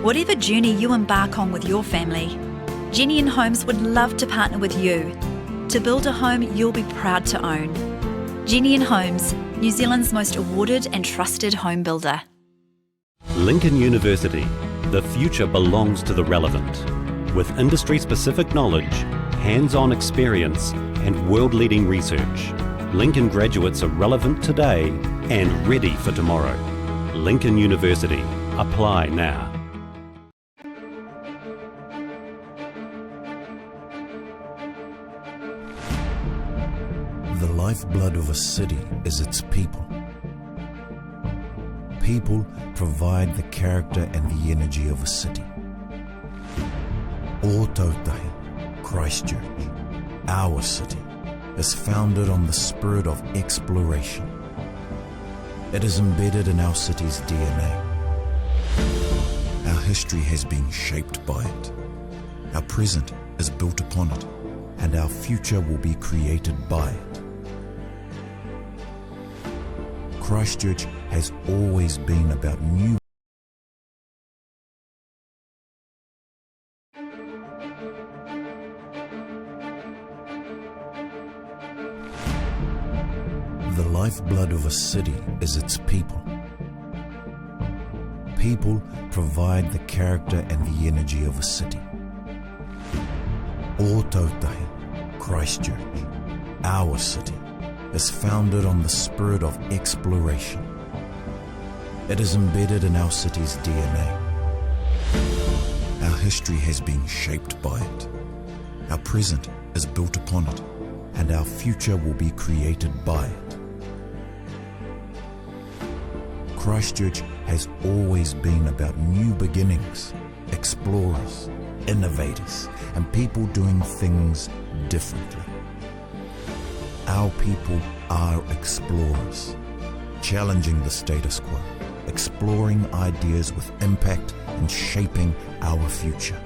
Whatever journey you embark on with your family, Jennian Homes would love to partner with you to build a home you'll be proud to own. Jennian Homes, New Zealand's most awarded and trusted home builder. Lincoln University. The future belongs to the relevant. With industry-specific knowledge, hands-on experience, and world-leading research, Lincoln graduates are relevant today and ready for tomorrow. Lincoln University. Apply now. The lifeblood of a city is its people. People provide the character and the energy of a city. Ōtautahi, Christchurch, our city, is founded on the spirit of exploration. It is embedded in our city's DNA. Our history has been shaped by it. Our present is built upon it, and our future will be created by it. Christchurch has always been about new. The lifeblood of a city is its people. People provide the character and the energy of a city. Ōtautahi, Christchurch, our city, is founded on the spirit of exploration. It is embedded in our city's DNA. Our history has been shaped by it. Our present is built upon it, and our future will be created by it. Christchurch has always been about new beginnings, explorers, innovators, and people doing things differently. Our people are explorers, challenging the status quo, exploring ideas with impact and shaping our future.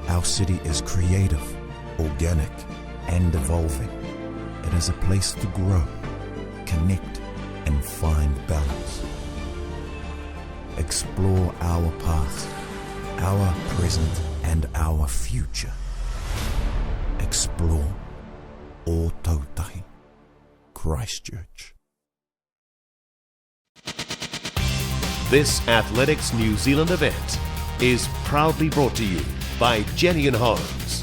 Our city is creative, organic, and evolving. It is a place to grow, connect, and find balance. Explore our past, our present, and our future. Explore Ōtautahi, Christchurch. This Athletics New Zealand event is proudly brought to you by Jennian Homes.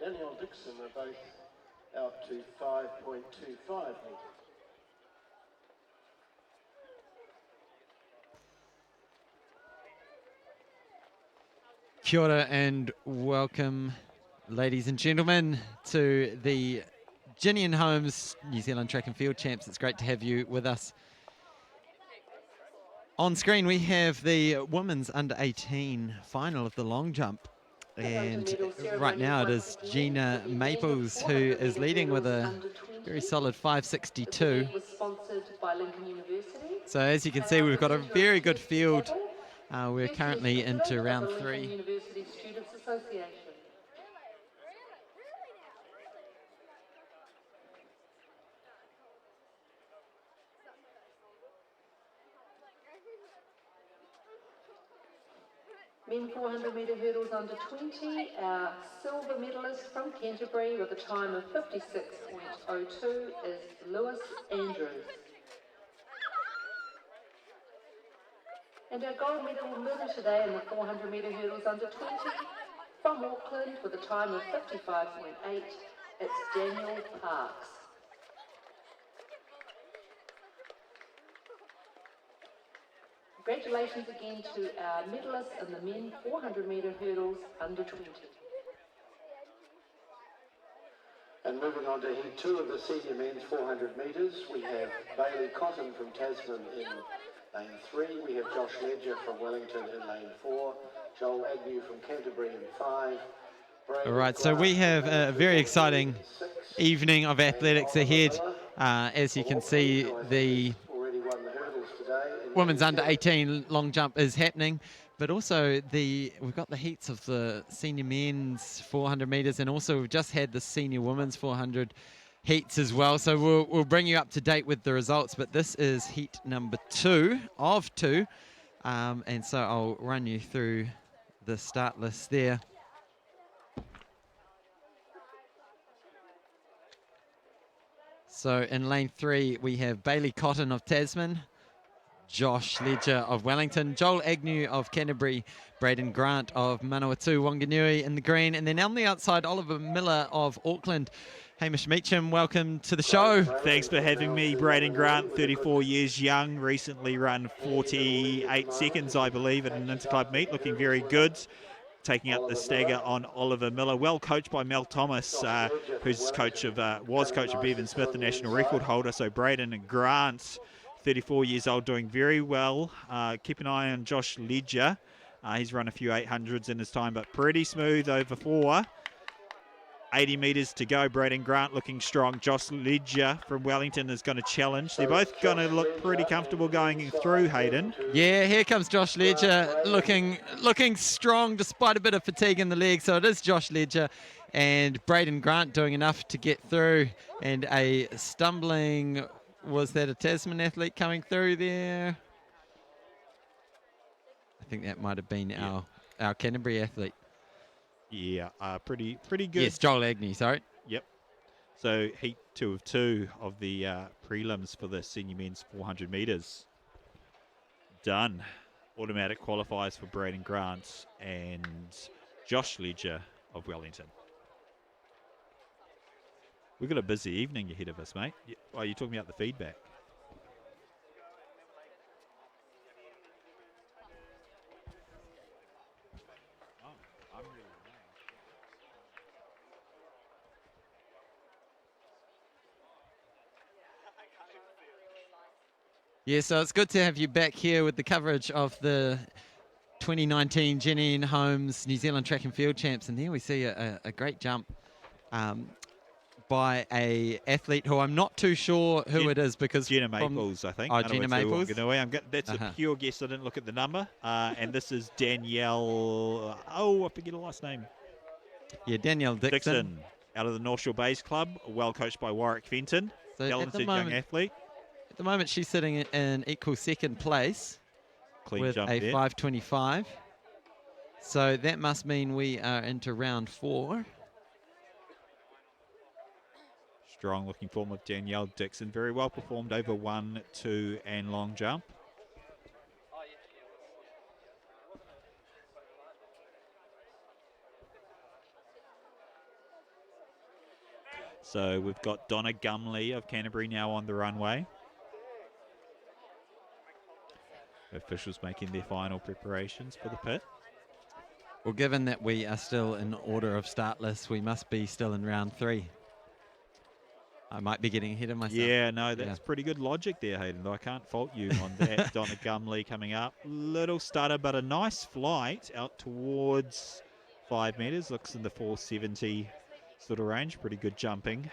And Dixon are both out to 5.25 metres. Kia ora and welcome, ladies and gentlemen, to the Jennian Homes New Zealand Track and Field Champs. It's great to have you with us. On screen we have the women's under-18 final of the long jump. And right now it is Gina Maples who is leading with a very solid 5.62. So as you can see, we've got a very good field. We're currently into round 3. Men 400 metre hurdles under 20, our silver medalist from Canterbury with a time of 56.02 is Lewis Andrews. And our gold medal winner today in the 400 metre hurdles under 20 from Auckland with a time of 55.8, it's Daniel Parks. Congratulations again to our medalists in the men 400 metre hurdles under 20. And moving on to heat 2 of the senior men's 400 metres, we have Bailey Cotton from Tasman in lane 3. We have Josh Ledger from Wellington in lane 4. Joel Agnew from Canterbury in 5. All right, so we have a very exciting evening of athletics ahead. As you can see, the women's under 18 long jump is happening, but also we've got the heats of the senior men's 400 metres, and also we've just had the senior women's 400 heats as well. So we'll bring you up to date with the results, but this is heat number 2 of 2, and so I'll run you through the start list there. So in lane 3, we have Bailey Cotton of Tasman, Josh Ledger of Wellington, Joel Agnew of Canterbury, Braden Grant of Manawatu Wanganui in the green, and then on the outside, Oliver Miller of Auckland. Hamish Meacham, welcome to the show. Thanks for having me, Braden Grant, 34 years young, recently run 48 seconds, I believe, at an interclub meet, looking very good. Taking up the stagger on Oliver Miller, well coached by Mel Thomas, who's was coach of Bevan Smith, the national record holder. So Braden and Grant, 34 years old, doing very well. Keep an eye on Josh Ledger. He's run a few 800s in his time, but pretty smooth over 4. 80 metres to go. Braden Grant looking strong. Josh Ledger from Wellington is going to challenge. They're both going to look pretty comfortable going through, Hayden. Yeah, here comes Josh Ledger looking strong despite a bit of fatigue in the leg. So it is Josh Ledger and Braden Grant doing enough to get through. And a stumbling, was that a Tasman athlete coming through there? I think that might have been our Canterbury athlete. Yeah, pretty good. Yes, Joel Agnew, sorry. Yep. So heat 2 of 2 of the prelims for the senior men's 400 metres. Done. Automatic qualifiers for Braden Grant and Josh Ledger of Wellington. We've got a busy evening ahead of us, mate. Oh, you're talking about the feedback. Yeah, so it's good to have you back here with the coverage of the 2019 Jennian Holmes New Zealand Track and Field Champs. And here we see a great jump by a athlete who I'm not too sure who it is, because Jenna Maples, I think. Oh, Jenna Maples. That's a pure guess. I didn't look at the number. And this is Danielle. I forget her last name. Yeah, Danielle Dixon. Out of the North Shore Bays Club, well coached by Warwick Fenton. So talented young athlete. At the moment, she's sitting in equal second place. Clean with jump a there. 5:25. So that must mean we are into round 4. Strong looking form of Danielle Dixon. Very well performed over 1, 2 and long jump. So we've got Donna Gumley of Canterbury now on the runway. Officials making their final preparations for the pit. Well, given that we are still in order of start list, we must be still in round 3. I might be getting ahead of myself. Yeah, no, that's pretty good logic there, Hayden. Though I can't fault you on that. Donna Gumley coming up. Little stutter, but a nice flight out towards 5 metres. Looks in the 470 sort of range. Pretty good jumping.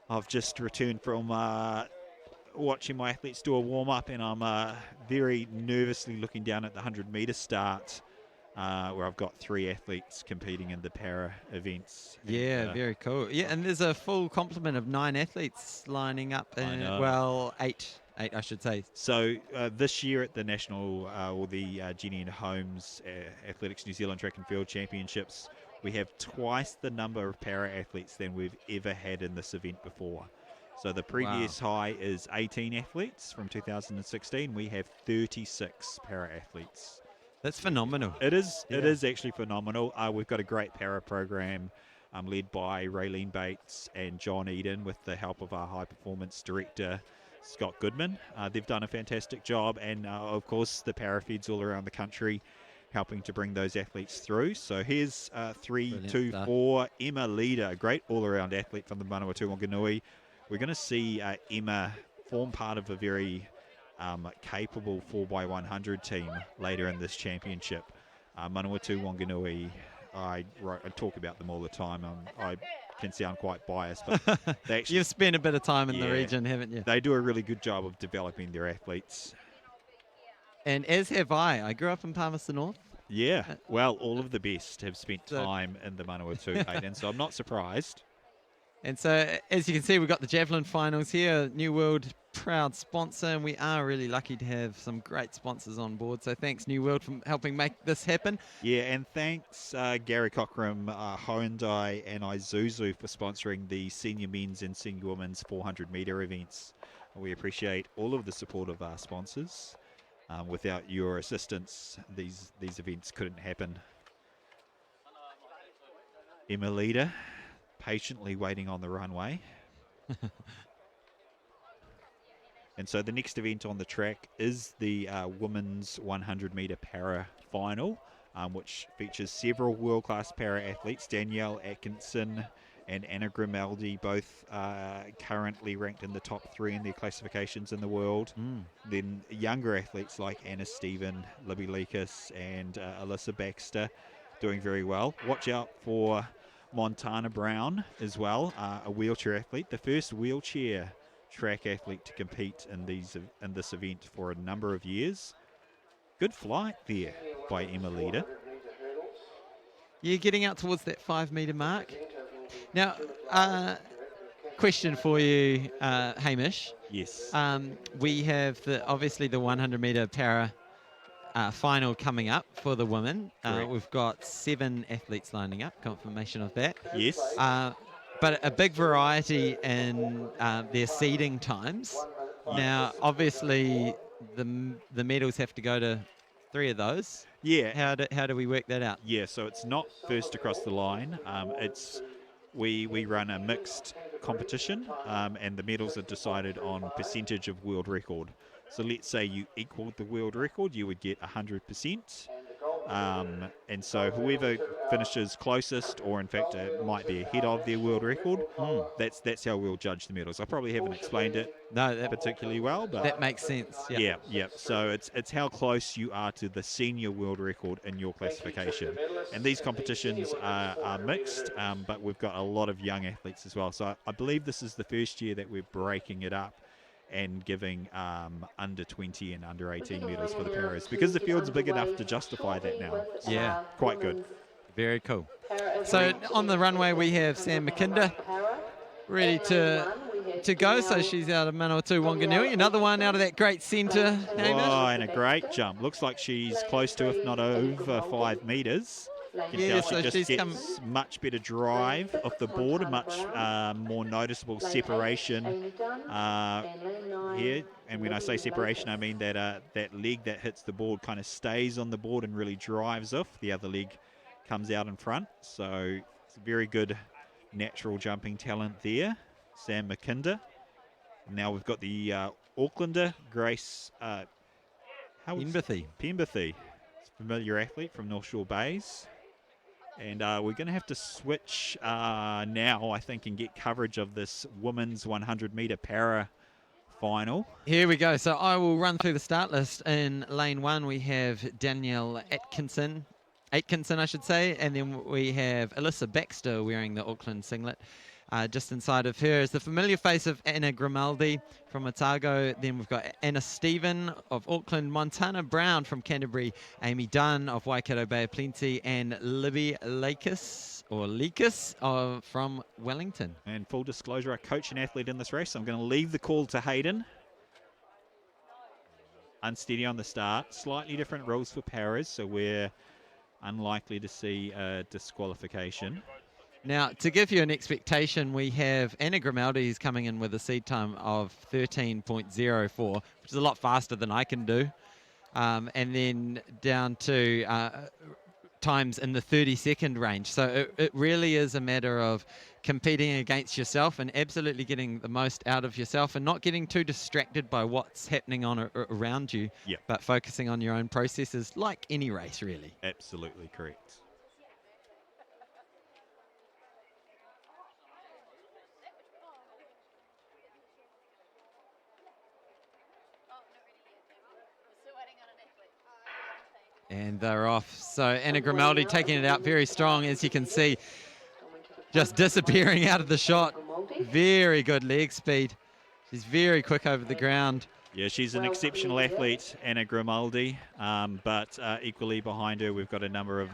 I've just returned from watching my athletes do a warm-up, and I'm very nervously looking down at the 100-metre start, where I've got 3 athletes competing in the para events. Yeah, very cool. Yeah, and there's a full complement of 9 athletes lining up. Well, 8 I should say. So this year at the national or the Jennian Holmes Athletics New Zealand Track and Field Championships, we have twice the number of para athletes than we've ever had in this event before. So the previous high is 18 athletes from 2016. We have 36 para athletes. That's phenomenal. It is. Yeah. It is actually phenomenal. We've got a great para program led by Raylene Bates and John Eden with the help of our high performance director, Scott Goodman. They've done a fantastic job, and of course the para feds all around the country helping to bring those athletes through. So here's 3, Brilliant 2, stuff. 4, Emma Leader, a great all-around athlete from the Manawatu Wanganui. We're going to see Emma form part of a very capable 4x100 team later in this championship. Manawatu Wanganui, I talk about them all the time. I can sound quite biased, but they actually, You've spent a bit of time in the region, haven't you? they do a really good job of developing their athletes. And as have I. I grew up in Palmerston North. Yeah, well, all of the best have spent time in the Manawatu, Hayden, so I'm not surprised. And so, as you can see, we've got the javelin finals here. New World proud sponsor, and we are really lucky to have some great sponsors on board. So thanks, New World, for helping make this happen. Yeah, and thanks Gary Cockram, Hyundai, and Isuzu for sponsoring the senior men's and senior women's 400-metre events. We appreciate all of the support of our sponsors. Without your assistance, these events couldn't happen. Emma Leader, patiently waiting on the runway. And so the next event on the track is the women's 100-metre para final, which features several world-class para athletes. Danielle Atkinson and Anna Grimaldi, both currently ranked in the top 3 in their classifications in the world. Then younger athletes like Anna Stephen, Libby Lekas, and Alyssa Baxter doing very well. Watch out for Montana Brown as well, a wheelchair athlete, the first wheelchair track athlete to compete in this event for a number of years. Good flight there by Emma Leader. You're getting out towards that 5-metre mark. Now, question for you, Hamish. Yes. We have obviously the 100-metre para final coming up for the women. We've got 7 athletes lining up, confirmation of that. Yes. But a big variety in their seeding times. Now, obviously, the medals have to go to 3 of those. Yeah. How do we work that out? Yeah, so it's not first across the line. We run a mixed competition, and the medals are decided on percentage of world record. So let's say you equaled the world record, you would get 100%. And so whoever finishes closest, or in fact it might be ahead of their world record, that's how we'll judge the medals. I probably haven't explained it particularly well, but that makes sense. Yeah. So it's how close you are to the senior world record in your classification. And these competitions are mixed, but we've got a lot of young athletes as well. So I believe this is the first year that we're breaking it up and giving under 20 and under 18 medals for the paras, because the field's big enough to justify that now. Yeah. Quite good. Very cool. So on the runway we have Sam McKinder ready to go. So she's out of Manawatu Wanganui. Another one out of that great centre. Oh, and a great jump. Looks like she's close to, if not over, 5 metres. Yeah, so she just gets much better drive off the board, a much more noticeable separation here. And when I say separation, I mean that that leg that hits the board kind of stays on the board and really drives off. The other leg comes out in front. So it's a very good natural jumping talent there, Sam McKinder. Now we've got the Aucklander, Grace Pemberthy. Familiar athlete from North Shore Bays. And we're going to have to switch now, I think, and get coverage of this women's 100-metre para final. Here we go. So I will run through the start list. In lane 1, we have Danielle Atkinson, I should say, and then we have Alyssa Baxter wearing the Auckland singlet. Just inside of her is the familiar face of Anna Grimaldi from Otago. Then we've got Anna Stephen of Auckland, Montana Brown from Canterbury, Amy Dunn of Waikato Bay of Plenty, and Libby Lekas from Wellington. And full disclosure, I coach an athlete in this race. I'm going to leave the call to Hayden. Unsteady on the start. Slightly different rules for paras, so we're unlikely to see a disqualification. Now, to give you an expectation, we have Anna Grimaldi who's coming in with a seed time of 13.04, which is a lot faster than I can do. And then down to times in the 30-second range. So it really is a matter of competing against yourself and absolutely getting the most out of yourself and not getting too distracted by what's happening around you, Yep. but focusing on your own processes like any race, really. Absolutely correct. And they're off. So Anna Grimaldi taking it out very strong, as you can see, just disappearing out of the shot. Very good leg speed. She's very quick over the ground. Yeah, she's an exceptional athlete, Anna Grimaldi, but equally behind her we've got a number of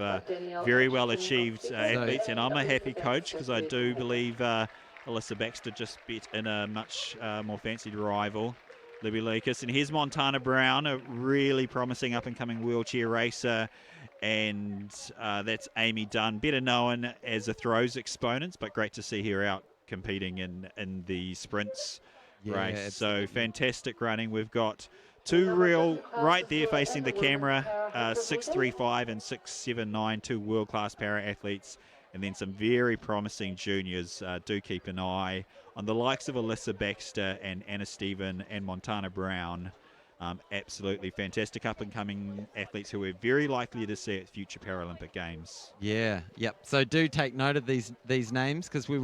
very well-achieved athletes, and I'm a happy coach because I do believe Alyssa Baxter just beat in a much more fancied rival, Libby Lucas. And here's Montana Brown, a really promising up-and-coming wheelchair racer, and that's Amy Dunn, better known as a throws exponent, but great to see her out competing in the sprints race. Absolutely. So fantastic running. We've got two real right there facing the camera, 6'3" and 6'7", two world-class para-athletes, and then some very promising juniors. Do keep an eye on the likes of Alyssa Baxter and Anna Stephen and Montana Brown. Absolutely fantastic up-and-coming athletes who we're very likely to see at future Paralympic Games. Yeah, yep. So do take note of these names, because we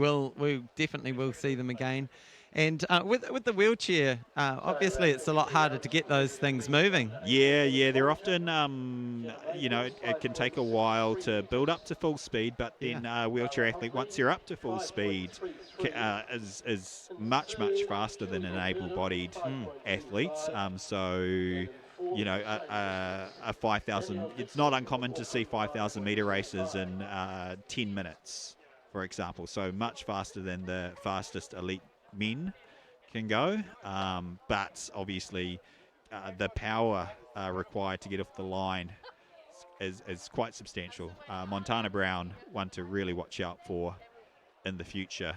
definitely will see them again. And with the wheelchair, obviously it's a lot harder to get those things moving. Yeah, they're often, it can take a while to build up to full speed, but then a wheelchair athlete, once you're up to full speed, is much faster than an able-bodied athlete. A 5,000, it's not uncommon to see 5,000 metre races in 10 minutes, for example, so much faster than the fastest elite men can go, but obviously the power required to get off the line is quite substantial. Montana Brown, one to really watch out for in the future.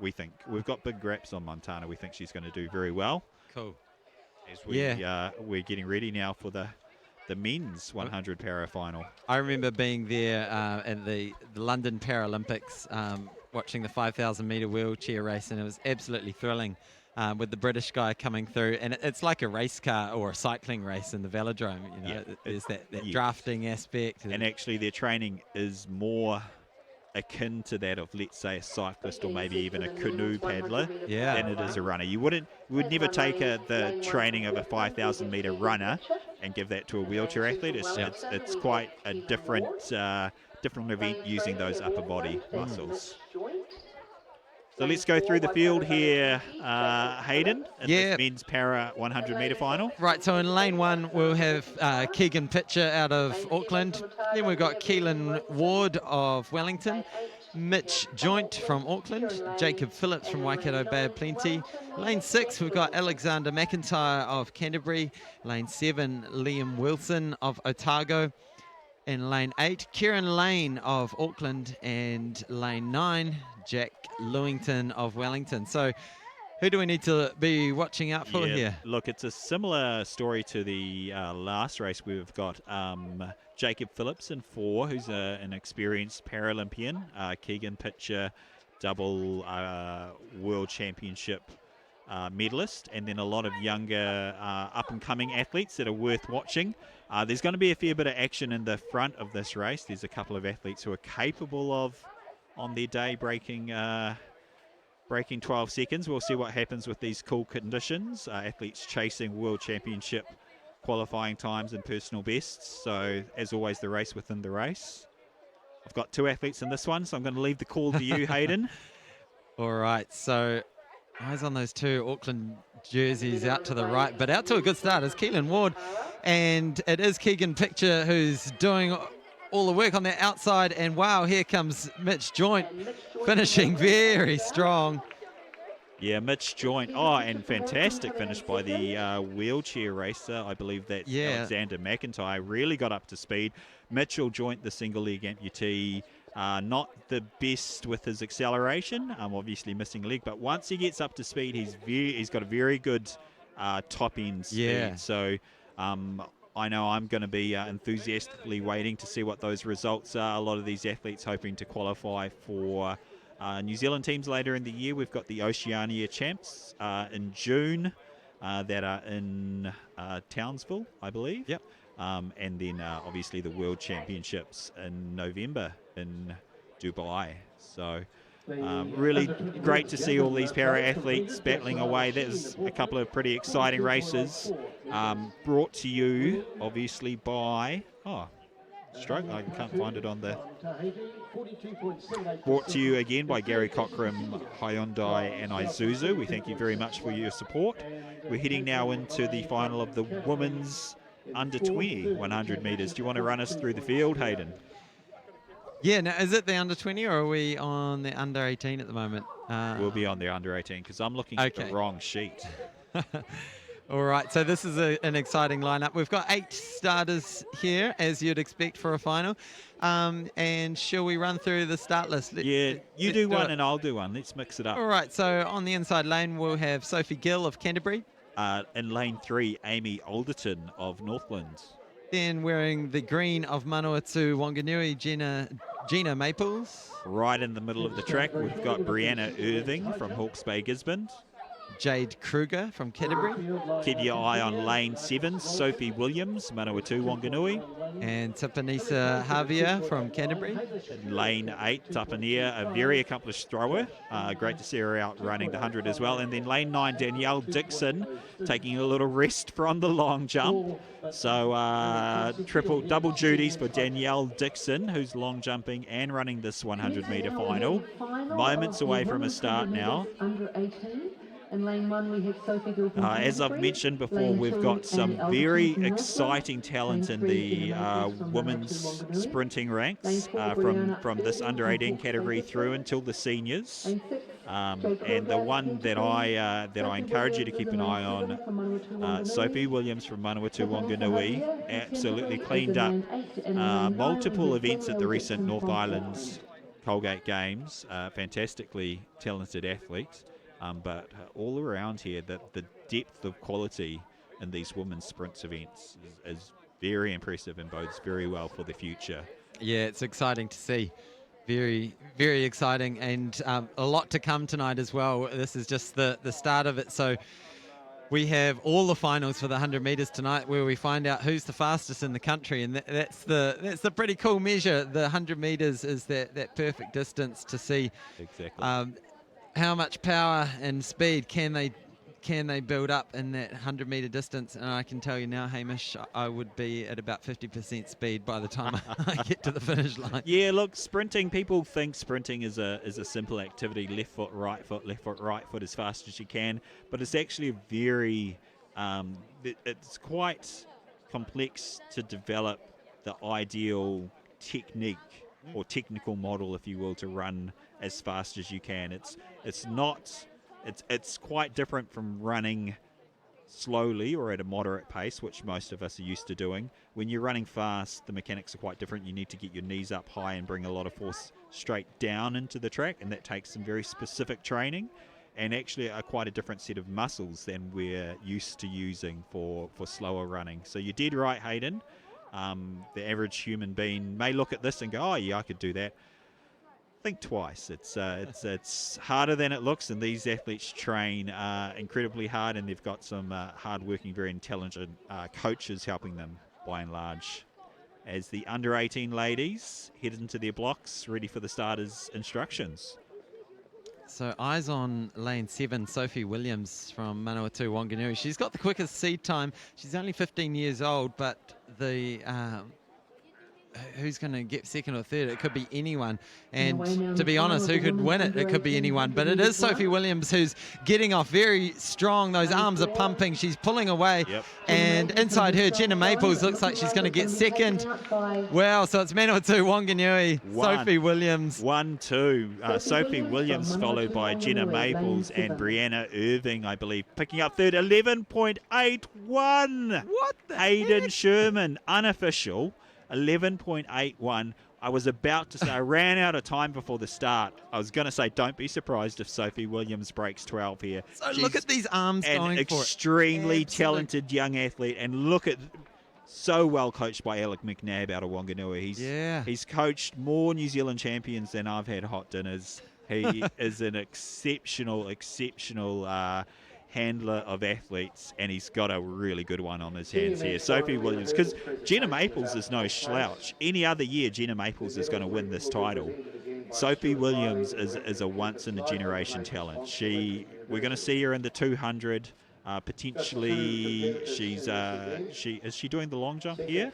We think we've got big graps on Montana. We think she's going to do very well. Cool. As we're getting ready now for the men's 100 para final. I remember being there at the London Paralympics, watching the 5,000 metre wheelchair race, and it was absolutely thrilling with the British guy coming through. And it's like a race car or a cycling race in the velodrome. There's that drafting aspect. And actually their training is more akin to that of, let's say, a cyclist or maybe even a canoe paddler than it is a runner. You would never take the training of a 5,000 metre runner and give that to a wheelchair athlete. It's quite a different event using those upper body muscles. So let's go through the field here, Hayden, in this men's para 100 metre final. Right, so in lane one we'll have Keegan Pitcher out of Auckland. Then we've got Keelan Ward of Wellington, Mitch Joint from Auckland, Jacob Phillips from Waikato Bay of Plenty. Lane 6 we've got Alexander McIntyre of Canterbury. Lane 7 Liam Wilson of Otago. In lane 8, Kieran Lane of Auckland, and lane 9, Jack Lewington of Wellington. So who do we need to be watching out for here? Look, it's a similar story to the last race. We've got Jacob Phillips in 4, who's an experienced Paralympian. Keegan Pitcher, double World Championship medalist, and then a lot of younger up-and-coming athletes that are worth watching. There's going to be a fair bit of action in the front of this race. There's a couple of athletes who are capable of, on their day, breaking 12 seconds. We'll see what happens with these cool conditions. Athletes chasing World Championship qualifying times and personal bests. So, as always, the race within the race. I've got 2 athletes in this one, so I'm going to leave the call to you, Hayden. All right, so eyes on those 2 Auckland jerseys out to the right, but out to a good start is Keelan Ward, and it is Keegan Pitcher who's doing all the work on the outside, and wow, here comes Mitch Joint finishing very strong. Yeah, Mitch Joint. Oh, and fantastic finish by the wheelchair racer. I believe that Alexander McIntyre really got up to speed. Mitchell Joint, the single leg amputee, not the best with his acceleration, obviously missing leg, but once he gets up to speed, he's got a very good top end speed. So I know I'm going to be enthusiastically waiting to see what those results are. A lot of these athletes hoping to qualify for New Zealand teams later in the year. We've got the Oceania Champs in June that are in Townsville, I believe. Yep. And then obviously the World Championships in November in Dubai. So really great to see all these para-athletes battling away. There's a couple of pretty exciting races brought to you obviously by... stroke, I can't find it on the... Brought to you again by Gary Cockram, Hyundai and Isuzu. We thank you very much for your support. We're heading now into the final of the women's under 20 100 metres. Do you want to run us through the field, Hayden? Yeah, now is it the under 20 or are we on the under 18 at the moment? We'll be on the under 18 because I'm looking at the wrong sheet. All right, so this is an exciting lineup. We've got 8 starters here, as you'd expect for a final. And shall we run through the start list? You do one and I'll do one. Let's mix it up. All right, so on the inside lane, we'll have Sophie Gill of Canterbury. In lane 3, Amy Alderton of Northland. Then wearing the green of Manawatu Wanganui, Gina Maples. Right in the middle of the track, we've got Brianna Irving from Hawke's Bay, Gisborne. Jade Kruger from Canterbury. Keep your eye on lane 7, Sophie Williams, Manawatu Wanganui. And Tapanisa Javier from Canterbury. In lane 8, Tapania, a very accomplished thrower. Great to see her out running the 100 as well. And then lane 9, Danielle Dixon, taking a little rest from the long jump. So double duties for Danielle Dixon, who's long jumping and running this 100-metre final. Moments away from a start now. In lane 1, we have Sophie Gill from as I've mentioned before, we've got some very exciting talent in the women's sprinting ranks from this under 18 category through until the seniors. And the one that I encourage you to keep an eye on, Sophie Williams from Manawatu Wanganui, absolutely cleaned up multiple events at the recent North Islands Colgate Games. Fantastically talented athlete. But all around here, the depth of quality in these women's sprints events is very impressive and bodes very well for the future. Yeah, it's exciting to see. Very, very exciting, and a lot to come tonight as well. This is just the start of it. So we have all the finals for the 100 metres tonight, where we find out who's the fastest in the country, and that's the pretty cool measure. The 100 metres is that perfect distance to see exactly how much power and speed can they build up in that 100-metre distance. And I can tell you now, Hamish, I would be at about 50% speed by the time I get to the finish line. Yeah, look, sprinting, people think sprinting is a simple activity, left foot, right foot as fast as you can, but it's actually a very, it's quite complex to develop the ideal technique or technical model, if you will, to run as fast as you can. It's quite different from running slowly or at a moderate pace, which most of us are used to doing. When you're running fast, the mechanics are quite different. You need to get your knees up high and bring a lot of force straight down into the track, and that takes some very specific training and actually quite a different set of muscles than we're used to using for slower running. So you're dead right, Hayden. The average human being may look at this and go, oh yeah, I could do that. Think twice. It's harder than it looks, and these athletes train incredibly hard, and they've got some hard-working, very intelligent coaches helping them by and large. As the under 18 ladies head into their blocks, ready for the starters' instructions. So eyes on lane 7, Sophie Williams from Manawatu Wanganui. She's got the quickest seed time. She's only 15 years old, but the who's going to get second or third? It could be anyone. And to be honest, who could win it? It could be anyone. But it is Sophie Williams who's getting off very strong. Those arms are pumping. She's pulling away. Yep. And inside her, Gina Maples looks like she's going to get second. Wow, so it's Manawatu Wanganui, Sophie Williams. 1-2. Sophie Williams followed by Gina Maples and Brianna Irving, I believe, picking up third. 11.81. What the Hayden heck? Sherman, unofficial. 11.81. I was about to say, I ran out of time before the start. I was going to say, don't be surprised if Sophie Williams breaks 12 here. So look at these arms going for it. An extremely talented young athlete, and look at, so well coached by Alec McNabb out of Wanganui. He's coached more New Zealand champions than I've had hot dinners. He is an exceptional handler of athletes, and he's got a really good one on his hands here. Sophie Williams, because Jenna Maples is no slouch. Any other year, Jenna Maples is going to win this title. Sophie Williams is a once-in-a-generation talent. We're going to see her in the 200. Potentially, is she doing the long jump here?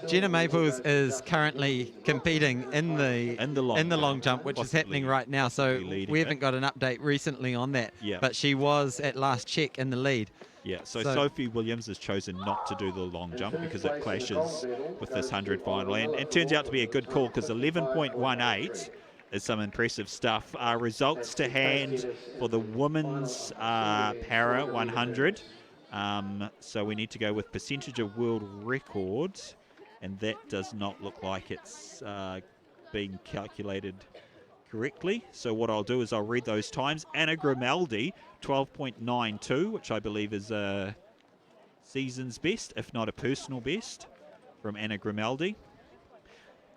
Jenna Maples is currently competing in the long jump, which is happening right now. So we haven't got an update recently on that. Yeah. But she was at last check in the lead. Yeah. So Sophie Williams has chosen not to do the long jump because it clashes with this 100 final, and it turns out to be a good call because 11.18 is some impressive stuff. Results to hand for the women's para 100. So we need to go with percentage of world records, and that does not look like it's being calculated correctly. So what I'll do is I'll read those times. Anna Grimaldi, 12.92, which I believe is a season's best, if not a personal best, from Anna Grimaldi.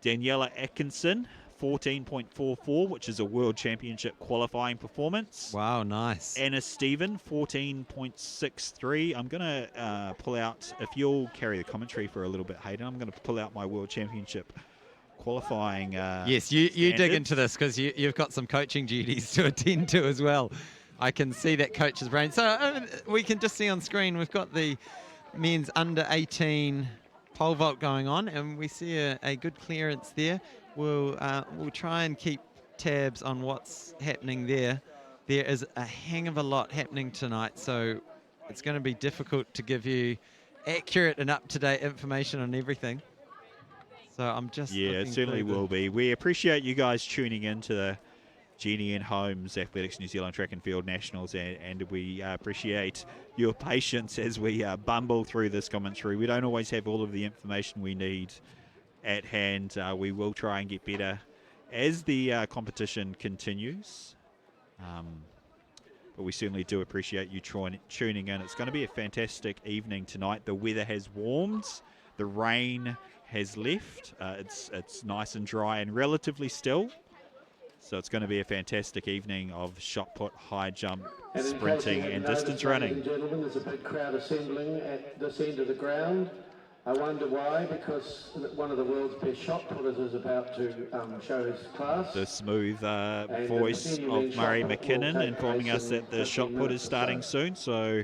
Daniela Atkinson, 14.44, which is a World Championship qualifying performance. Wow, nice. Anna Stephen, 14.63. I'm going to pull out, if you'll carry the commentary for a little bit, Hayden, I'm going to pull out my World Championship qualifying Yes, you dig into this because you've got some coaching duties to attend to as well. I can see that coach's brain. So we can just see on screen, we've got the men's under 18 pole vault going on, and we see a good clearance there. We'll try and keep tabs on what's happening there. There is a hang of a lot happening tonight, so it's going to be difficult to give you accurate and up-to-date information on everything. So I'm just it certainly will be. We appreciate you guys tuning in to the Jennian Holmes Athletics New Zealand Track and Field Nationals, and we appreciate your patience as we bumble through this commentary. We don't always have all of the information we need at hand. We will try and get better as the competition continues. But we certainly do appreciate you tuning in. It's going to be a fantastic evening tonight. The weather has warmed. The rain has left. It's nice and dry and relatively still. So it's going to be a fantastic evening of shot put, high jump, sprinting and distance running. Ladies and gentlemen, there's a big crowd assembling at this end of the ground. I wonder why, because one of the world's best shot putters is about to show his class. The smooth voice of Murray McKinnon informing us that the shot put is starting soon. So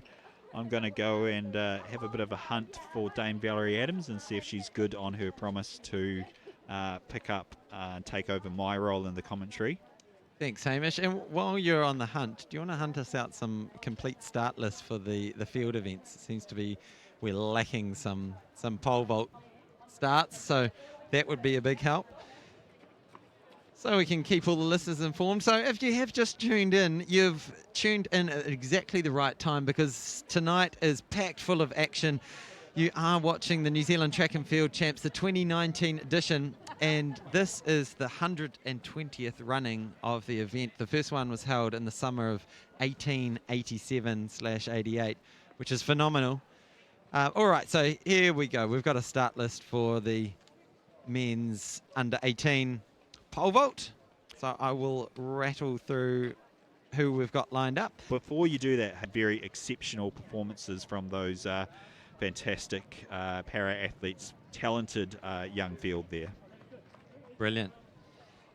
I'm going to go and have a bit of a hunt for Dame Valerie Adams and see if she's good on her promise to pick up and take over my role in the commentary. Thanks, Hamish. And while you're on the hunt, do you want to hunt us out some complete start lists for the field events? It seems to be we're lacking some pole vault starts, so that would be a big help. So we can keep all the listeners informed. So if you have just tuned in, you've tuned in at exactly the right time because tonight is packed full of action. You are watching the New Zealand Track and Field Champs, the 2019 edition, and this is the 120th running of the event. The first one was held in the summer of 1887/88, which is phenomenal. All right, so here we go. We've got a start list for the men's under 18 pole vault. So I will rattle through who we've got lined up. Before you do that, very exceptional performances from those fantastic para-athletes, talented young field there. Brilliant.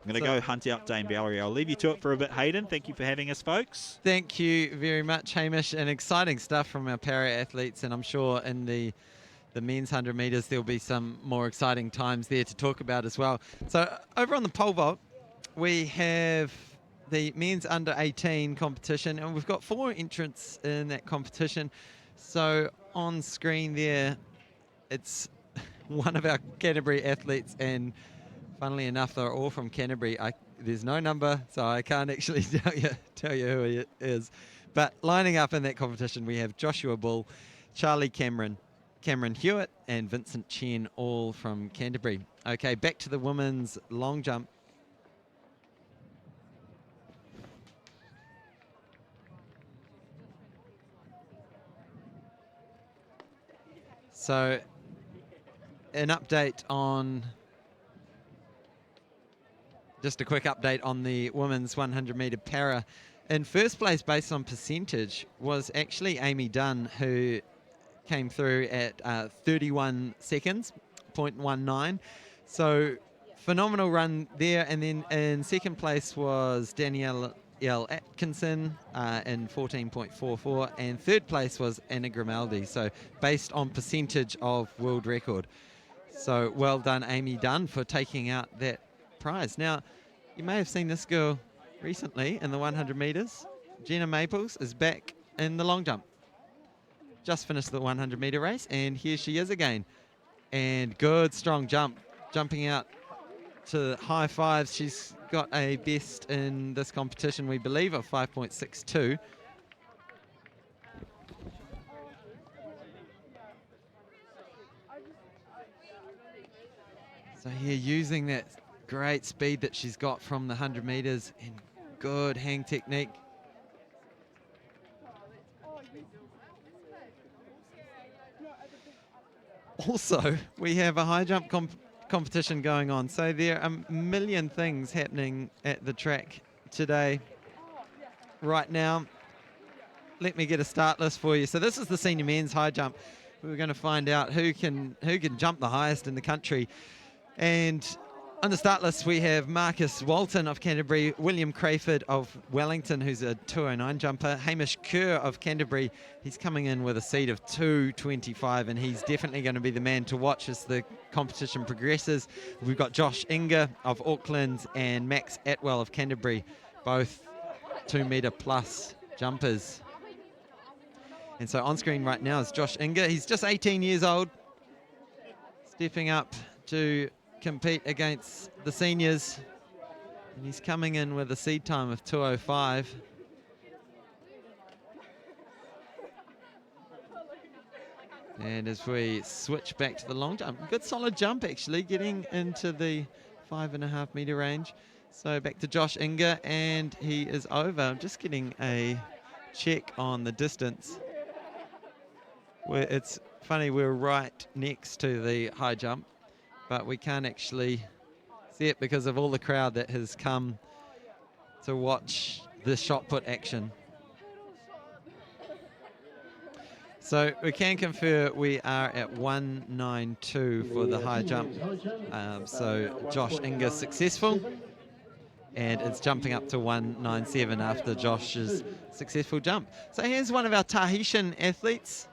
I'm going to go hunt out Dame Valerie. I'll leave you to it for a bit, Hayden. Thank you for having us, folks. Thank you very much, Hamish. And exciting stuff from our para-athletes, and I'm sure in the men's 100 metres there'll be some more exciting times there to talk about as well. So over on the pole vault, we have the men's under 18 competition, and we've got 4 entrants in that competition. So on screen there, it's one of our Canterbury athletes, and funnily enough, they're all from Canterbury. There's no number, so I can't actually tell you who he is. But lining up in that competition, we have Joshua Bull, Charlie Cameron Hewitt, and Vincent Chen, all from Canterbury. Okay, back to the women's long jump. So, an update on Just a quick update on the women's 100 metre para. In first place, based on percentage, was actually Amy Dunn, who came through at 31 seconds, 0.19. So phenomenal run there. And then in second place was Danielle Atkinson in 14.44. And third place was Anna Grimaldi. So based on percentage of world record. So well done, Amy Dunn, for taking out that prize. Now, you may have seen this girl recently in the 100 metres. Jenna Maples is back in the long jump. Just finished the 100 metre race, and here she is again. And good, strong jump, jumping out to high fives. She's got a best in this competition, we believe, of 5.62. So here, using that great speed that she's got from the 100 metres and good hang technique. Also, we have a high jump competition going on. So there are a million things happening at the track today. Right now, let me get a start list for you. So this is the senior men's high jump. We're going to find out who can jump the highest in the country. And on the start list, we have Marcus Walton of Canterbury, William Crayford of Wellington, who's a 209 jumper, Hamish Kerr of Canterbury. He's coming in with a seed of 225, and he's definitely going to be the man to watch as the competition progresses. We've got Josh Inger of Auckland and Max Atwell of Canterbury, both 2 metre plus jumpers. And so on screen right now is Josh Inger. He's just 18 years old, stepping up to compete against the seniors, and he's coming in with a seed time of 2:05. And as we switch back to the long jump, good solid jump actually, getting into the 5.5 metre range. So back to Josh Inger, and he is over. I'm just getting a check on the distance. It's funny, we're right next to the high jump, but we can't actually see it because of all the crowd that has come to watch the shot put action. So we can confirm we are at 192 for the high jump. So Josh Inger successful, and it's jumping up to 197 after Josh's successful jump. So here's one of our Tahitian athletes.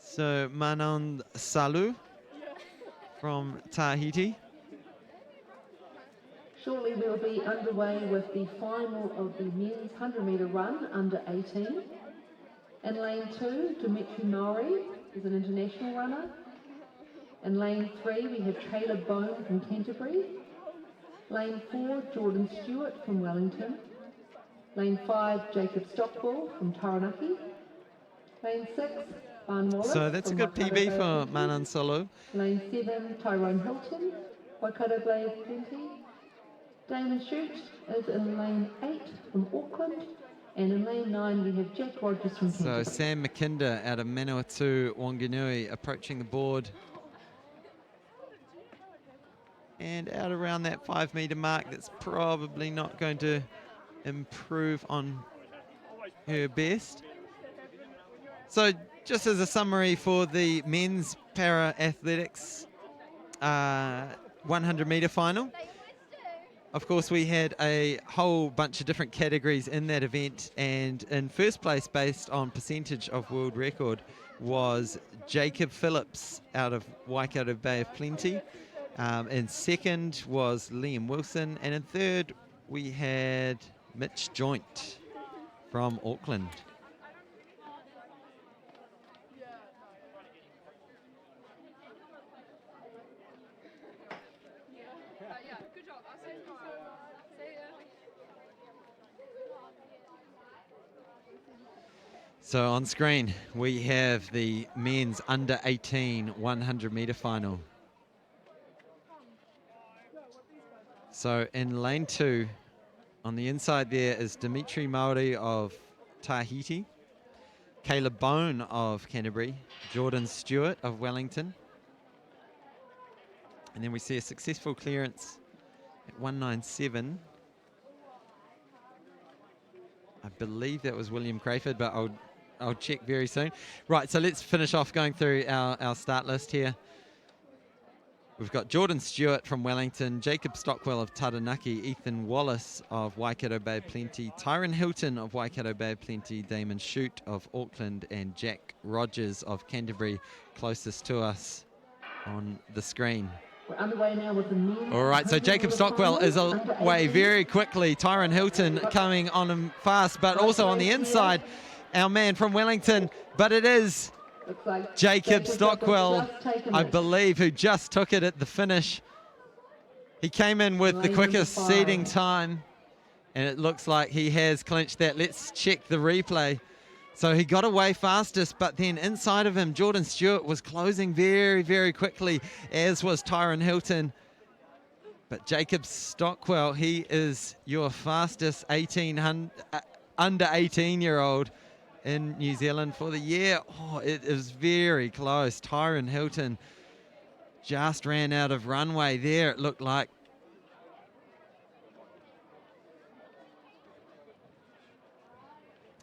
So Manon Salu from Tahiti. Shortly we'll be underway with the final of the men's 100 metre run under 18. In lane 2, Dimitri Maori is an international runner. In lane 3 we have Caleb Bone from Canterbury. Lane 4, Jordan Stewart from Wellington. Lane 5, Jacob Stockwell from Taranaki. Lane 6, So that's a good PB for Manan Solo. Lane 7, Tyrone Hilton, Waikato Blade 20. Damon Shute is in lane 8 from Auckland. And in lane 9 we have Jack Rogers from Canterbury. So Sam McKinder out of Manawatu, Wanganui, approaching the board. And out around that 5 metre mark, that's probably not going to improve on her best. So just as a summary for the men's para-athletics 100 metre final. Of course, we had a whole bunch of different categories in that event, and in first place, based on percentage of world record, was Jacob Phillips out of Waikato Bay of Plenty. In second was Liam Wilson, and in third we had Mitch Joint from Auckland. So on screen, we have the men's under 18 100 metre final. So in lane 2, on the inside there is Dimitri Maori of Tahiti. Caleb Bone of Canterbury, Jordan Stewart of Wellington. And then we see a successful clearance at 197. I believe that was William Crayford, but I'll check very soon. Right, so let's finish off going through our start list here. We've got Jordan Stewart from Wellington, Jacob Stockwell of Taranaki, Ethan Wallace of Waikato Bay Plenty, Tyron Hilton of Waikato Bay Plenty, Damon Shute of Auckland, and Jack Rogers of Canterbury, closest to us on the screen. We're underway now with the men. All right, so Jacob Stockwell is away very quickly. Tyron Hilton coming on him fast, but also on the inside, our man from Wellington, but it is Like Jacob Stockwell, I believe, who just took it at the finish. He came in with the quickest seeding time, and it looks like he has clinched that. Let's check the replay. So he got away fastest, but then inside of him, Jordan Stewart was closing very, very quickly, as was Tyron Hilton. But Jacob Stockwell, he is your fastest under 18-year-old in New Zealand for the year. Oh, it is very close. Tyron Hilton just ran out of runway there, it looked like.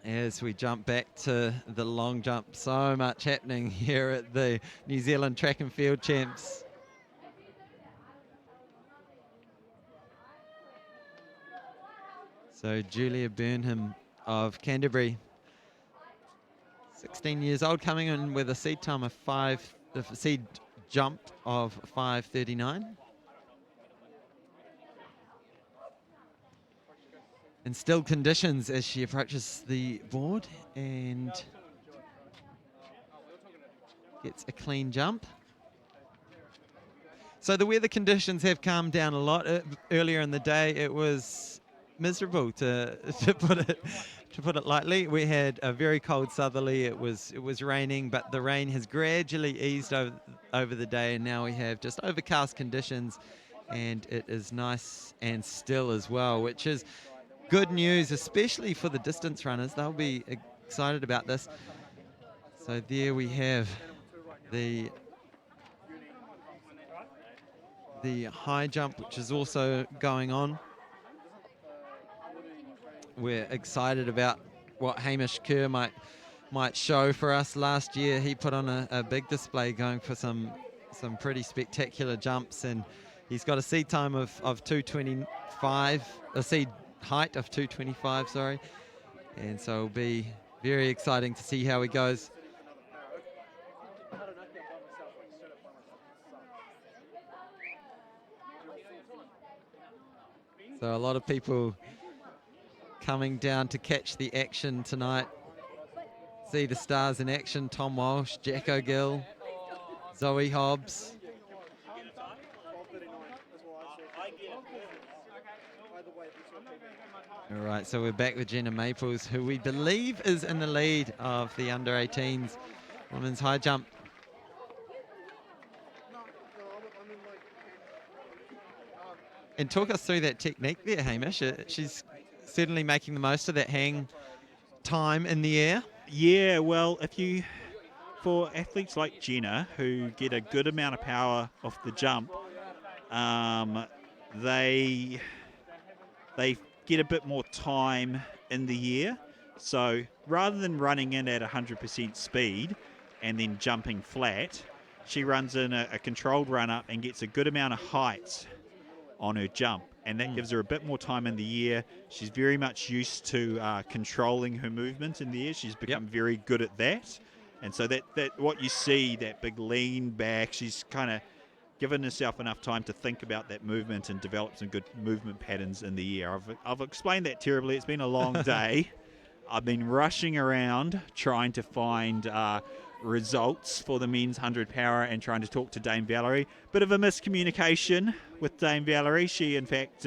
As we jump back to the long jump, so much happening here at the New Zealand Track and Field Champs. So Julia Burnham of Canterbury, 16 years old, coming in with a seed time of seed jump of 5:39. In still conditions as she approaches the board and gets a clean jump. So the weather conditions have calmed down a lot. Earlier in the day, it was miserable to put it lightly. We had a very cold southerly. It was raining, but the rain has gradually eased over the day, and now we have just overcast conditions, and it is nice and still as well, which is good news, especially for the distance runners. They'll be excited about this. So there we have the high jump, which is also going on. We're excited about what Hamish Kerr might show for us. Last year he put on a big display, going for some pretty spectacular jumps, and he's got a seed time of 2:25, a seed height of 2:25, sorry, and so it'll be very exciting to see how he goes. So a lot of people coming down to catch the action tonight. See the stars in action: Tom Walsh, Jack O'Gill, Zoe Hobbs. All right, so we're back with Jenna Maples, who we believe is in the lead of the under-18s women's high jump. And talk us through that technique there, Hamish. She's certainly making the most of that hang time in the air. Yeah, well, for athletes like Jenna, who get a good amount of power off the jump, they get a bit more time in the air. So rather than running in at 100% speed and then jumping flat, she runs in a controlled run up and gets a good amount of height on her jump, and that gives her a bit more time in the air. She's very much used to controlling her movement in the air. She's become very good at that, and so that what you see, that big lean back, she's kind of given herself enough time to think about that movement and develop some good movement patterns in the air. I've explained that terribly. It's been a long day. I've been rushing around trying to find results for the men's 100 power and trying to talk to Dame Valerie. Bit of a miscommunication with Dame Valerie. She, in fact,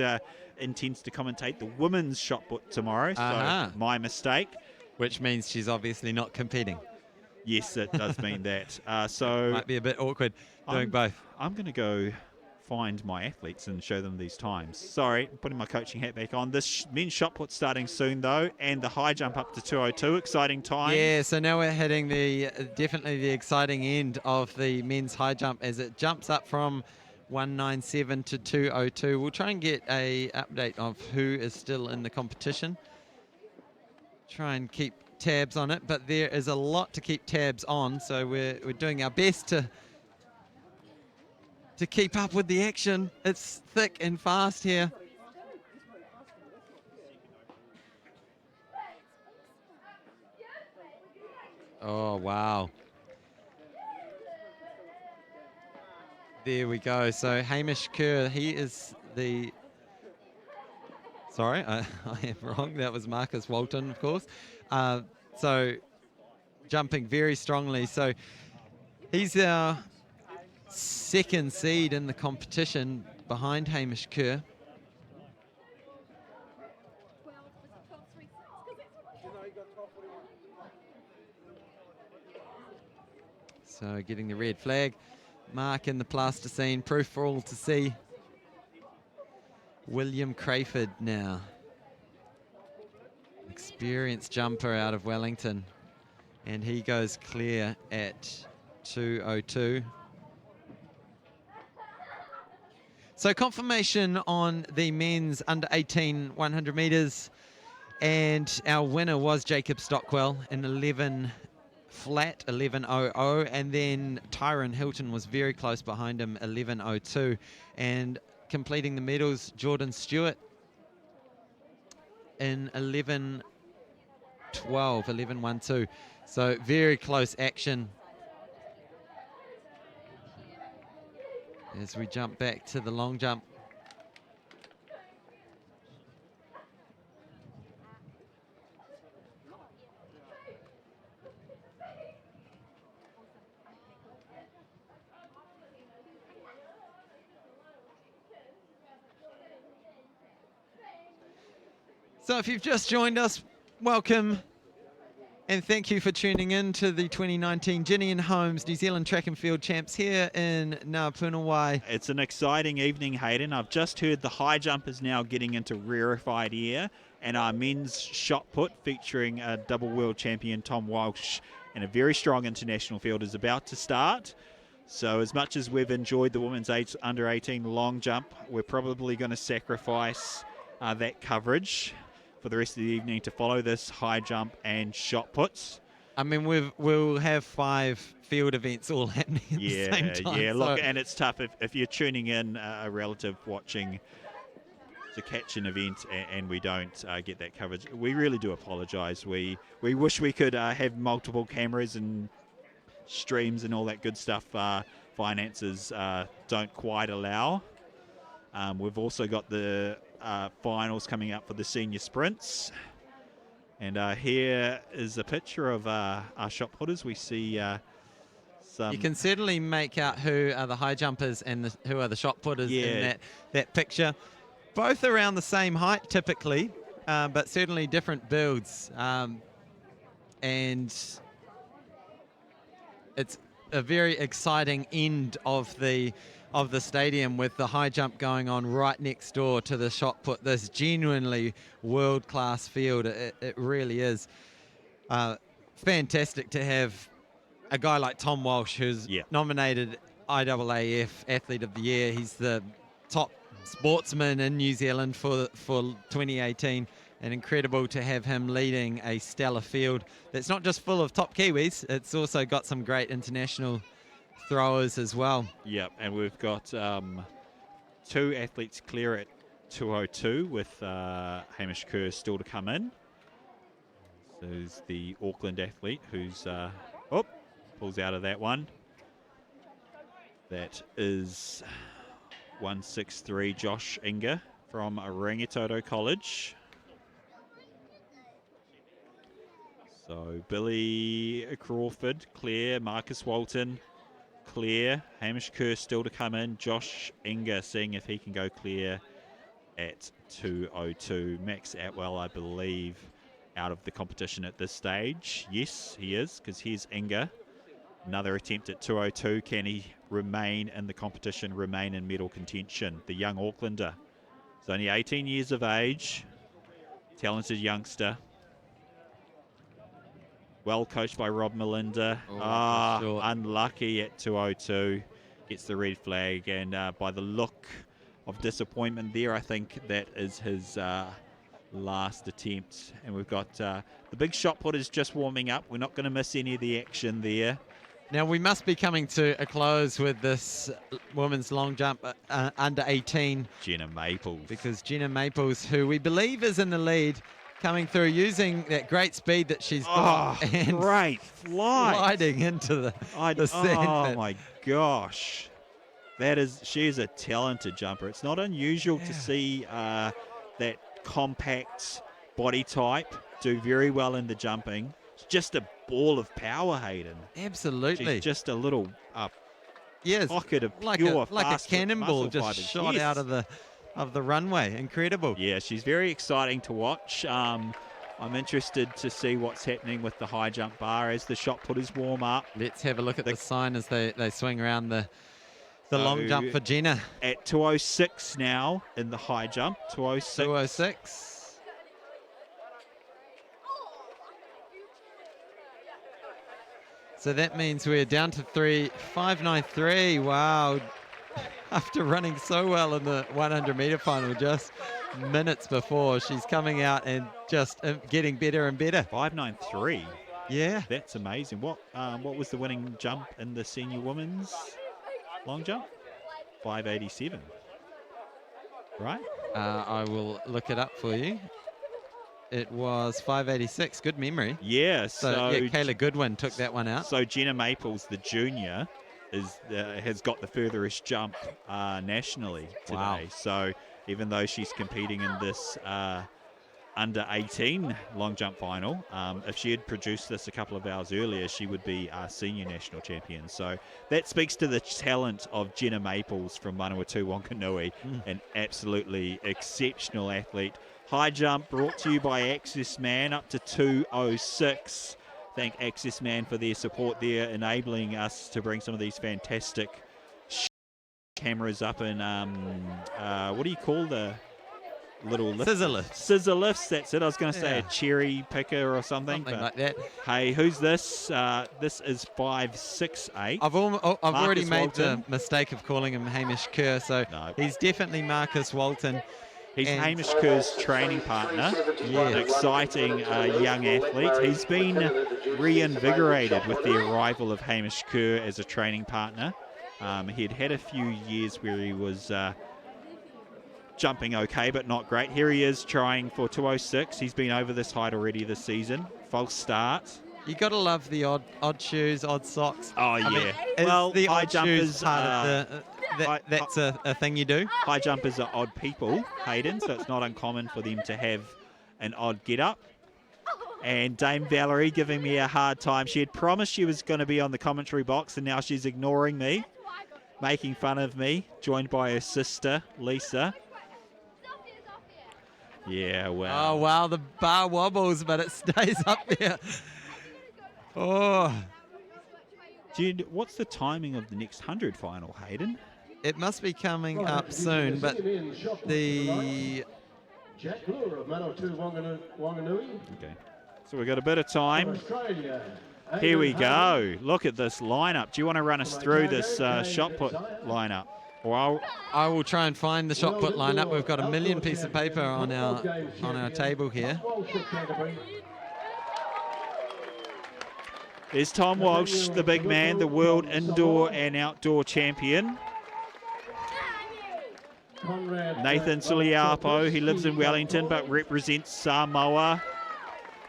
intends to commentate the women's shot put tomorrow, so my mistake. Which means she's obviously not competing. Yes, it does mean that. So might be a bit awkward doing both. I'm going to go find my athletes and show them these times. Sorry, putting my coaching hat back on. This men's shot put starting soon though, and the high jump up to 2:02. Exciting time. Yeah, so now we're hitting definitely the exciting end of the men's high jump as it jumps up from 197 to 2:02. We'll try and get a update of who is still in the competition. Try and keep tabs on it, but there is a lot to keep tabs on, so we're doing our best to keep up with the action. It's thick and fast here. Oh, wow. There we go. So Hamish Kerr, he is the... Sorry, I am wrong. That was Marcus Walton, of course. So jumping very strongly. So he's our second seed in the competition behind Hamish Kerr. So getting the red flag, mark in the plasticine, proof for all to see. William Crayford now. Experienced jumper out of Wellington. And he goes clear at 2:02. So confirmation on the men's under 18 100 metres. And our winner was Jacob Stockwell in 11 flat, 11:00. And then Tyrone Hilton was very close behind him, 11:02. And completing the medals, Jordan Stewart in 11:12, 11:12. So very close action. As we jump back to the long jump. So if you've just joined us, welcome. And thank you for tuning in to the 2019 Jennian Holmes New Zealand Track and Field Champs here in Puna. It's an exciting evening, Hayden. I've just heard the high jump is now getting into rarefied air, and our men's shot put featuring a double world champion Tom Walsh and a very strong international field is about to start. So as much as we've enjoyed the women's under 18 long jump, we're probably going to sacrifice that coverage for the rest of the evening to follow this high jump and shot puts. I mean, we'll have 5 field events all happening at the same time. Yeah, look, and it's tough if you're tuning in a relative watching to catch an event and we don't get that coverage. We really do apologise. We wish we could have multiple cameras and streams and all that good stuff. Finances don't quite allow. We've also got the finals coming up for the senior sprints, and here is a picture of our shot putters. We see some. You can certainly make out who are the high jumpers and who are the shot putters in that picture. Both around the same height typically, but certainly different builds, and it's a very exciting end of the stadium with the high jump going on right next door to the shot put. This genuinely world-class field. It really is fantastic to have a guy like Tom Walsh, who's nominated IAAF Athlete of the Year. He's the top sportsman in New Zealand for 2018, and incredible to have him leading a stellar field that's not just full of top Kiwis, it's also got some great international throwers as well. Yep, and we've got 2 athletes clear at 2:02 with Hamish Kerr still to come in. So there's the Auckland athlete who's pulls out of that one. That is 163 Josh Inga from Rangitoto College. So Billy Crawford, clear. Marcus Walton, clear. Hamish Kerr still to come in. Josh Inga seeing if he can go clear at 2:02. Max Atwell, I believe, out of the competition at this stage. Yes, he is, because here's Inga. Another attempt at 202. Can he remain in the competition, remain in medal contention? The young Aucklander. He's only 18 years of age. Talented youngster. Well coached by Rob Melinda. Unlucky at 202. Gets the red flag. And by the look of disappointment there, I think that is his last attempt. And we've got the big shot putters just warming up. We're not going to miss any of the action there. Now, we must be coming to a close with this women's long jump under 18. Jenna Maples. Because Jenna Maples, who we believe is in the lead, coming through using that great speed that she's got. And great flight. Sliding into the sand. Oh, my gosh. She is a talented jumper. It's not unusual to see that compact body type do very well in the jumping. It's just a ball of power, Hayden. Absolutely. She's just a little yes, pocket of like pure a cannonball just fibers. shot out of the runway. Incredible. Yeah, she's very exciting to watch. I'm interested to see what's happening with the high jump bar as the shot putters warm up. Let's have a look at the sign as they swing around the long jump for Jenna. At 206 now in the high jump. 206. 206. So that means we're down to 5:93. Wow. After running so well in the 100-meter final just minutes before, she's coming out and just getting better and better. 5:93. Yeah. That's amazing. What was the winning jump in the senior women's long jump? 5:87. Right? I will look it up for you. It was 5:86. Good memory. Yeah. So Kayla Goodwin took that one out. So Jenna Maples, the junior, has got the furthest jump nationally today. Wow. So even though she's competing in this under 18 long jump final, if she had produced this a couple of hours earlier, she would be our senior national champion. So that speaks to the talent of Jenna Maples from Manawatu Wanganui, an absolutely exceptional athlete. High jump brought to you by Access Man up to 206. Thank Access Man for their support there, enabling us to bring some of these fantastic cameras up in, what do you call the little lift? Scissor lifts. Scissor lifts, that's it. I was going to say a cherry picker or something. Something like that. Hey, who's this? This is 568. I've already made Walton. the mistake of calling him Hamish Kerr, so he's definitely Marcus Walton. He's Hamish Kerr's training partner. An exciting young athlete. He's been reinvigorated with the arrival of Hamish Kerr as a training partner. He'd had a few years where he was jumping okay, but not great. Here he is trying for 206. He's been over this height already this season. False start. You got to love the odd shoes, odd socks. Oh, I mean, well, the high odd jumpers shoes part of that's a thing you do. High jumpers are odd people, Hayden, so it's not uncommon for them to have an odd get-up. And Dame Valerie giving me a hard time. She had promised she was going to be on the commentary box, and now she's ignoring me, making fun of me, joined by her sister, Lisa. Yeah, well. Oh, wow, the bar wobbles, but it stays up there. Oh. What's the timing of the next 100 final, Hayden? It must be coming up soon, but the... Jack Lure of Manawatu Wanganui. Okay, so we've got a bit of time. Here we go. Look at this lineup. Do you want to run us through this shot put lineup? Or I will try and find the shot put lineup. We've got a million pieces of paper on our table here. There's Tom Walsh, the big man, the world indoor and outdoor champion. Nathan Suliapo, he lives in Wellington but represents Samoa.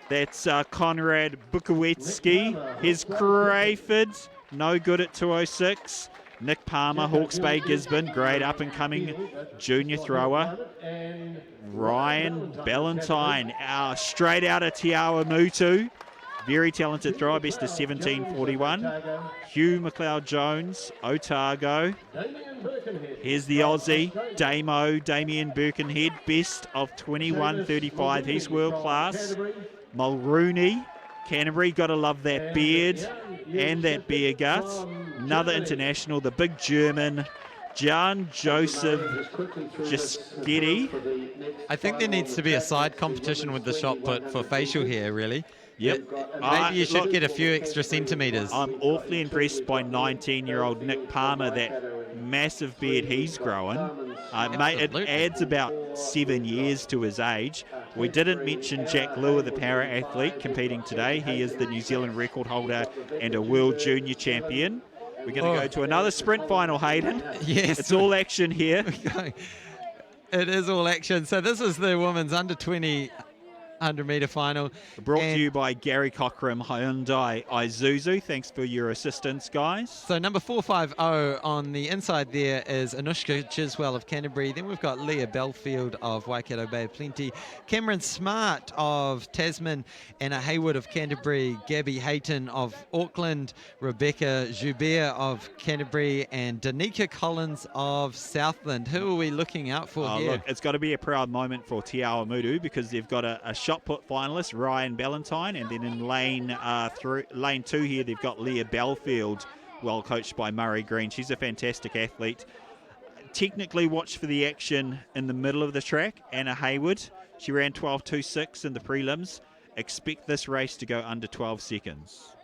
That's Conrad Bukowiecki. Here's Crayford, no good at 206. Nick Palmer, Hawke's Bay Gisborne, great up-and-coming junior thrower. Ryan Ballantyne, straight out of Te Awamutu. Very talented thrower, best of 17:41. Hugh McLeod-Jones, Otago. Here's the Aussie, Damien Birkenhead, best of 21:35. He's world class. Mulrooney, Canterbury, got to love that beard and that beer gut. Another international, the big German, Jan Joseph Jaschetti. I think there needs to be a side competition with the shot put for facial hair, really. Yep. Maybe you should get a few extra centimetres. I'm awfully impressed by 19-year-old Nick Palmer, that massive beard he's growing. It adds about 7 years to his age. We didn't mention Jack Lure, the para athlete competing today. He is the New Zealand record holder and a world junior champion. We're going to go to another sprint final, Hayden. Yes. It's all action here. It is all action. So this is the women's under 20 100-metre final. Brought to you by Gary Cockram Hyundai Isuzu. Thanks for your assistance, guys. So number 450 on the inside there is Anushka Chiswell of Canterbury. Then we've got Leah Belfield of Waikato Bay of Plenty, Cameron Smart of Tasman, Anna Haywood of Canterbury, Gabby Hayton of Auckland, Rebecca Joubert of Canterbury, and Danica Collins of Southland. Who are we looking out for here? Look, it's got to be a proud moment for Te Awamutu because they've got a shot put finalist, Ryan Ballantyne, and then in lane 2 here they've got Leah Belfield, well coached by Murray Green. She's a fantastic athlete. Technically watch for the action in the middle of the track. Anna Haywood, she ran 12.26 in the prelims. Expect this race to go under 12 seconds.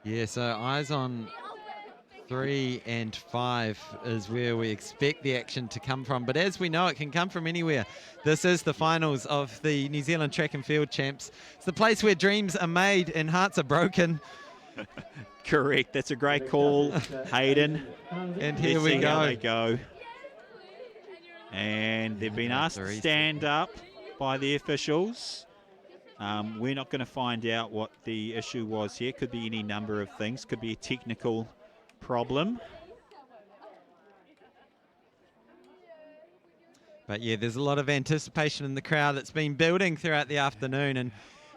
Yeah, so eyes on 3 and 5 is where we expect the action to come from. But as we know, it can come from anywhere. This is the finals of the New Zealand Track and Field Champs. It's the place where dreams are made and hearts are broken. Correct. That's a great call, Hayden. And here we go. How they go. And they've been asked to stand up by the officials. We're not going to find out what the issue was here. Could be any number of things. Could be a technical problem. But yeah, there's a lot of anticipation in the crowd that's been building throughout the afternoon, and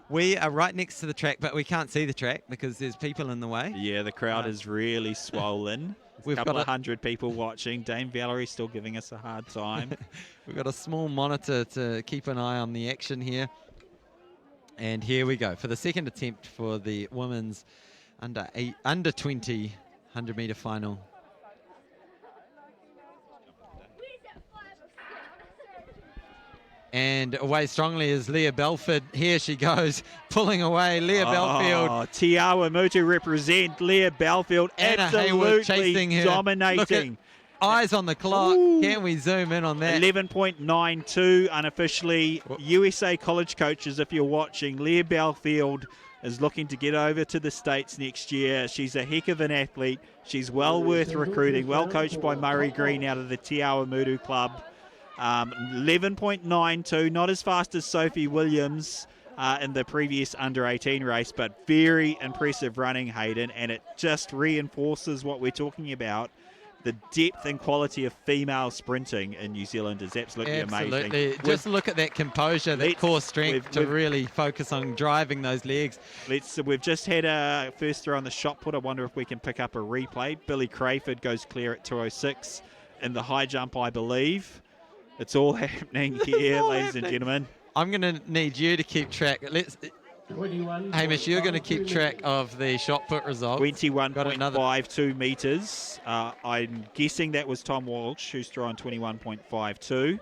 we are right next to the track, but we can't see the track because there's people in the way. Yeah, the crowd is really swollen. We've got a couple of 100 people watching. Dame Valerie's still giving us a hard time. We've got a small monitor to keep an eye on the action here. And here we go for the second attempt for the women's under 20 100-metre final. And away strongly is Leah Belford. Here she goes, pulling away. Leah Belfield. Te Awamutu represent. Leah Belfield absolutely dominating. Eyes on the clock. Ooh. Can we zoom in on that? 11.92 unofficially. USA college coaches, if you're watching, Leah Belfield is looking to get over to the States next year. She's a heck of an athlete. She's well worth recruiting. Well coached by Murray Green out of the Te Awamutu club. 11.92, not as fast as Sophie Williams in the previous under-18 race, but very impressive running, Hayden, and it just reinforces what we're talking about. The depth and quality of female sprinting in New Zealand is absolutely amazing. Just look at that composure, that core strength to really focus on driving those legs. We've just had a first throw on the shot put. I wonder if we can pick up a replay. Billy Crayford goes clear at 2:06 in the high jump, I believe. It's all happening here, ladies and gentlemen. I'm going to need you to keep track. Hamish, you're going to keep track of the shot put result. 21.52 metres. I'm guessing that was Tom Walsh, who's thrown 21.52.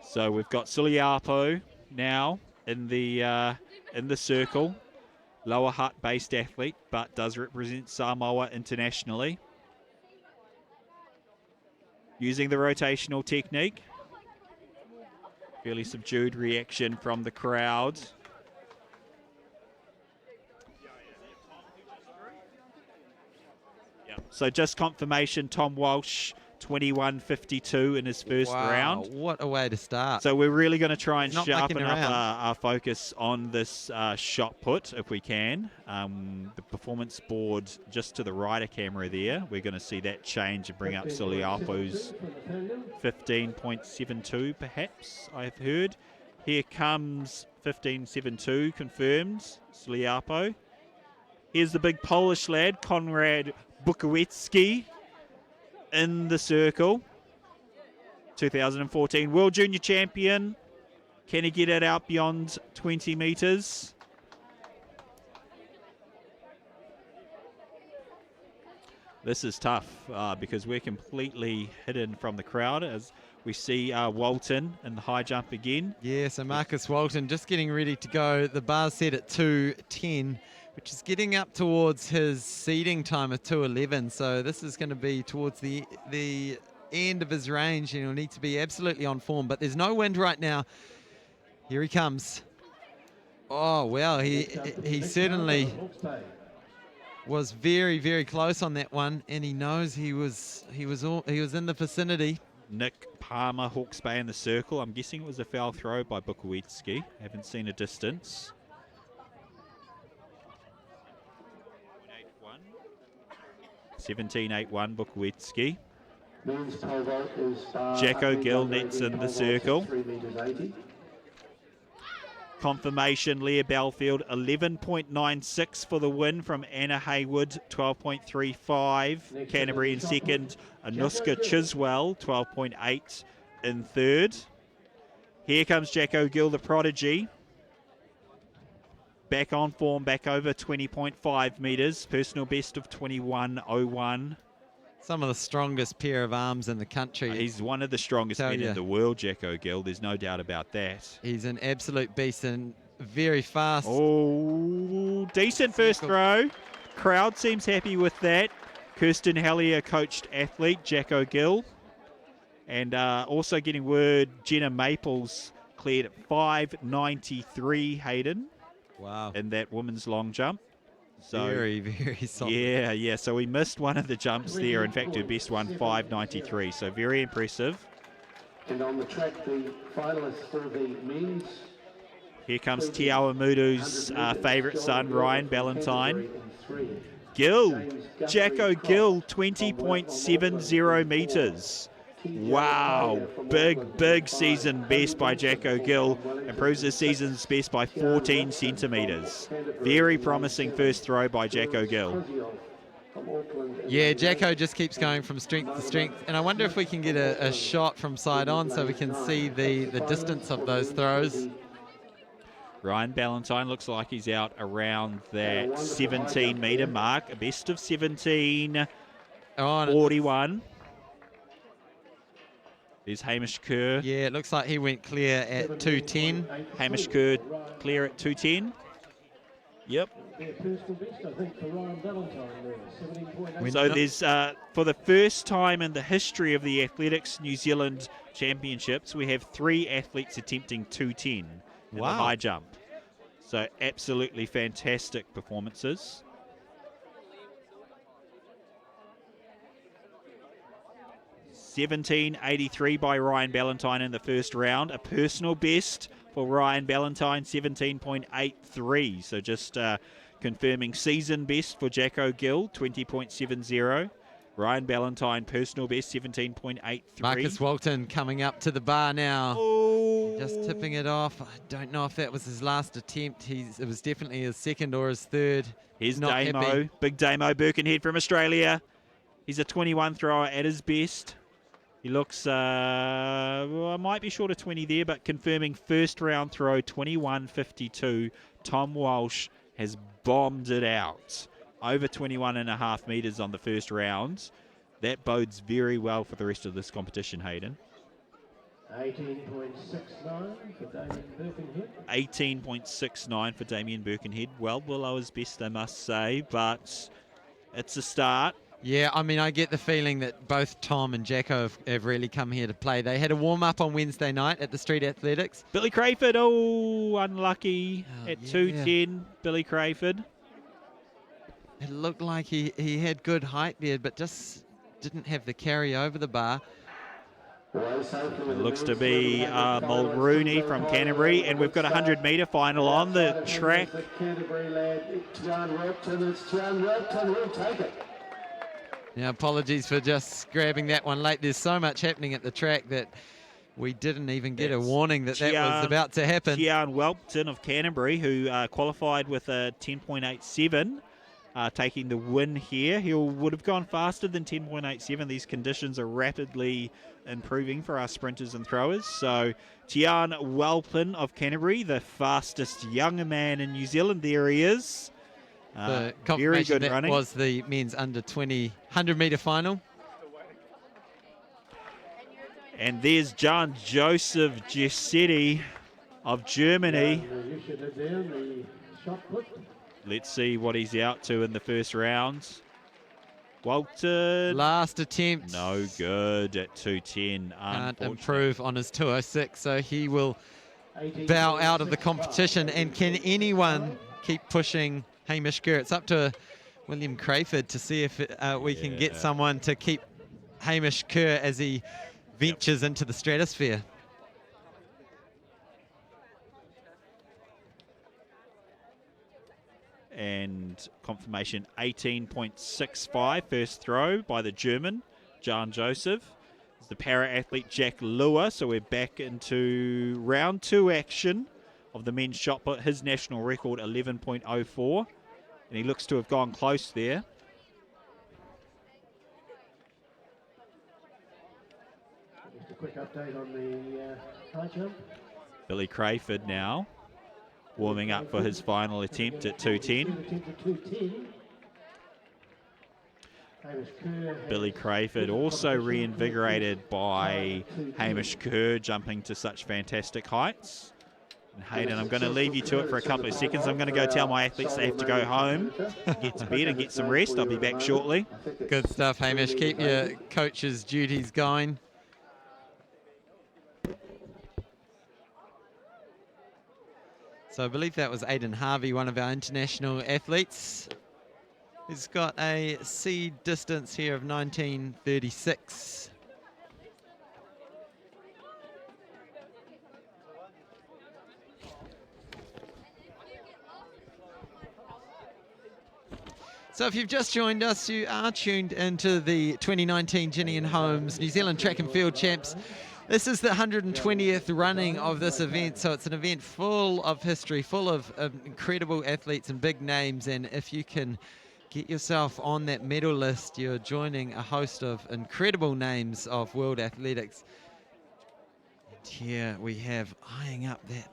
So we've got Suliapo now in the circle. Lower Hutt-based athlete, but does represent Samoa internationally. Using the rotational technique. Fairly subdued reaction from the crowd. Yep. So just confirmation, Tom Walsh, 21.52 in his first round. What a way to start. So we're really going to try and sharpen up our focus on this shot put if we can. The performance board just to the right of camera there. We're going to see that change and bring up Suliapo's 15.72 perhaps, I've heard. Here comes 15.72 confirmed, Suliapo. Here's the big Polish lad, Konrad Bukowiecki in the circle. 2014 World Junior Champion. Can he get it out beyond 20 metres? This is tough because we're completely hidden from the crowd as we see Walton in the high jump again. Yeah, so Marcus Walton just getting ready to go. The bar's set at 2:10, which is getting up towards his seeding time of 2:11. So this is going to be towards the end of his range, and he'll need to be absolutely on form. But there's no wind right now. Here he comes. Oh, well, he certainly was very, very close on that one, and he knows he was in the vicinity. Nick Palmer, Hawke's Bay in the circle. I'm guessing it was a foul throw by Bukowiecki. Haven't seen a distance. 17.81 Bukowiecki. Jacko Gill nets in the circle. Confirmation, Leah Belfield, 11.96 for the win from Anna Haywood, 12.35. Canterbury in second. Anuska Chiswell, 12.8 in third. Here comes Jacko Gill, the prodigy. Back on form, back over 20.5 metres. Personal best of 21.01. Some of the strongest pair of arms in the country. He's one of the strongest men in the world, Jacko Gill. There's no doubt about that. He's an absolute beast and very fast. Oh, decent first throw. Crowd seems happy with that. Kirsten Hellier coached athlete, Jacko Gill. And also getting word, Jenna Maples cleared at 5.93, Hayden. Wow. In that women's long jump. So, very, very solid. Yeah. So we missed one of the jumps there. In fact, her best one, 5.93. So very impressive. And on the track, the finalists for the men's. Here comes Tiawa Mudu's favourite son, Ryan Ballantyne. Gill, Jacko Gill, 20.70 metres. Wow, big season best by Jacko Gill. Improves his season's best by 14 centimetres. Very promising first throw by Jacko Gill. Yeah, Jacko just keeps going from strength to strength. And I wonder if we can get a shot from side on so we can see the distance of those throws. Ryan Ballantyne looks like he's out around that 17-metre mark. A best of 17.41. There's Hamish Kerr. Yeah, it looks like he went clear at 2:10. Hamish Kerr clear at 2:10. Yep. So there's, for the first time in the history of the Athletics New Zealand Championships, we have 3 athletes attempting 2:10 in the high jump. So absolutely fantastic performances. $17.83 by Ryan Ballantyne in the first round. A personal best for Ryan Ballantyne, 17.83. So just confirming season best for Jacko Gill, 20.70. Ryan Ballantyne, personal best, 17.83. Marcus Walton coming up to the bar now. Oh. Just tipping it off. I don't know if that was his last attempt. It was definitely his second or his third. Here's Damo, big Damo Birkenhead from Australia. He's a 21 thrower at his best. He looks, might be short of 20 there, but confirming first round throw, 21.52. Tom Walsh has bombed it out. Over 21.5 metres on the first round. That bodes very well for the rest of this competition, Hayden. 18.69 for Damien Birkenhead. 18.69 for Damien Birkenhead. Well below his best, I must say, but it's a start. Yeah, I mean, I get the feeling that both Tom and Jacko have really come here to play. They had a warm-up on Wednesday night at the Street Athletics. Billy Crayford, unlucky at 2:10, Billy Crayford. It looked like he had good height there, but just didn't have the carry over the bar. It looks to be Mulrooney from Canterbury, and we've got a 100-metre final on the track. Now, apologies for just grabbing that one late. There's so much happening at the track that we didn't even get a warning that was about to happen. Tian Welpton of Canterbury, who qualified with a 10.87. taking the win here. He would have gone faster than 10.87. These conditions are rapidly improving for our sprinters and throwers. So Tian Welpin of Canterbury, the fastest young man in New Zealand. There he is. The very confirmation good that running. was the men's under 20 100-metre final. And there's John Joseph Gessetti of Germany. Let's see what he's out to in the first round. Walter. Last attempt. No good at 2:10. Can't improve on his 2:06, so he will bow out of the competition. And can anyone keep pushing Hamish Kerr? It's up to William Crayford to see if we can get someone to keep Hamish Kerr as he ventures into the stratosphere. And confirmation 18.65 first throw by the German, John Joseph. It's the para-athlete Jack Lua, so we're back into round 2 action of the men's shot put. His national record 11.04, and he looks to have gone close there. Just a quick update on the high jump. Billy Crayford now warming up for his final attempt at 2:10. Billy Crayford also reinvigorated by Hamish Kerr jumping to such fantastic heights. And Hayden, I'm going to leave you to it for a couple of seconds. I'm going to go tell my athletes they have to go home, get to bed and get some rest. I'll be back shortly. Good stuff, Hamish. Keep your coach's duties going. So I believe that was Aidan Harvey, one of our international athletes. He's got a seed distance here of 1936. So if you've just joined us, you are tuned into the 2019 Jennian Holmes New Zealand Track and Field Champs. This is the 120th running of this event, so it's an event full of history, full of incredible athletes and big names. And if you can get yourself on that medal list, you're joining a host of incredible names of world athletics. And here we have, eyeing up that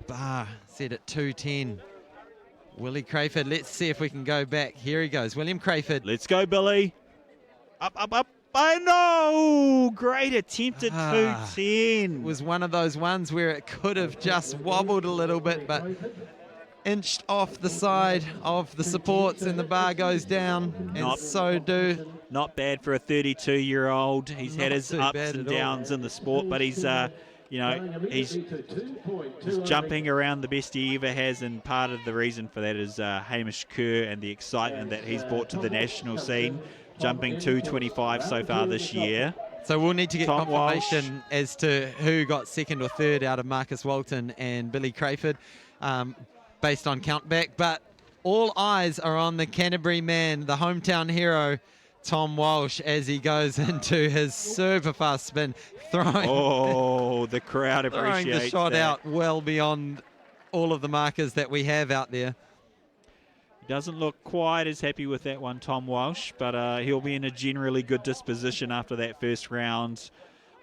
bar set at 2:10, Willie Crayford. Let's see if we can go back. Here he goes, William Crayford. Let's go, Billy. Up, up, up. I know! Great attempt at 2:10. It was one of those ones where it could have just wobbled a little bit, but inched off the side of the supports and the bar goes down, and so do. Not bad for a 32-year-old. He's had his ups and downs in the sport, but he's, he's jumping around the best he ever has, and part of the reason for that is Hamish Kerr and the excitement that he's brought to the national scene. Jumping 2:25 so far this year. So we'll need to get Tom confirmation as to who got second or third out of Marcus Walton and Billy Crayford based on countback. But all eyes are on the Canterbury man, the hometown hero, Tom Walsh, as he goes into his super fast spin, throwing the crowd appreciates throwing the shot that. out well beyond all of the markers that we have out there. Doesn't look quite as happy with that one, Tom Walsh, but he'll be in a generally good disposition after that first round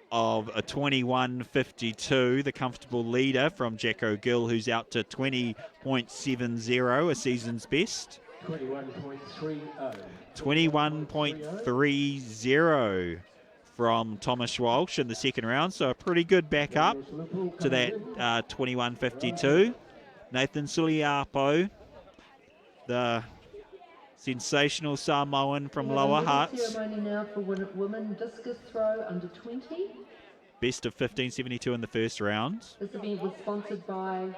of a 21.52. The comfortable leader from Jack O'Gill, who's out to 20.70, a season's best. 21.30. 21.30 from Thomas Walsh in the second round, so a pretty good backup to that 21.52. Nathan Suliapo, the sensational Samoan from Lower Hutt. Ceremony now for women discus throw under 20. Best of 15.72 in the first round. This event was sponsored by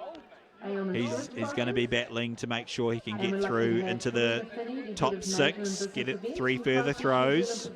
Aon. He's going to be battling to make sure he can get through into the top 6, get it 3 further throws.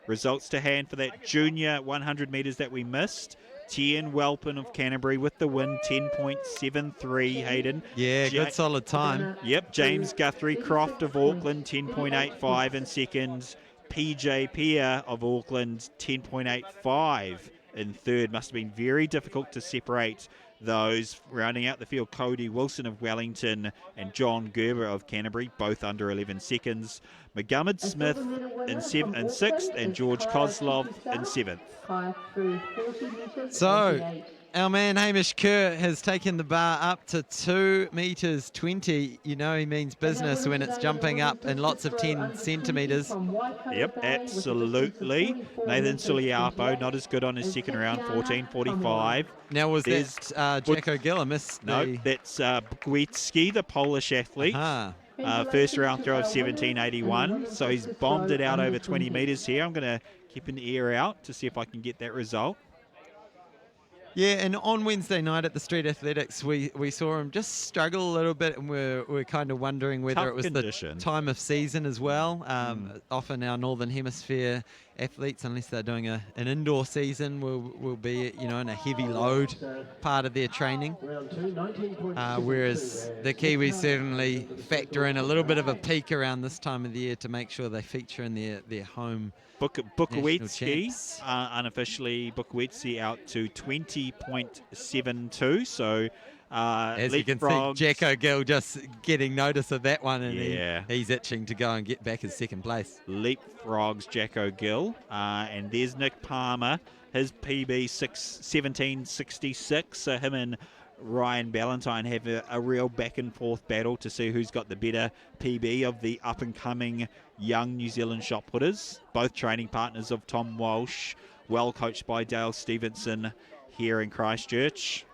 Results to hand for that junior 100 metres that we missed. Tian Welpin of Canterbury with the win, 10.73, Hayden. Yeah, good solid time. Yep, James Guthrie Croft of Auckland, 10.85 in second. PJ Peer of Auckland, 10.85 in third. Must have been very difficult to separate those. Rounding out the field, Cody Wilson of Wellington and John Gerber of Canterbury, both under 11 seconds. Mohammed Smith in 6th and George Kozlov in 7th. So, our man Hamish Kerr has taken the bar up to 2 metres 20. You know he means business when it's jumping up in lots of 10 centimetres. Yep, absolutely. Nathan Suliapo, not as good on his second round, 14.45. Now, was that Jack O'Gill? I missed No, that's Bukwiecki, the Polish athlete. First round throw of 17.81. So he's bombed it out over 20 metres here. I'm going to keep an ear out to see if I can get that result. Yeah, and on Wednesday night at the Street Athletics, we saw him just struggle a little bit, and we're kind of wondering whether Tough it was condition. the time of season as well. Often our Northern Hemisphere athletes, unless they're doing an indoor season, will be in a heavy load part of their training. Whereas the Kiwis certainly factor in a little bit of a peak around this time of the year to make sure they feature in their home. Bukwiecki, unofficially Bukwiecki out to 20.72. So as you can see, Jack O'Gill just getting notice of that one, and he's itching to go and get back his second place. Leapfrogs Jack O'Gill, and there's Nick Palmer. His PB 17.66. So him and Ryan Ballantyne have a real back and forth battle to see who's got the better PB of the up and coming young New Zealand shot putters. Both training partners of Tom Walsh, well coached by Dale Stevenson here in Christchurch.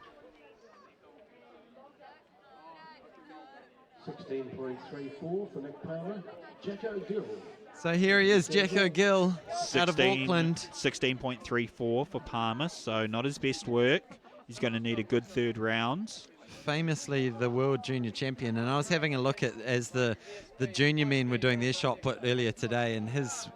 16.34 for Nick Palmer. Jack O'Gill. So here he is, Jack O'Gill, out of Auckland. 16.34 for Palmer, so not his best work. He's going to need a good third round. Famously the world junior champion, and I was having a look at as the junior men were doing their shot put earlier today, and his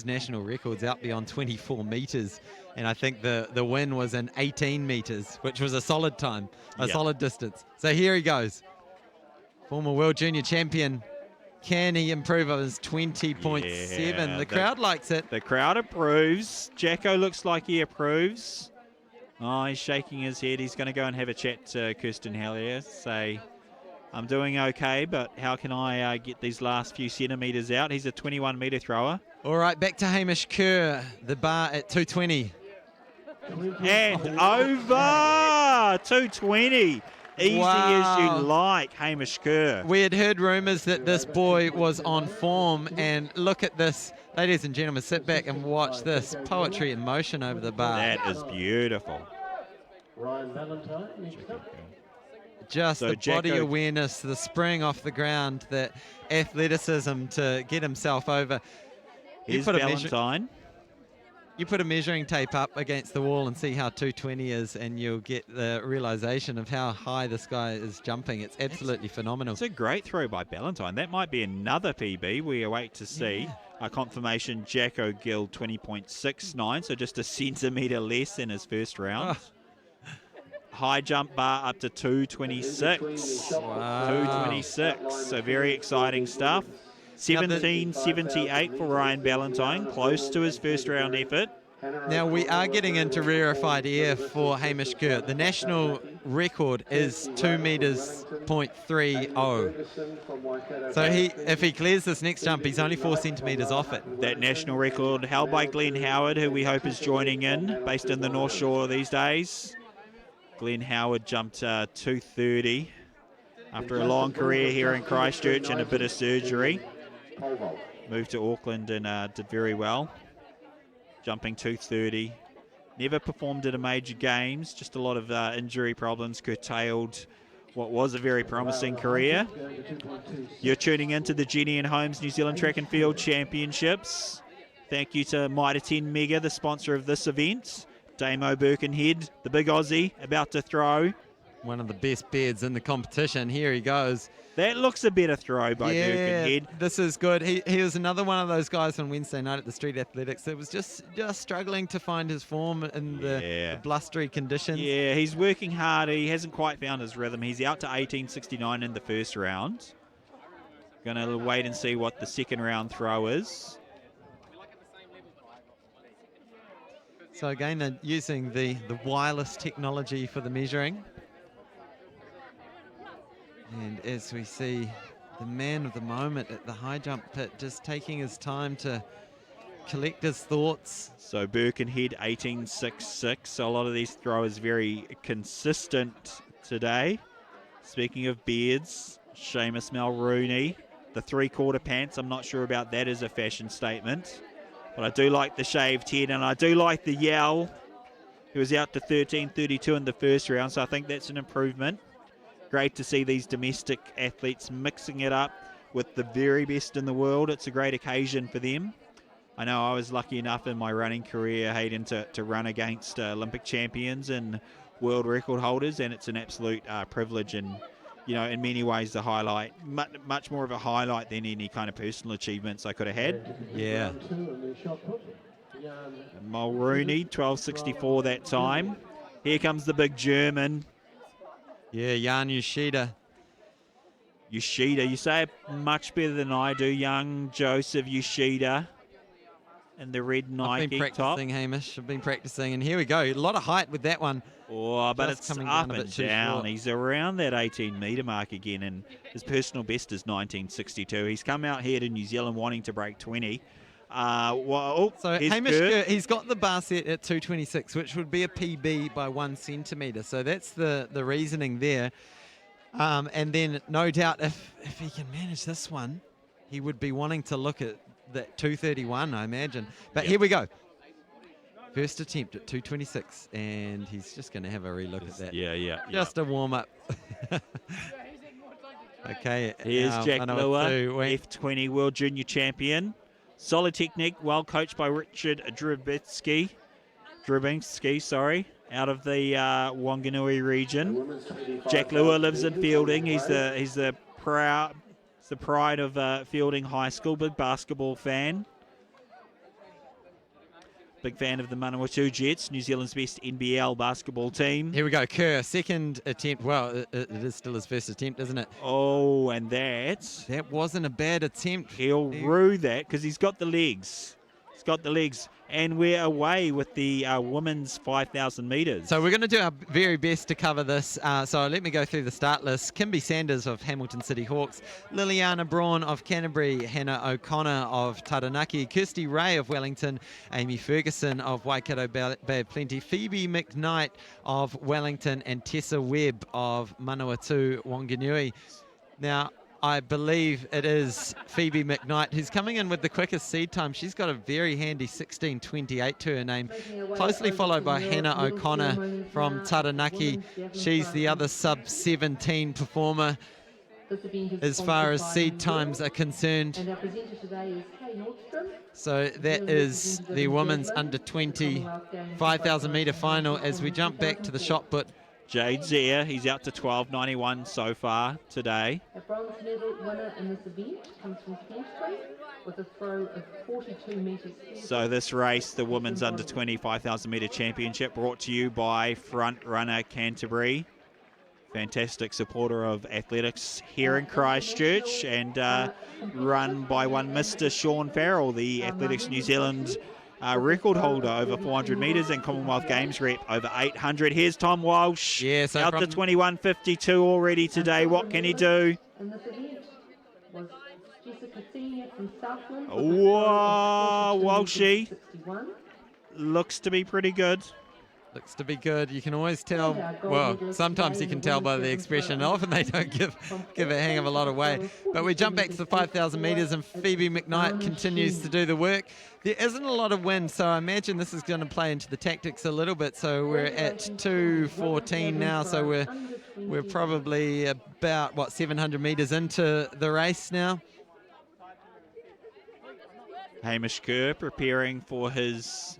national record's out beyond 24 metres, and I think the win was in 18 metres, which was a solid time, solid distance. So here he goes, former world junior champion. Can he improve on his 20.7? Yeah, the crowd likes it. The crowd approves. Jacko looks like he approves. Oh, he's shaking his head. He's going to go and have a chat to Kirsten Hallier, say, I'm doing okay, but how can I get these last few centimetres out? He's a 21-metre thrower. All right, back to Hamish Kerr, the bar at 220. And over 220. Easy as you like, Hamish Kerr. We had heard rumours that this boy was on form, and look at this. Ladies and gentlemen, sit back and watch this. Poetry in motion over the bar. That is beautiful. Ryan Ballantyne next up. Just the body awareness, the spring off the ground, the athleticism to get himself over. Here's Ballantyne. You put a measuring tape up against the wall and see how 220 is, and you'll get the realization of how high this guy is jumping. It's absolutely phenomenal. It's a great throw by Ballantyne. That might be another PB. We await to see. Yeah. A confirmation, Jack O'Gill 20.69, so just a centimetre less than his first round. Oh. High jump bar up to 226. Wow. 226, so very exciting stuff. 17.78 for Ryan Ballantyne, close to his first round effort. Now we are getting into rarefied air for Hamish Kerr. The national record is 2 metres 0.30. So if he clears this next jump, he's only 4 centimetres off it. That national record held by Glenn Howard, who we hope is joining in, based in the North Shore these days. Glenn Howard jumped 230 after a long career here in Christchurch and a bit of surgery. Moved to Auckland and did very well. Jumping 230. Never performed at a major games. Just a lot of injury problems curtailed what was a very promising career. You're tuning into the Jennian Homes New Zealand Track and Field Championships. Thank you to Mitre 10 Mega, the sponsor of this event. Damo Birkenhead, the big Aussie, about to throw. One of the best beds in the competition. Here he goes. That looks a better throw by Birkenhead. This is good. He was another one of those guys on Wednesday night at the Street Athletics that was just struggling to find his form in the blustery conditions. Yeah, he's working hard. He hasn't quite found his rhythm. He's out to 18.69 in the first round. Going to wait and see what the second round throw is. So again, they're using the wireless technology for the measuring. And as we see, the man of the moment at the high jump pit just taking his time to collect his thoughts. So Birkenhead 18.66. So a lot of these throwers very consistent today. Speaking of beards, Seamus Mulrooney, the 3/4 pants. I'm not sure about that as a fashion statement, but I do like the shaved head, and I do like the yell. He was out to 13.32 in the first round, so I think that's an improvement. Great to see these domestic athletes mixing it up with the very best in the world. It's a great occasion for them. I know I was lucky enough in my running career, Hayden, to run against Olympic champions and world record holders, and it's an absolute privilege and, you know, in many ways the highlight, much more of a highlight than any kind of personal achievements I could have had. Yeah. Mulrooney, 12.64 that time. Here comes the big German. Yeah, Jan Yoshida. Yoshida, you say it much better than I do, young Joseph Yoshida. And the red Nike I've been practicing, top. Hamish. I've been practicing, and here we go. A lot of height with that one. Oh, but Just it's coming up down a and bit too down. short. He's around that 18-metre mark again, and his personal best is 19.62. He's come out here to New Zealand wanting to break 20. So here's Hamish Kurt. Kurt, he's got the bar set at 226, which would be a PB by 1 centimetre. So that's the reasoning there. And then no doubt if he can manage this one, he would be wanting to look at that 231, I imagine. But Here we go. First attempt at 226, and he's just going to have a relook at that. Yeah. Just a warm-up. Okay. Here's Jack Lua, Two. F20 World Junior Champion. Solid technique, well coached by Richard Drabinski, out of the Wanganui region. Jack Lua lives in Fielding. He's the pride of Fielding High School. Big basketball fan. Big fan of the Manawatu Jets, New Zealand's best NBL basketball team. Here we go, Kerr, second attempt. Well, it is still his first attempt, isn't it? Oh, and that wasn't a bad attempt. He'll rue that because he's got the legs. He's got the legs. And we're away with the women's 5,000 metres. So we're going to do our very best to cover this. So let me go through the start list. Kimby Sanders of Hamilton City Hawks, Liliana Braun of Canterbury, Hannah O'Connor of Taranaki, Kirsty Ray of Wellington, Amy Ferguson of Waikato Bay of Plenty, Phoebe McKnight of Wellington, and Tessa Webb of Manawatu Wanganui. Now, I believe it is Phoebe McKnight who's coming in with the quickest seed time. She's got a very handy 16:28 to her name, closely followed by Hannah O'Connor from Taranaki. She's the other sub-17 performer as far as seed times are concerned. So that is the women's under 20 5,000 metre final as we jump back to the shot put. Jade Zare, he's out to 12.91 so far today. A bronze medal winner in this event comes from Canterbury with a throw of 42 metres. So this race, the women's under 20 5,000 metre championship, brought to you by Front Runner Canterbury. Fantastic supporter of athletics here in Christchurch, and run by one Mr. Sean Farrell, the Athletics New Zealand record holder over 400 metres and Commonwealth Games rep over 800. Here's Tom Walsh, so out to 21.52 already today. What can he do? In this event was Jessica Senior from Southland. Whoa, Walshy looks to be pretty good. Looks to be good. You can always tell, well, sometimes you can tell by the expression. Often they don't give a hang of a lot of weight. But we jump back to the 5,000 metres and Phoebe McKnight continues to do the work. There isn't a lot of wind, so I imagine this is going to play into the tactics a little bit. So we're at 2:14 now, so we're probably about, 700 metres into the race now. Hamish Kerr preparing for his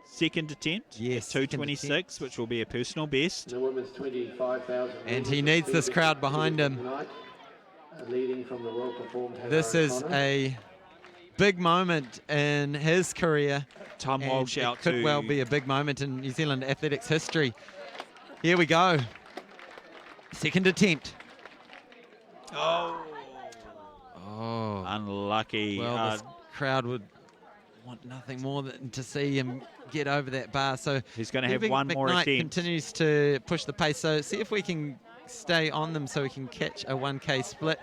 second attempt. Yes, 2:26, which will be a personal best. The women's 25,000. And he needs this crowd behind him. Leading from the well-performed. This is a big moment in his career. Tom Walsh out could well be a big moment in New Zealand athletics history. Here we go. Second attempt. Oh. Unlucky. Well, this crowd would want nothing more than to see him get over that bar. So he's going to have Phoebe one more McKnight attempt. Continues to push the pace. So see if we can stay on them so we can catch a 1K split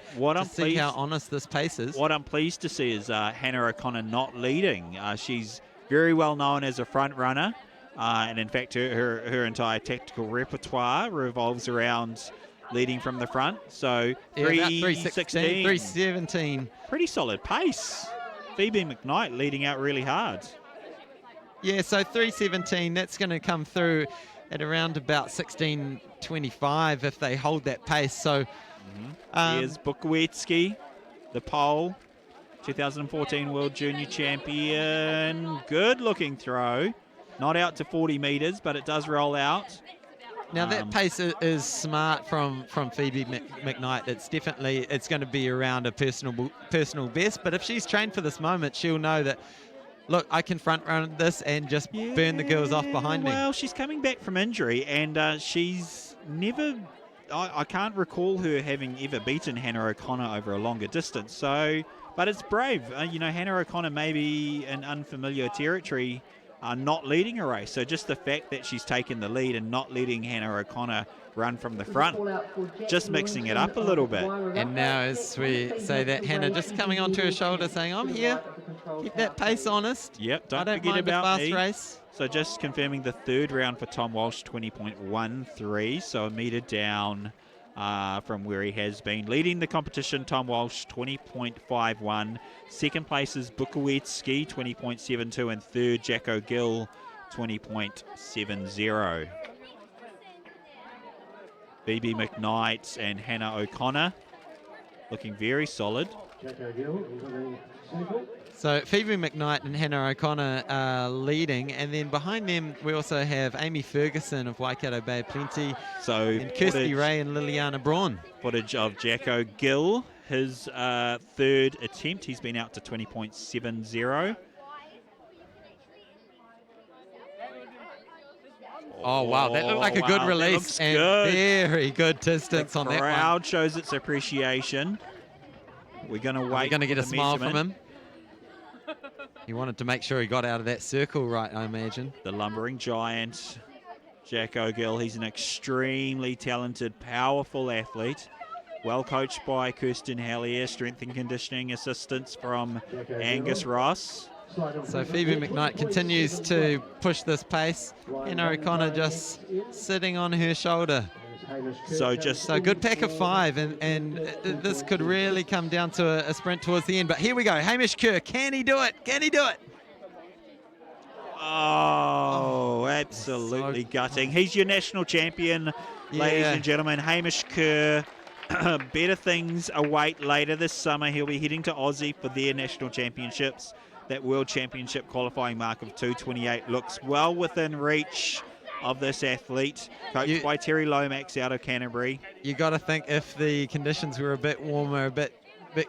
see how honest this pace is. What I'm pleased to see is Hannah O'Connor not leading. She's very well known as a front runner, and in fact her entire tactical repertoire revolves around leading from the front. So 3:16, 3:17. Pretty solid pace. Phoebe McKnight leading out really hard. Yeah, so 3:17, that's going to come through at around about 16:25 if they hold that pace. So here's Bukowiecki, the pole, 2014 World Junior Champion. Good looking throw. Not out to 40 metres, but it does roll out. Now that pace is smart from Phoebe McKnight. It's going to be around a personal best. But if she's trained for this moment, she'll know that, look, I can front run this and just burn the girls off behind me. Well, she's coming back from injury, and she's never. I can't recall her having ever beaten Hannah O'Connor over a longer distance. So, but it's brave. Hannah O'Connor may be in unfamiliar territory. Not leading a race. So just the fact that she's taken the lead and not letting Hannah O'Connor run from the front, just mixing it up a little bit. And now as we say that, Hannah just coming onto her shoulder saying, I'm here, keep that pace honest. Yep, don't forget mind about a fast me. Race. So just confirming the third round for Tom Walsh, 20.13, so a metre down from where he has been. Leading the competition, Tom Walsh, 20.51. Second place is Bukowiecki, 20.72. And third, Jacko Gill, 20.70. Phoebe McKnight and Hannah O'Connor looking very solid. So Phoebe McKnight and Hannah O'Connor are leading, and then behind them we also have Amy Ferguson of Waikato Bay Plenty, and Kirsty Ray and Liliana Braun. Footage of Jacko Gill, his third attempt. He's been out to 20.70. Oh, wow, that looked like a good release and good. Very good distance on that one. The crowd shows its appreciation. We're going to wait. We're going to get a smile from him. He wanted to make sure he got out of that circle right, I imagine. The lumbering giant, Jacko Gill. He's an extremely talented, powerful athlete. Well coached by Kirsten Hallier, strength and conditioning assistance from Angus Ross. So Phoebe McKnight continues to push this pace. Hannah O'Connor just sitting on her shoulder. So good pack of five, and this could really come down to a sprint towards the end. But here we go. Hamish Kerr, can he do it? Can he do it? Oh, absolutely gutting. He's your national champion, ladies and gentlemen. Hamish Kerr. Better things await later this summer. He'll be heading to Aussie for their national championships. That World Championship qualifying mark of 2:28 looks well within reach of this athlete, coached by Terry Lomax out of Canterbury. You got to think if the conditions were a bit warmer, a bit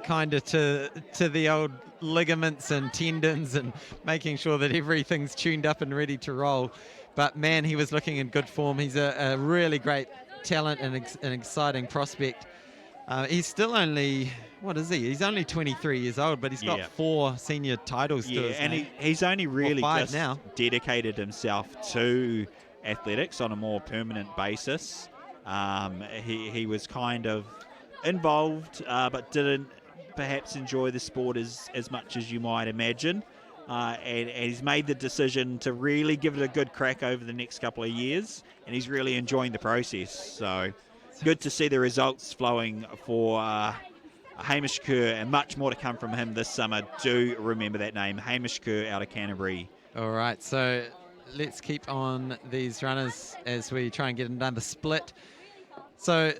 kinder to the old ligaments and tendons, and making sure that everything's tuned up and ready to roll. But man, he was looking in good form. He's a really great talent and an exciting prospect. He's still only, what is he? He's only 23 years old, but he's got 4 senior titles to his name. He's only really just now dedicated himself to athletics on a more permanent basis. He was kind of involved, but didn't perhaps enjoy the sport as much as you might imagine. And he's made the decision to really give it a good crack over the next couple of years, and he's really enjoying the process. So good to see the results flowing for Hamish Kerr, and much more to come from him this summer. Do remember that name, Hamish Kerr out of Canterbury. All right, so let's keep on these runners as we try and get another split. So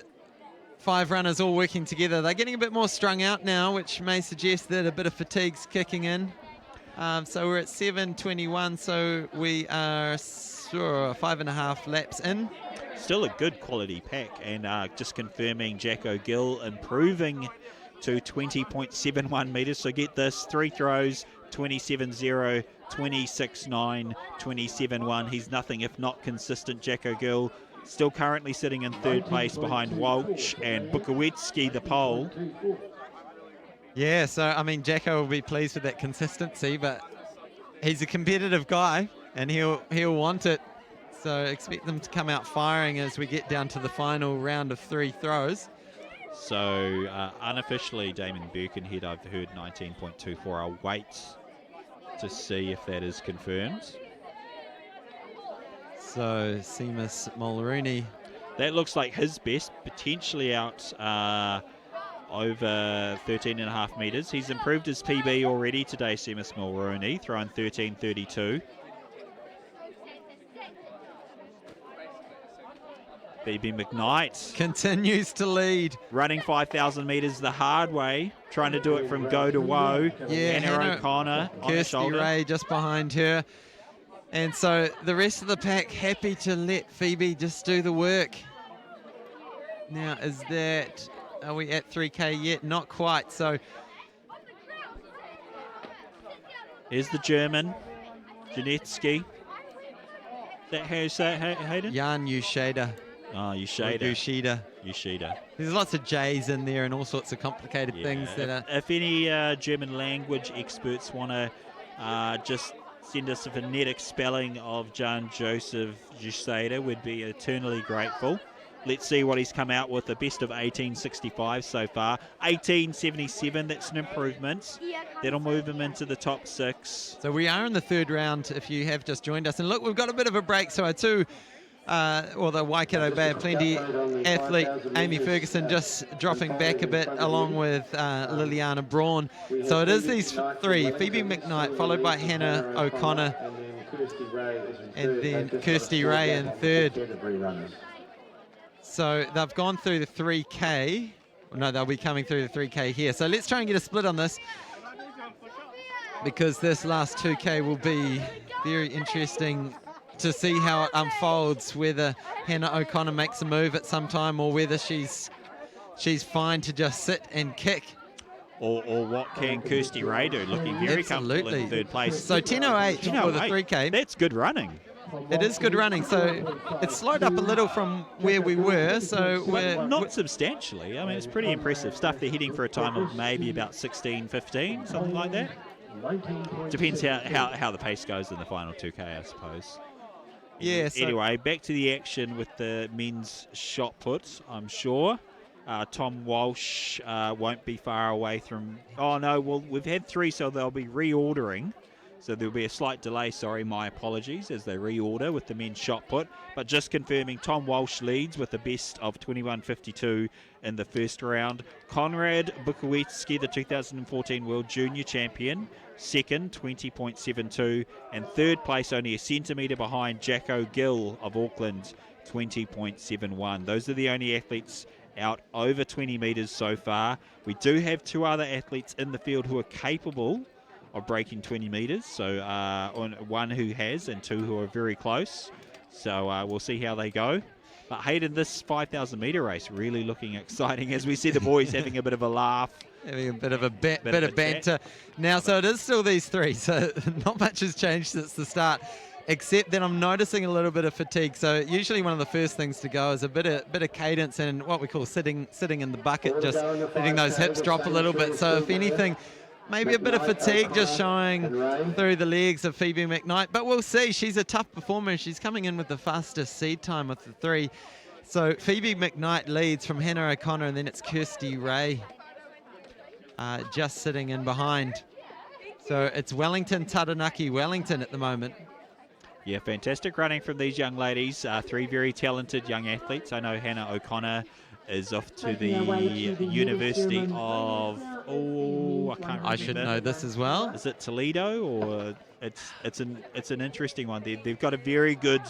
5 runners all working together. They're getting a bit more strung out now, which may suggest that a bit of fatigue's kicking in. So we're at 7:21, so we are 5.5 laps in. Still a good quality pack, and just confirming Jacko Gill improving to 20.71 metres. So get this, 3 throws, 27.0, 26.9, 27.1. He's nothing if not consistent, Jacko Gill. Still currently sitting in 3rd place behind Walsh and Bukowiecki, the pole. Yeah, so, I mean, Jacko will be pleased with that consistency, but he's a competitive guy, and he'll want it. So expect them to come out firing as we get down to the final round of 3 throws. So unofficially, Damon Birkenhead, I've heard 19.24. I'll wait to see if that is confirmed. So Seamus Mulrooney. That looks like his best, potentially out over 13.5 metres. He's improved his PB already today, Seamus Mulrooney, throwing 13.32. Phoebe McKnight Continues to lead. running 5,000 metres the hard way, trying to do it from go to woe. Yeah, Hannah O'Connor on the Kirsty shoulder. Ray just behind her. And so the rest of the pack happy to let Phoebe just do the work. Now, are we at 3K yet? Not quite. So Here's the German, Janetsky. Is that how you say it, Hayden? Jan Usheda. Oh, Usheda. Ushida. There's lots of J's in there and all sorts of complicated things that are... If any German language experts want to just send us a phonetic spelling of Jan Joseph Usheda, we'd be eternally grateful. Let's see what he's come out with. The best of 1865 so far. 1877, that's an improvement. That'll move him into the top 6. So we are in the 3rd round if you have just joined us. And look, we've got a bit of a break. So our the Waikato Bay of Plenty athlete, Amy Ferguson, just dropping back a bit along with Liliana Braun. So it is these 3, Phoebe McKnight, followed by Hannah O'Connor, and then Kirsty Ray in 3rd. So they've gone through the 3K. No, they'll be coming through the 3K here. So let's try and get a split on this, because this last 2K will be very interesting to see how it unfolds, whether Hannah O'Connor makes a move at some time or whether she's fine to just sit and kick. Or what can Kirsty Ray do? Looking very comfortable in 3rd place. So 10.08 for the 3K. That's good running. It is good running. So it's slowed up a little from where we were. So we're not substantially. I mean, it's pretty impressive stuff. They're heading for a time of maybe about 16:15, something like that. Depends how the pace goes in the final 2K, I suppose. Yeah. So anyway, back to the action with the men's shot put, I'm sure. Tom Walsh won't be far away from... Oh, no, well, we've had 3, so they'll be reordering. So there'll be a slight delay, sorry, my apologies, as they reorder with the men's shot put. But just confirming, Tom Walsh leads with the best of 21.52 in the 1st round. Konrad Bukowiecki, the 2014 World Junior Champion, 2nd, 20.72. And 3rd place, only a centimetre behind, Jacko Gill of Auckland, 20.71. Those are the only athletes out over 20 metres so far. We do have 2 other athletes in the field who are capable of breaking 20 metres. So one who has and 2 who are very close. So we'll see how they go. But Hayden, this 5,000 metre race really looking exciting as we see the boys having a bit of a laugh. Having a bit of a bit of banter. Now, so it is still these 3. So not much has changed since the start, except that I'm noticing a little bit of fatigue. So usually one of the first things to go is a bit of cadence and what we call sitting in the bucket, just letting those hips drop a little bit. So if anything, maybe a bit of fatigue just showing through the legs of Phoebe McKnight. But we'll see. She's a tough performer. She's coming in with the fastest seed time of the 3. So Phoebe McKnight leads from Hannah O'Connor, and then it's Kirsty Ray just sitting in behind. So it's Wellington, Taranaki, Wellington at the moment. Yeah, fantastic running from these young ladies. 3 very talented young athletes. I know Hannah O'Connor is off to the University of... Oh, I can't remember. I should know this as well. Is it Toledo, or it's an interesting one. They've got a very good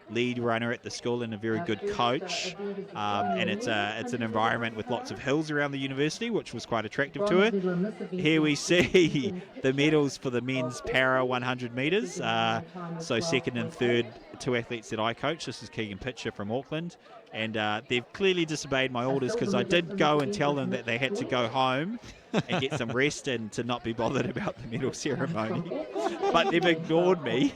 lead runner at the school and a very good coach, and it's an environment with lots of hills around the university, which was quite attractive to her. Here we see the medals for the men's para 100 metres. So 2nd and 3rd two athletes that I coach. This is Keegan Pitcher from Auckland, and they've clearly disobeyed my orders because I did go and tell them that they had to go home and get some rest and to not be bothered about the medal ceremony. But they've ignored me.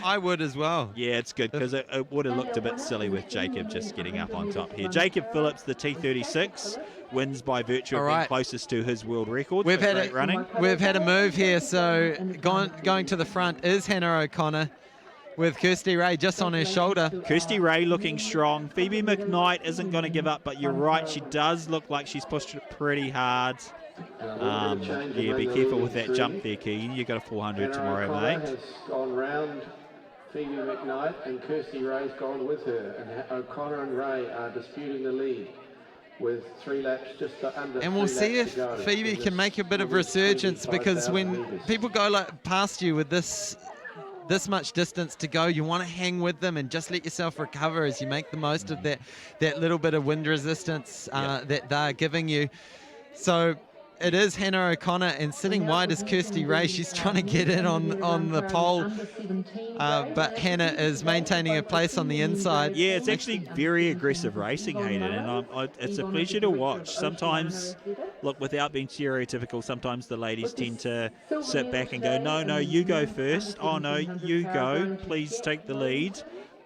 I would as well. Yeah, it's good because it would have looked a bit silly with Jacob just getting up on top here. Jacob Phillips, the T36, wins by virtue of being closest to his world record. We've had a move here, so going to the front is Hannah O'Connor with Kirsty Ray just on her shoulder. Kirsty Ray looking strong. Phoebe McKnight isn't going to give up, but you're right, she does look like she's pushed it pretty hard. Yeah, be careful with that jump there, Keegan. You've got a 400 tomorrow, mate. Has gone round Phoebe McKnight, and Kirsty Ray's gone with her, and O'Connor and Ray are disputing the lead with 3 laps just under. And we'll see if Phoebe can make a bit of resurgence, because when people go past you with this much distance to go, you want to hang with them and just let yourself recover as you make the most of that little bit of wind resistance that they're giving you. So it is Hannah O'Connor, and sitting wide is Kirsty Ray. She's trying to get in on the pole, but Hannah is maintaining her place on the inside. Yeah, it's actually very aggressive racing, Hayden, and it's a pleasure to watch. Sometimes, look, without being stereotypical, sometimes the ladies tend to sit back and go, no, you go first. Oh, no, you go. Please take the lead.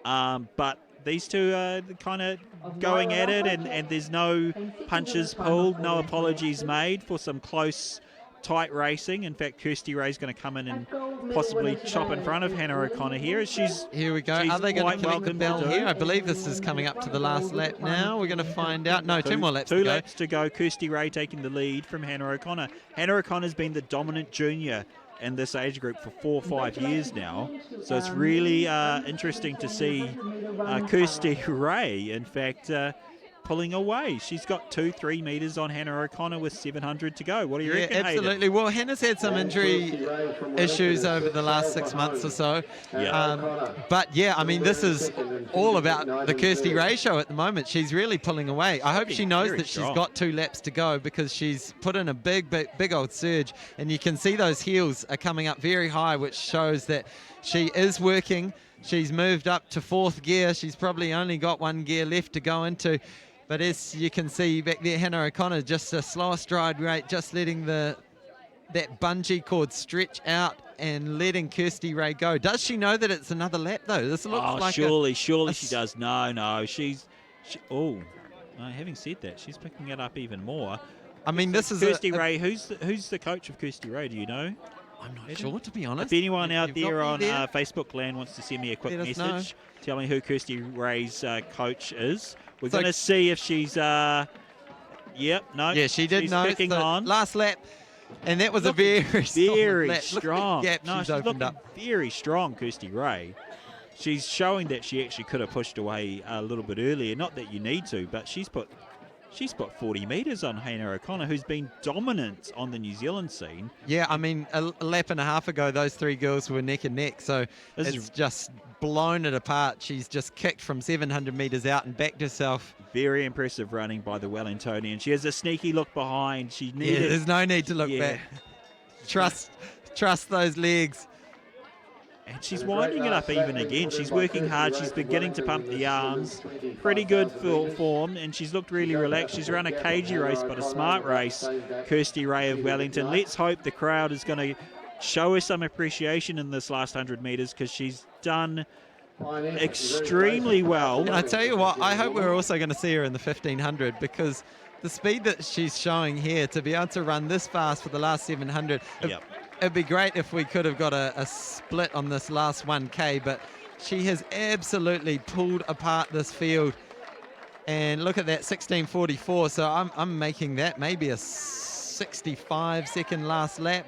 But these two are kind of going at it, and there's no punches pulled, no apologies made for some close, tight racing. In fact, Kirsty Ray's going to come in and possibly chop in front of Hannah O'Connor here. Here we go. Are they going to collect the bell here? I believe this is coming up to the last lap now. We're going to find out. No, 2 more laps to go. 2 laps to go. Kirsty Ray taking the lead from Hannah O'Connor. Hannah O'Connor's been the dominant junior in this age group for 4 or 5 years now. So it's really interesting to see Kirsty Ray, in fact, pulling away. She's got 2-3 metres on Hannah O'Connor with 700 to go. What do you reckon, absolutely. Hayden? Well, Hannah's had some injury issues over the last 6 months or so. But yeah, I mean, this is all about the Kirsty Ray show at the moment. She's really pulling away. I hope she knows that she's got 2 laps to go, because she's put in a big old surge, and you can see those heels are coming up very high, which shows that she is working. She's moved up to 4th gear. She's probably only got 1 gear left to go into. But as you can see back there, Hannah O'Connor, just a slower stride rate, just letting that bungee cord stretch out and letting Kirsty Ray go. Does she know that it's another lap, though? This looks like surely she does. No, having said that, she's picking it up even more. I mean, this is Kirsty Ray. Who's the coach of Kirsty Ray? Do you know? I'm not sure, to be honest. If anyone out there on Facebook land wants to send me a quick message, tell me who Kirsty Ray's coach is. We're going to see if she's... Yeah, she did know. Picking on. Last lap, and that was a very strong. She's looking very strong, Kirsty Ray. She's showing that she actually could have pushed away a little bit earlier. Not that you need to, but she's put 40 metres on Hannah O'Connor, who's been dominant on the New Zealand scene. Yeah, I mean, a lap and a half ago, those 3 girls were neck and neck, so it's just blown it apart. She's just kicked from 700 metres out and backed herself. Very impressive running by the Wellingtonian. She has a sneaky look behind. There's no need to look back. Trust those legs. And she's winding it up even again. She's working hard. She's beginning to pump the arms. Pretty good form, and she's looked really relaxed. She's run a cagey race, but a smart race, Kirsty Ray of Wellington. Let's hope the crowd is going to show her some appreciation in this last 100 metres, because she's done extremely well. And I tell you what, I hope we're also going to see her in the 1500, because the speed that she's showing here, to be able to run this fast for the last 700, it'd be great if we could have got a split on this last 1K, but she has absolutely pulled apart this field. And look at that, 16:44. So I'm making that maybe a 65-second last lap.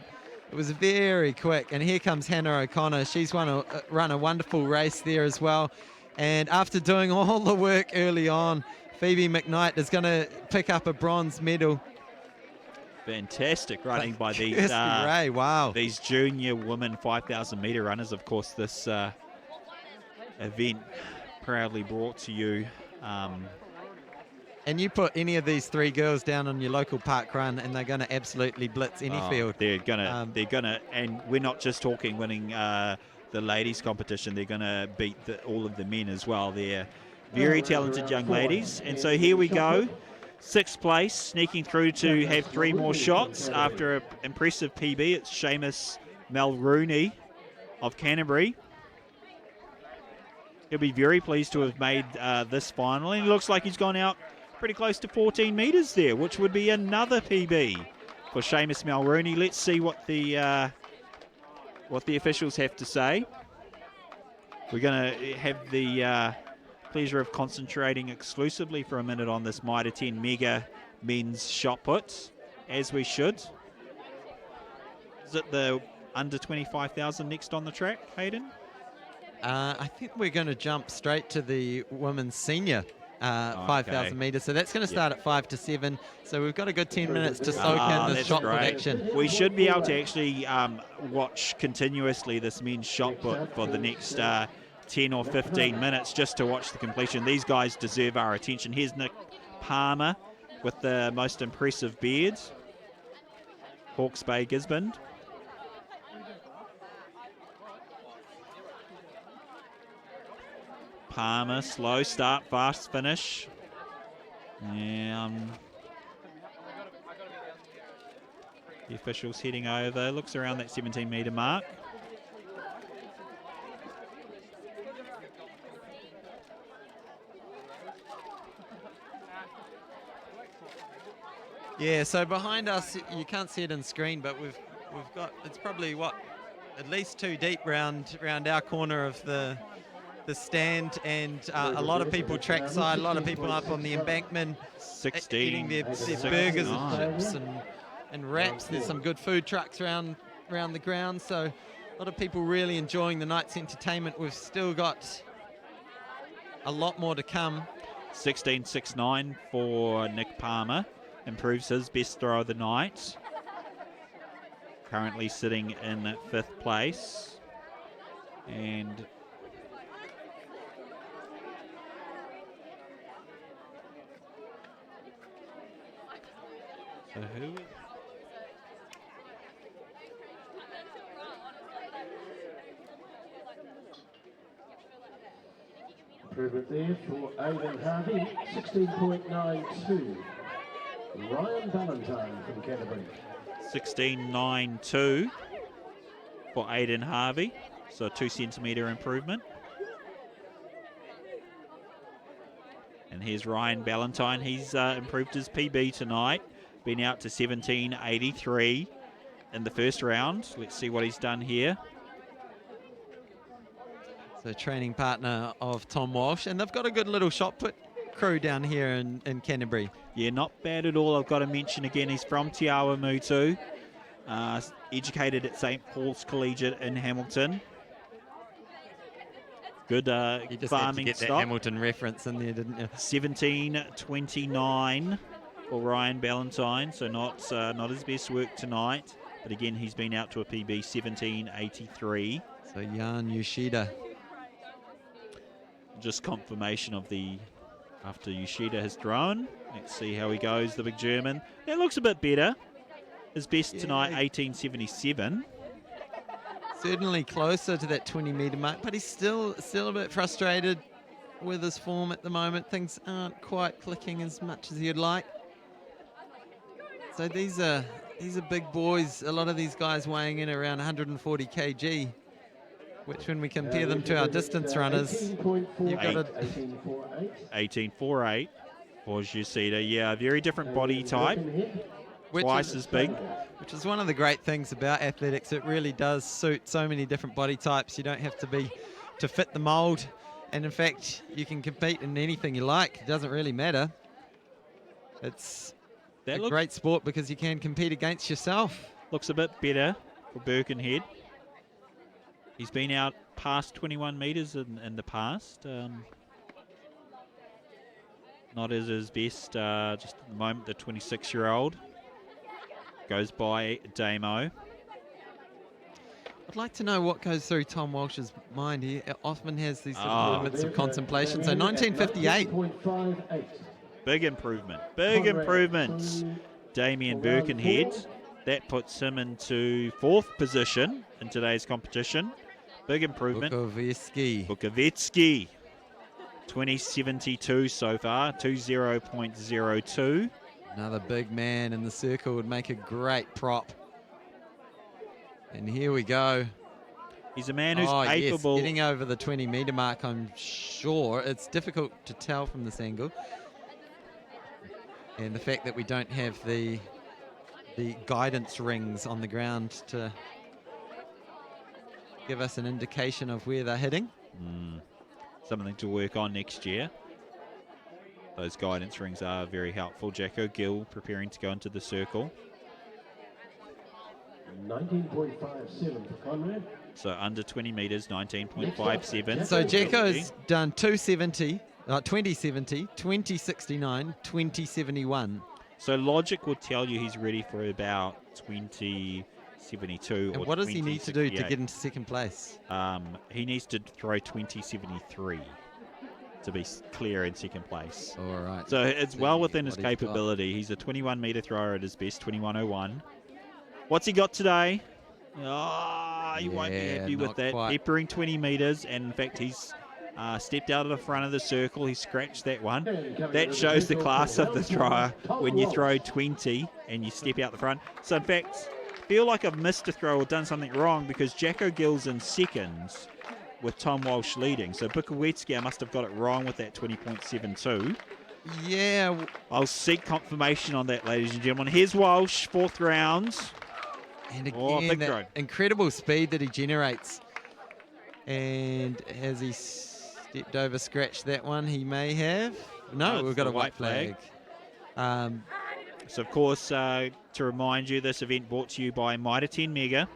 It was very quick. And here comes Hannah O'Connor. She's run a wonderful race there as well. And after doing all the work early on, Phoebe McKnight is going to pick up a bronze medal. Fantastic running by these Ray, wow. These junior women 5,000 metre runners. Of course, this event proudly brought to you. And you put any of these 3 girls down on your local park run, and they're going to absolutely blitz any field. They're gonna, and we're not just talking winning the ladies competition, they're going to beat all of the men as well. They're very talented young ladies. And so here we go. 6th place, sneaking through to have 3 more shots after an impressive PB. It's Seamus Mulrooney of Canterbury. He'll be very pleased to have made this final. And it looks like he's gone out pretty close to 14 metres there, which would be another PB for Seamus Mulrooney. Let's see what the officials have to say. We're going to have the pleasure of concentrating exclusively for a minute on this Mitre 10 Mega men's shot put, as we should. Is it the under 25,000 next on the track, Hayden? I think we're going to jump straight to the women's senior 5,000 metres. So that's going to start at 5 to 7. So we've got a good 10 minutes to soak in this shot put action. We should be able to actually watch continuously this men's shot put for the next 10 or 15 minutes just to watch the completion. These guys deserve our attention. Here's Nick Palmer with the most impressive beard. Hawke's Bay Gisborne. Palmer, slow start, fast finish. Yeah, the officials heading over. Looks around that 17-metre mark. Yeah, so behind us, you can't see it on screen, but we've got, it's probably at least 2 deep round our corner of the stand, and a lot of people trackside, a lot of people up on the embankment, 16, eating their burgers and chips and wraps. There's some good food trucks around the ground, so a lot of people really enjoying the night's entertainment. We've still got a lot more to come. 16.69 for Nick Palmer. Improves his best throw of the night. Currently sitting in 5th place. And so who? Improvement there for Aidan Harvey, 16.92. Ryan Ballantyne from Canterbury. 16.92 for Aidan Harvey, so a 2 centimetre improvement. And here's Ryan Ballantyne. He's improved his PB tonight, been out to 17.83 in the first round. Let's see what he's done here. So training partner of Tom Walsh, and they've got a good little shot put crew down here in Canterbury. Yeah, not bad at all. I've got to mention again, he's from Te Awamutu, educated at St. Paul's Collegiate in Hamilton. Good You just farming had to get stock. that Hamilton reference in there, didn't you? 17.29 for Ryan Ballantyne, so not his best work tonight. But again, he's been out to a PB 17.83. So Jan Yoshida. Just confirmation of the after Yoshida has thrown. Let's see how he goes, the big German. That looks a bit better. His best tonight, 18.77. Certainly closer to that 20-metre mark, but he's still a bit frustrated with his form at the moment. Things aren't quite clicking as much as he'd like. So these are big boys. A lot of these guys weighing in around 140 kg, which when we compare them to our distance runners, you've got a 18.48 for Yoshida. Yeah, very different body type. Twice as big. Which is one of the great things about athletics. It really does suit so many different body types. You don't have to fit the mold. And in fact, you can compete in anything you like. It doesn't really matter. It's a great sport because you can compete against yourself. Looks a bit better for Birkenhead. He's been out past 21 metres in the past. Not as his best just at the moment, the 26-year-old. Goes by Damo. I'd like to know what goes through Tom Walsh's mind. He often has these sort of moments of contemplation. So 1958. Big improvement. Big improvement. Damien Birkenhead. That puts him into 4th position in today's competition. Big improvement. Bukovetsky. 2072 so far, 20.02. Another big man in the circle would make a great prop. And here we go. He's a man who's Yes, capable. getting over the 20-meter mark, I'm sure. It's difficult to tell from this angle. And the fact that we don't have the guidance rings on the ground to give us an indication of where they're hitting. Something to work on next year. Those guidance rings are very helpful. Jacko Gill preparing to go into the circle. 19.57 for Conrad. So under 20 metres, 19.57. So Jacko's done 2070, 2069, 2071. So logic would tell you he's ready for about 2072. And or what does he need to do to 2068. get into second place? He needs to throw 2073 to be clear in second place. All right. So it's well within his what he's got. capability. He's a 21-metre thrower at his best, 21.01. What's he got today? You won't be happy with not that. quite. Peppering 20 metres, and in fact, he's stepped out of the front of the circle. He scratched that one. That shows the class of the thrower when you throw 20 and you step out the front. So in fact, feel like I've missed a throw or done something wrong because Jacko Gill's in seconds with Tom Walsh leading. So Bukovetsky, I must have got it wrong with that 20.72. Yeah. I'll seek confirmation on that, ladies and gentlemen. Here's Walsh, fourth round. And Oh, again, big that throw. incredible speed that he generates. And has he stepped over, scratched that one? He may have. No, it's we've got the a white white flag. So, of course, to remind you, this event brought to you by Mitre 10 Mega.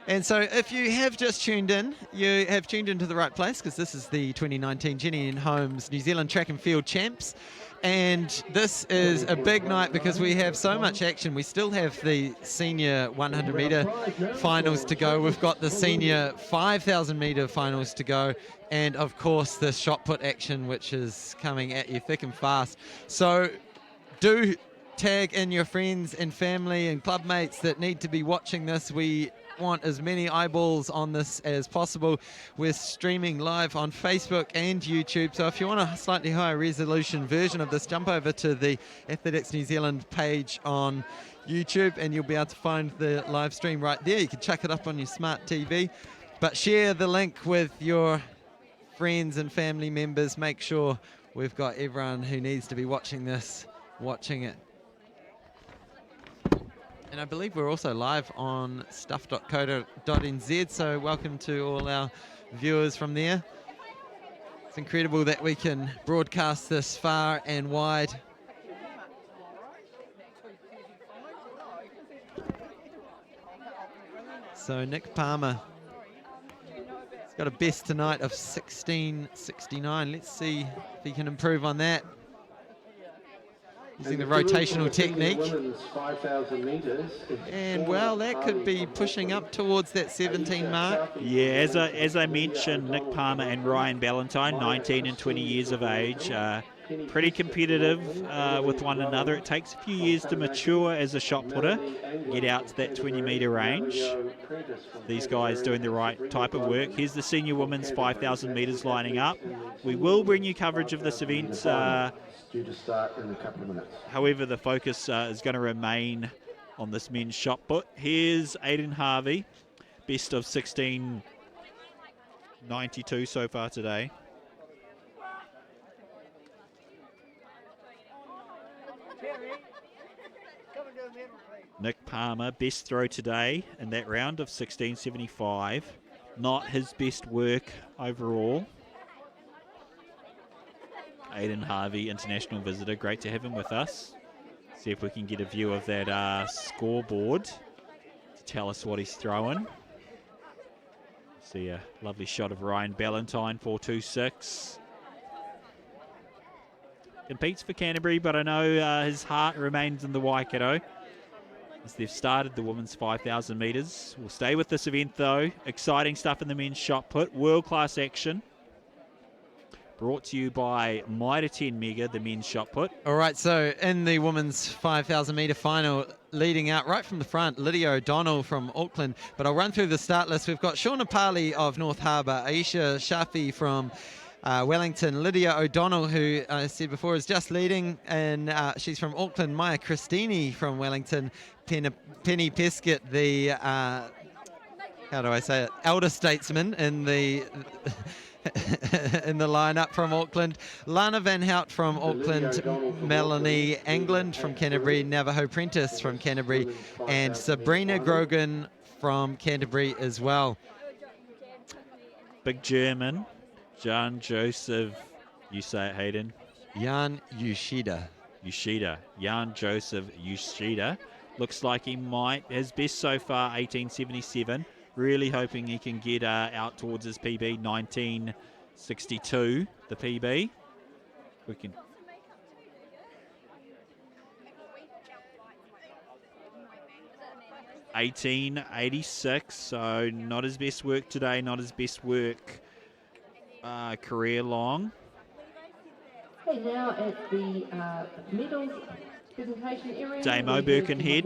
And so if you have just tuned in, you have tuned into the right place because this is the 2019 Jennian Homes New Zealand Track and Field Champs. And this is a big night because we have so much action. We still have the senior 100-metre finals to go. We've got the senior 5,000-metre finals to go. And, of course, the shot put action, which is coming at you thick and fast. So do tag in your friends and family and club mates that need to be watching this. We want as many eyeballs on this as possible. We're streaming live on Facebook and YouTube, so if you want a slightly higher resolution version of this, jump over to the Athletics New Zealand page on YouTube and you'll be able to find the live stream right there. You can chuck it up on your smart TV, but share the link with your friends and family members. Make sure we've got everyone who needs to be watching this watching it. And I believe we're also live on stuff.co.nz, so welcome to all our viewers from there. It's incredible that we can broadcast this far and wide. So Nick Palmer has got a best tonight of 16.69. Let's see if he can improve on that. Using the rotational technique. 5,000 meters. And well, that could be pushing up towards that 17 mark. Yeah, as I mentioned, Nick Palmer and Ryan Ballantyne, 19 and 20 years of age, pretty competitive with one another. It takes a few years to mature as a shot putter, get out to that 20-metre range. These guys doing the right type of work. Here's the senior women's 5,000 metres lining up. We will bring you coverage of this event. Due to start in a couple of minutes. However, the focus is going to remain on this men's shot put. Here's Aiden Harvey, best of 16.92 so far today. Nick Palmer, best throw today in that round of 16.75. Not his best work overall. Aiden Harvey, international visitor. Great to have him with us. See if we can get a view of that scoreboard to tell us what he's throwing. See a lovely shot of Ryan Ballantyne, 4.26. Competes for Canterbury, but I know his heart remains in the Waikato as they've started the women's 5,000 metres. We'll stay with this event though. Exciting stuff in the men's shot put. World-class action. brought to you by Mitre 10 Mega, the men's shot put. All right, so in the women's 5,000 metre final, leading out right from the front, Lydia O'Donnell from Auckland. But I'll run through the start list. We've got Shauna Parley of North Harbour, Aisha Shafi from Wellington, Lydia O'Donnell, who I said before is just leading, and she's from Auckland, Maya Christini from Wellington, Penny Pescott, the, how do I say it, elder statesman in the... in the lineup from Auckland, Lana Van Hout from Auckland, Melanie England from Canterbury, Navajo Prentice from Canterbury, and Sabrina Grogan from Canterbury as well. Big German, Jan Joseph, you say it, Hayden? Jan Yoshida. Jan Joseph Yoshida. Looks like he might, his best so far, 1877. Really hoping he can get out towards his PB, 1962, the PB. We can. $18.86, so not his best work today, not his best work career long. Okay, now at the medals presentation area, Damo Birkenhead,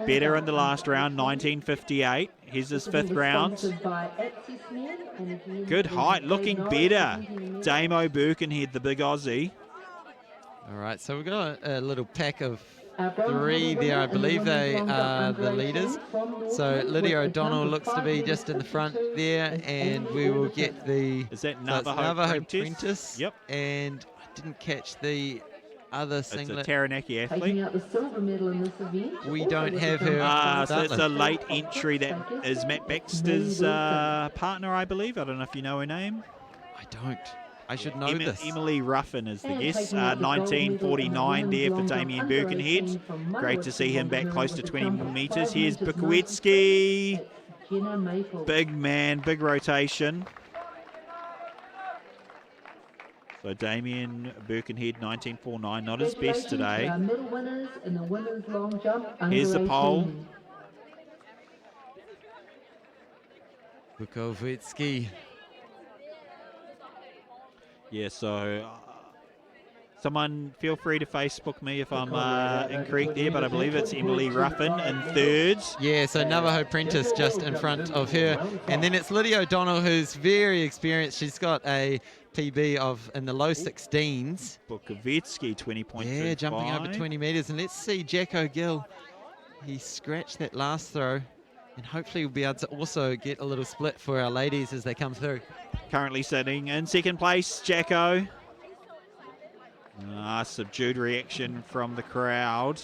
better in the last round, 1958. Here's his fifth round. Good height, looking better. Damo Birkenhead, the big Aussie. All right, so we've got a little pack of three there. I believe they are the leaders. So Lydia O'Donnell looks to be just in the front there, and we will get the... Is that Navajo Prentice? Prentice? Yep. And I didn't catch the other singlet. It's a Taranaki athlete. Taking out the silver medal in this event. We don't have her. So it's a late entry that is Matt Baxter's partner, I believe. I don't know if you know her name. I don't. I should know this. Emily Ruffin is the guest. 1949 there for Damien Birkenhead. Great to see him back close to 20 metres. Here's Bukowiecki. Big man, big rotation. So Damien Birkenhead, 1949, not his best today. Here's the pole. Bukowiecki. Yeah, so someone feel free to Facebook me if I'm incorrect there, but I believe it's Emily Ruffin in thirds. Yeah, so Navajo Prentice just in front of her. And then it's Lydia O'Donnell, who's very experienced. She's got a PB of in the low 16s. Bukowiecki, 20.25. Yeah, jumping over 20 metres. And let's see Jacko Gill. He scratched that last throw. And hopefully we'll be able to also get a little split for our ladies as they come through. Currently sitting in second place, Jacko. Subdued reaction from the crowd.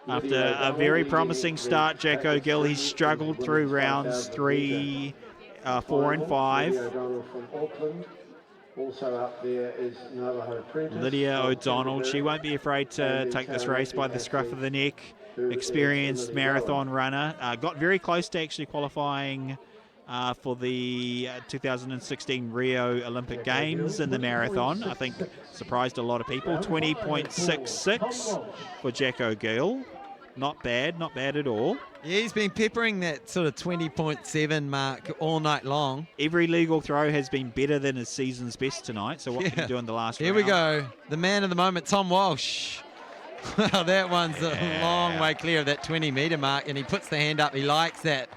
After a very promising start, Jacko Gill, he's struggled through rounds 3, 4 and 5. Also up there is Navajo Prentice. Lydia O'Donnell, she won't be afraid to take this race by the scruff of the neck. Experienced marathon runner. Got very close to actually qualifying for the 2016 Rio Olympic Games in the marathon. I think surprised a lot of people. 20.66 for Jacko Gill. Not bad at all. Yeah, he's been peppering that sort of 20.7 mark all night long. Every legal throw has been better than his season's best tonight. So what can he do in the last round? Here we go. The man of the moment, Tom Walsh. Well, that one's a long way clear of that 20-metre mark, and he puts the hand up. He likes that.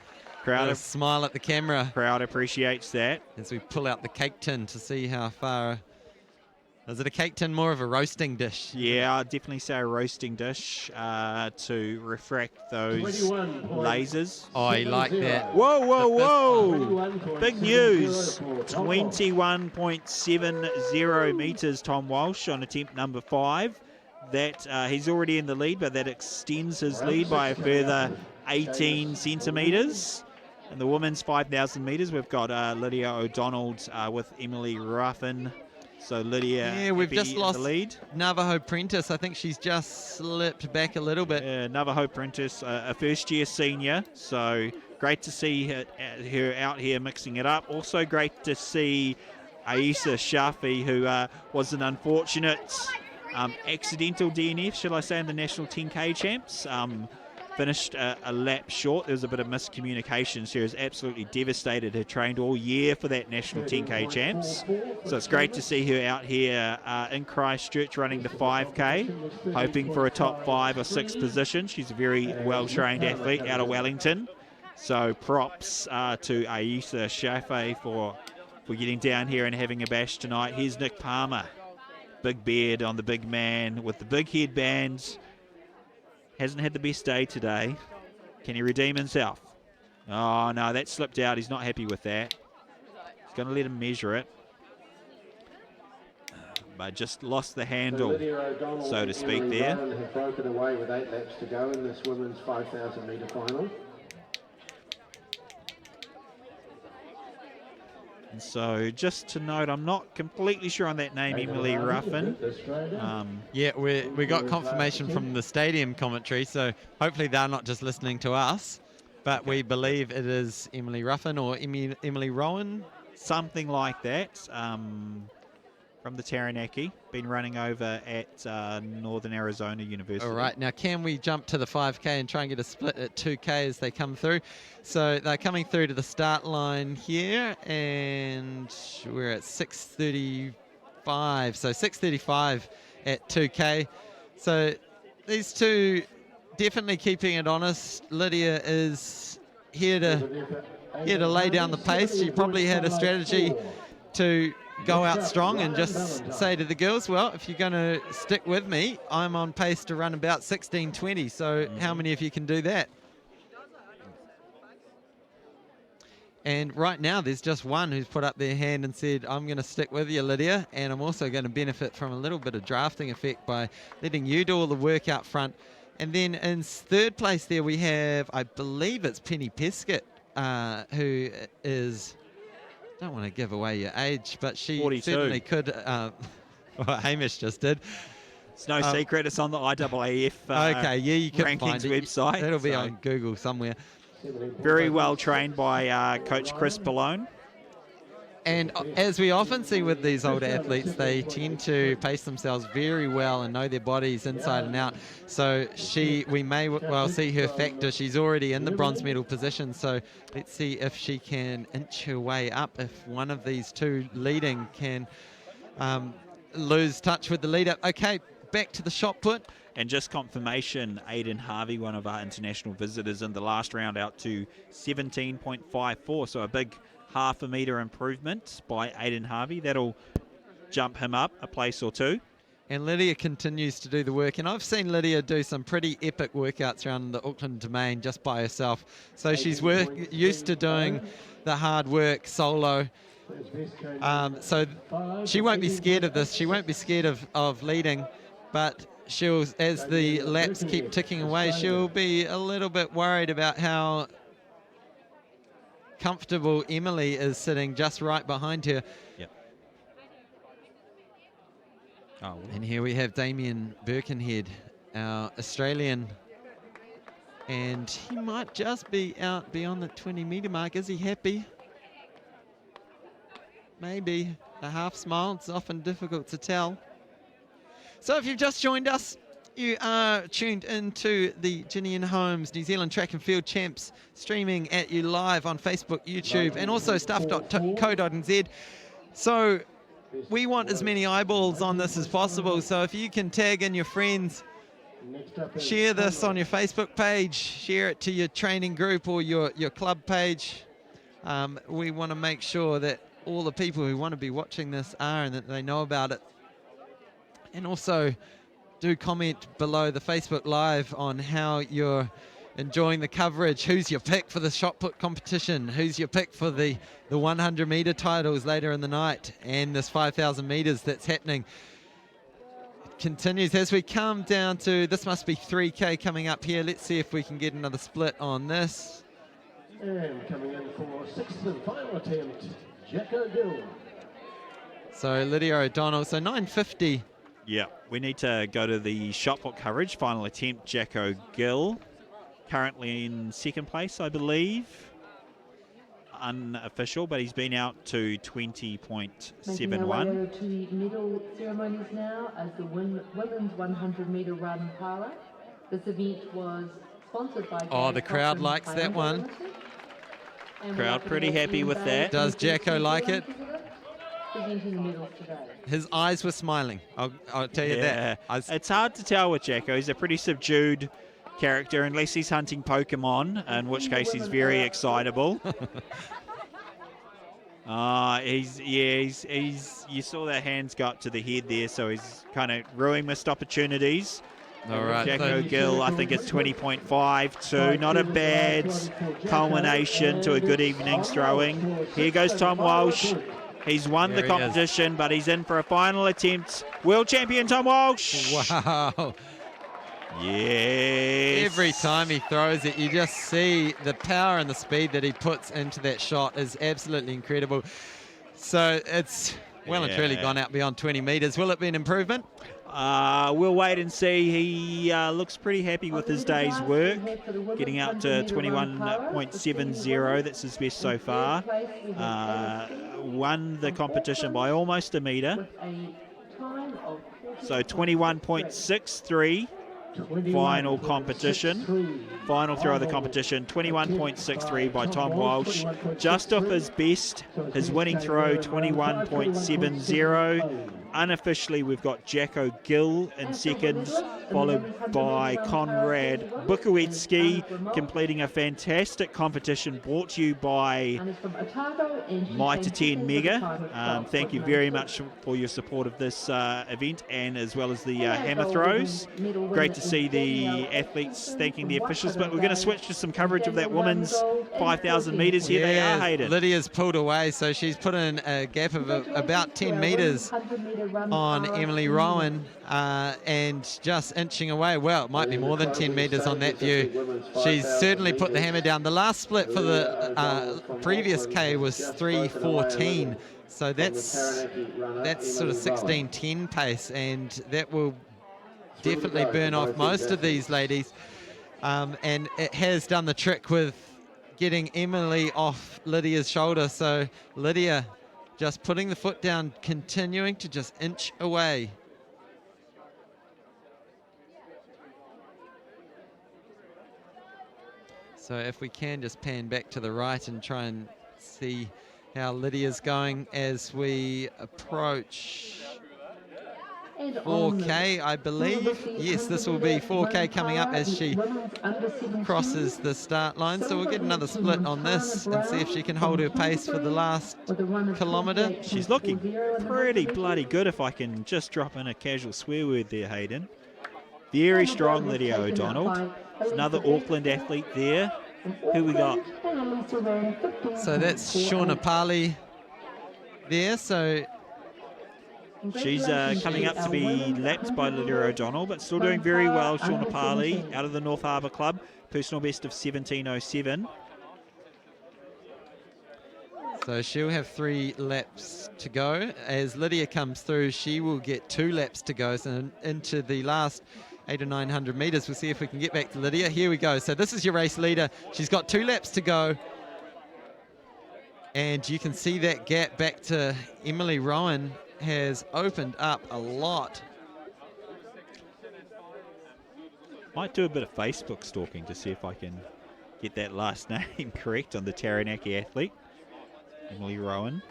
Crowd smile at the camera. Crowd appreciates that. As we pull out the cake tin to see how far. Is it a cake tin, more of a roasting dish? Yeah, I'd definitely say a roasting dish to refract those lasers. Oh, you like that. Whoa. Big news. 21.70 metres, Tom Walsh on attempt number 5. That he's already in the lead, but that extends his lead by a further 18 centimetres. In the women's 5,000 metres, we've got Lydia O'Donnell with Emily Ruffin. So Lydia, yeah, we've just lost the lead. Navajo Prentice. I think she's just slipped back a little bit. Navajo Prentice, a first-year senior. So great to see her out here mixing it up. Also great to see Aisha Shafi, who was an unfortunate accidental DNF, shall I say, in the National 10K Champs. finished a lap short. There was a bit of miscommunication. She was absolutely devastated. Had trained all year for that National 10K Champs. So it's great to see her out here in Christchurch running the 5K, hoping for a top 5 or 6 position. She's a very well-trained athlete out of Wellington. So props to Aisa Shafe for getting down here and having a bash tonight. Here's Nick Palmer. Big beard on the big man with the big headbands. Hasn't had the best day today. Can he redeem himself? Oh, no, that slipped out. He's not happy with that. He's going to let him measure it. But just lost the handle, so to speak, there. Have broken away with 8 laps to go in this women's 5,000 metre final. And so just to note, I'm not completely sure on that name, Emily Ruffin. Yeah, we got confirmation from the stadium commentary, so hopefully they're not just listening to us, but we believe it is Emily Ruffin or Emily Rowan. Something like that. From the Taranaki, been running over at Northern Arizona University. All right, now can we jump to the 5K and try and get a split at 2K as they come through? So they're coming through to the start line here, and we're at 6:35. So 6:35 at 2K. So these two definitely keeping it honest. Lydia is here to lay down the pace. She probably had a strategy to go out strong and just say to the girls, well, if you're going to stick with me, I'm on pace to run about 16:20. So how many of you can do that? And right now there's just one who's put up their hand and said, I'm going to stick with you, Lydia, and I'm also going to benefit from a little bit of drafting effect by letting you do all the work out front. And then in third place there we have, I believe it's Penny Peskett, who is... don't want to give away your age, but she 42. certainly could. What Hamish just did. It's no secret. It's on the IAAF okay, yeah, you can rankings find it. website. It'll be on Google somewhere. Very well trained by Coach Chris Ballone. And as we often see with these older athletes, they tend to pace themselves very well and know their bodies inside and out. So we may well see her factor. She's already in the bronze medal position. So let's see if she can inch her way up. If one of these two leading can lose touch with the leader. Okay, back to the shot put. And just confirmation, Aidan Harvey, one of our international visitors in the last round, out to 17.54. So a big half a metre improvement by Aidan Harvey. That'll jump him up a place or two. And Lydia continues to do the work. And I've seen Lydia do some pretty epic workouts around the Auckland Domain just by herself. So she's used to doing the hard work solo. So she won't be scared of this. She won't be scared of leading. But she'll, as the laps keep ticking away, she'll be a little bit worried about how comfortable Emily is sitting just right behind her. Yep. Oh, and here we have Damien Birkenhead, our Australian, and he might just be out beyond the 20-metre mark. Is he happy? Maybe a half smile. It's often difficult to tell. So if you've just joined us, you are tuned into the Jennian Holmes New Zealand Track and Field Champs, streaming at you live on Facebook, YouTube, and also stuff.co.nz. So we want as many eyeballs on this as possible. So if you can tag in your friends, share this on your Facebook page, share it to your training group or your club page. We want to make sure that all the people who want to be watching this are and that they know about it. And also do comment below the Facebook Live on how you're enjoying the coverage. Who's your pick for the shot put competition? Who's your pick for the 100-metre titles later in the night and this 5,000 metres that's happening? It continues as we come down to, this must be 3K coming up here. Let's see if we can get another split on this. And coming in for sixth and final attempt, Jacko Gill. So Lydia O'Donnell, so 9:50. Yeah, we need to go to the shot put coverage. Final attempt, Jacko Gill. Currently in second place, I believe. Unofficial, but he's been out to 20.71. Making our way over to the medal ceremonies now as the women's 100-metre run para. This event was Sponsored by Oh, the Gag crowd Cotton likes that one. Limited. And Crowd we're pretty up against happy Ian with Bay that. Does from the Jacko New like Zealand it? visitor, presenting the medals today. His eyes were smiling. I'll tell you that. It's hard to tell with Jacko. He's a pretty subdued character unless he's hunting Pokemon, in which case he's very excitable. He's you saw that hands go up to the head there, so he's kind of ruining missed opportunities. All right. Jacko Gill, I think it's 20.52. Not a bad culmination to a good evening's throwing. Here goes Tom Walsh. He's won the competition, but he's in for a final attempt. World champion Tom Walsh. Wow. Yes. Every time he throws it, you just see the power and the speed that he puts into that shot is absolutely incredible. So it's well and truly gone out beyond 20 metres. Will it be an improvement? We'll wait and see. He looks pretty happy with his day's work, getting out to 21.70. That's his best so far. Won the competition by almost a metre. So 21.63. Final competition. Final throw of the competition, 21.63 by Tom Walsh. Just off his best, his winning throw, 21.70. Unofficially, we've got Jacko Gill in second, followed by Conrad Bukowiecki, completing a fantastic competition brought to you by Mitre 10 Mega. Thank you very much for your support of this event, and as well as the hammer throws. Great to see the athletes thanking the officials, but we're going to switch to some coverage of that women's 5,000 metres. Here they are, Hayden. Lydia's pulled away, so she's put in a gap of about 10 metres on Emily Rowan, and just inching away. Well, it might be more than 10 metres on that view. She's certainly put the hammer down. The last split for the previous K was 3:14, so that's sort of 16:10 pace, and that will definitely burn off most of these ladies, and it has done the trick with getting Emily off Lydia's shoulder. So Lydia just putting the foot down, continuing to just inch away. So if we can just pan back to the right and try and see how Lydia's going as we approach 4K, I believe. Yes, this will be 4K coming up as she crosses the start line. So we'll get another split on this and see if she can hold her pace for the last kilometre. She's looking pretty bloody good, if I can just drop in a casual swear word there, Hayden. Very strong, Lydia O'Donnell. There's another Auckland athlete there. Who we got? So that's Shauna Parley there. So she's coming up to be lapped by Lydia O'Donnell, but still doing very well. Shauna Parley out of the North Harbour Club, personal best of 17:07. So she'll have 3 laps to go. As Lydia comes through, she will get 2 laps to go. So into the last 800 or 900 metres, we'll see if we can get back to Lydia. Here we go. So this is your race leader. She's got 2 laps to go. And you can see that gap back to Emily Rowan has opened up a lot. Might do a bit of Facebook stalking to see if I can get that last name correct on the Taranaki athlete, Emily Rowan.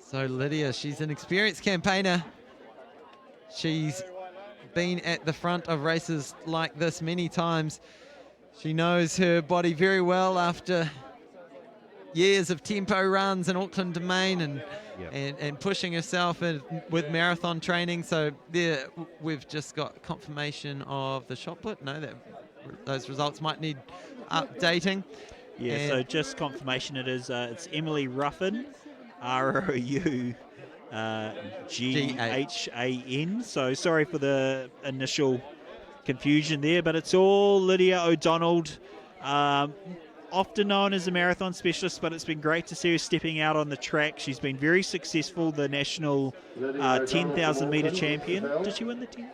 So Lydia, she's an experienced campaigner. She's been at the front of races like this many times. She knows her body very well after years of tempo runs in Auckland Domain and pushing herself with marathon training. So there we've just got confirmation of the shot put. No, those results might need updating. Yeah, and so just confirmation it is, it's Emily Ruffin, ROUGHAN. So sorry for the initial confusion there, but it's all Lydia O'Donnell. Often known as a marathon specialist, but it's been great to see her stepping out on the track. She's been very successful, the national 10,000 metre champion. Did she win the 10?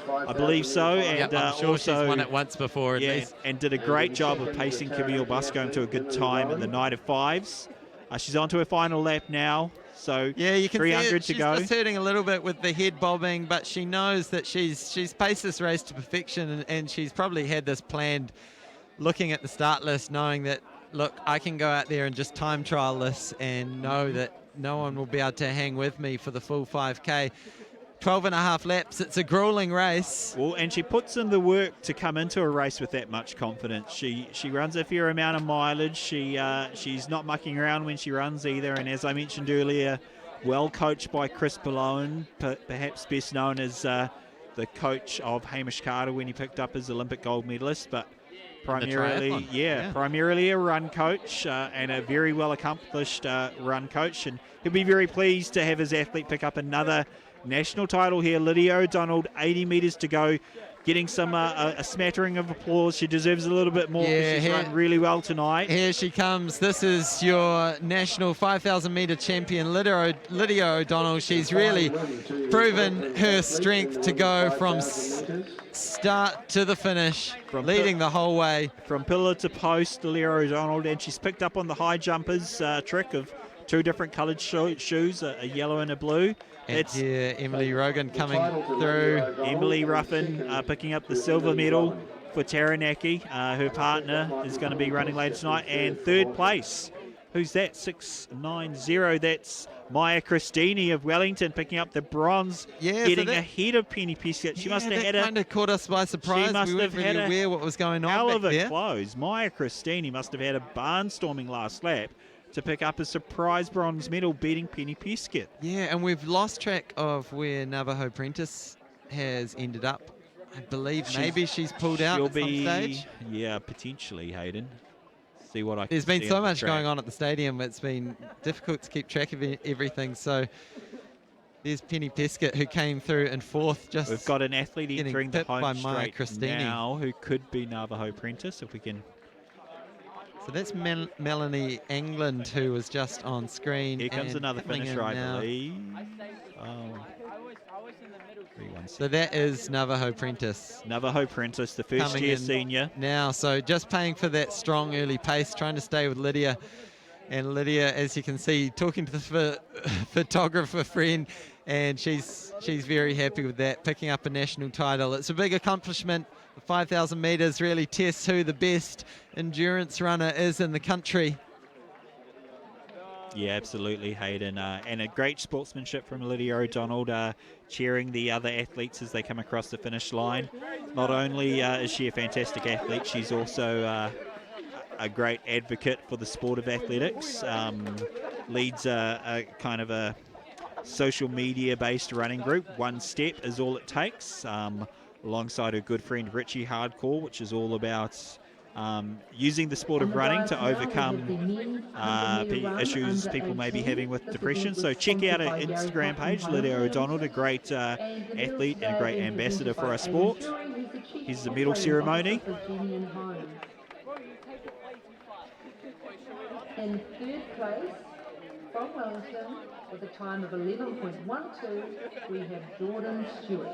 I believe so. And I'm sure also she's won it once before at least. And did a great job of pacing Camille Buscombe to a good time in the night of 5s. She's on to her final lap now. So yeah, you can 300 see to go. She's just hurting a little bit with the head bobbing, but she knows that she's paced this race to perfection, and she's probably had this planned, looking at the start list, knowing that, look, I can go out there and just time trial this and know that no one will be able to hang with me for the full 5K. 12 and a half laps. It's a grueling race. Well, and she puts in the work to come into a race with that much confidence. She runs a fair amount of mileage. She's not mucking around when she runs either. And as I mentioned earlier, well coached by Chris Malone, perhaps best known as the coach of Hamish Carter when he picked up his Olympic gold medalist, but primarily, primarily a run coach and a very well accomplished run coach. And he'll be very pleased to have his athlete pick up another national title here. Lydia O'Donnell, 80 metres to go, getting some a smattering of applause. She deserves a little bit more because she's run really well tonight. Here she comes. This is your national 5,000 metre champion, Lydia O'Donnell. She's really proven her strength to go from start to the finish, leading the whole way. From pillar to post, Lydia O'Donnell, and she's picked up on the high jumpers trick of two different coloured shoes, a yellow and a blue. It's Emily Rogan coming through. Emily Ruffin picking up the silver medal for Taranaki. Her partner is going to be running later tonight. And third place, who's that? 690. That's Maya Christini of Wellington picking up the bronze, getting ahead of Penny Piskett. She must have had kind of caught us by surprise. She must have had aware what was going on. Hell of a close. Maya Christini must have had a barnstorming last lap to pick up a surprise bronze medal, beating Penny Piskett. Yeah, and we've lost track of where Navajo Prentice has ended up. I believe maybe she's pulled out at some stage. Yeah, potentially, Hayden. See what I can There's been see so on the much track. going on at the stadium, it's been difficult to keep track of everything. So there's Penny Piskett, who came through in fourth. We've got an athlete entering the home straight Christini now who could be Navajo Prentice, if we can. So that's Melanie England, who was just on screen. Here comes another finisher, I believe. So that is Navajo Prentice. Navajo Prentice, the first-year senior. Now, so just paying for that strong early pace, trying to stay with Lydia. And Lydia, as you can see, talking to the photographer friend, and she's very happy with that, picking up a national title. It's a big accomplishment. The 5,000 metres really tests who the best endurance runner is in the country. Yeah, absolutely, Hayden. And a great sportsmanship from Lydia O'Donnell, cheering the other athletes as they come across the finish line. Not only is she a fantastic athlete, she's also a great advocate for the sport of athletics. Leads a kind of a social media-based running group. One Step is all it takes, alongside her good friend Richie Hardcore, which is all about using the sport of running to overcome issues people may be having with depression. So check out her Instagram page, Lydia O'Donnell, a great athlete and a great ambassador for our sport. Here's the medal ceremony. In third place, from Wellington, with a time of 11.12, we have Jordan Stewart.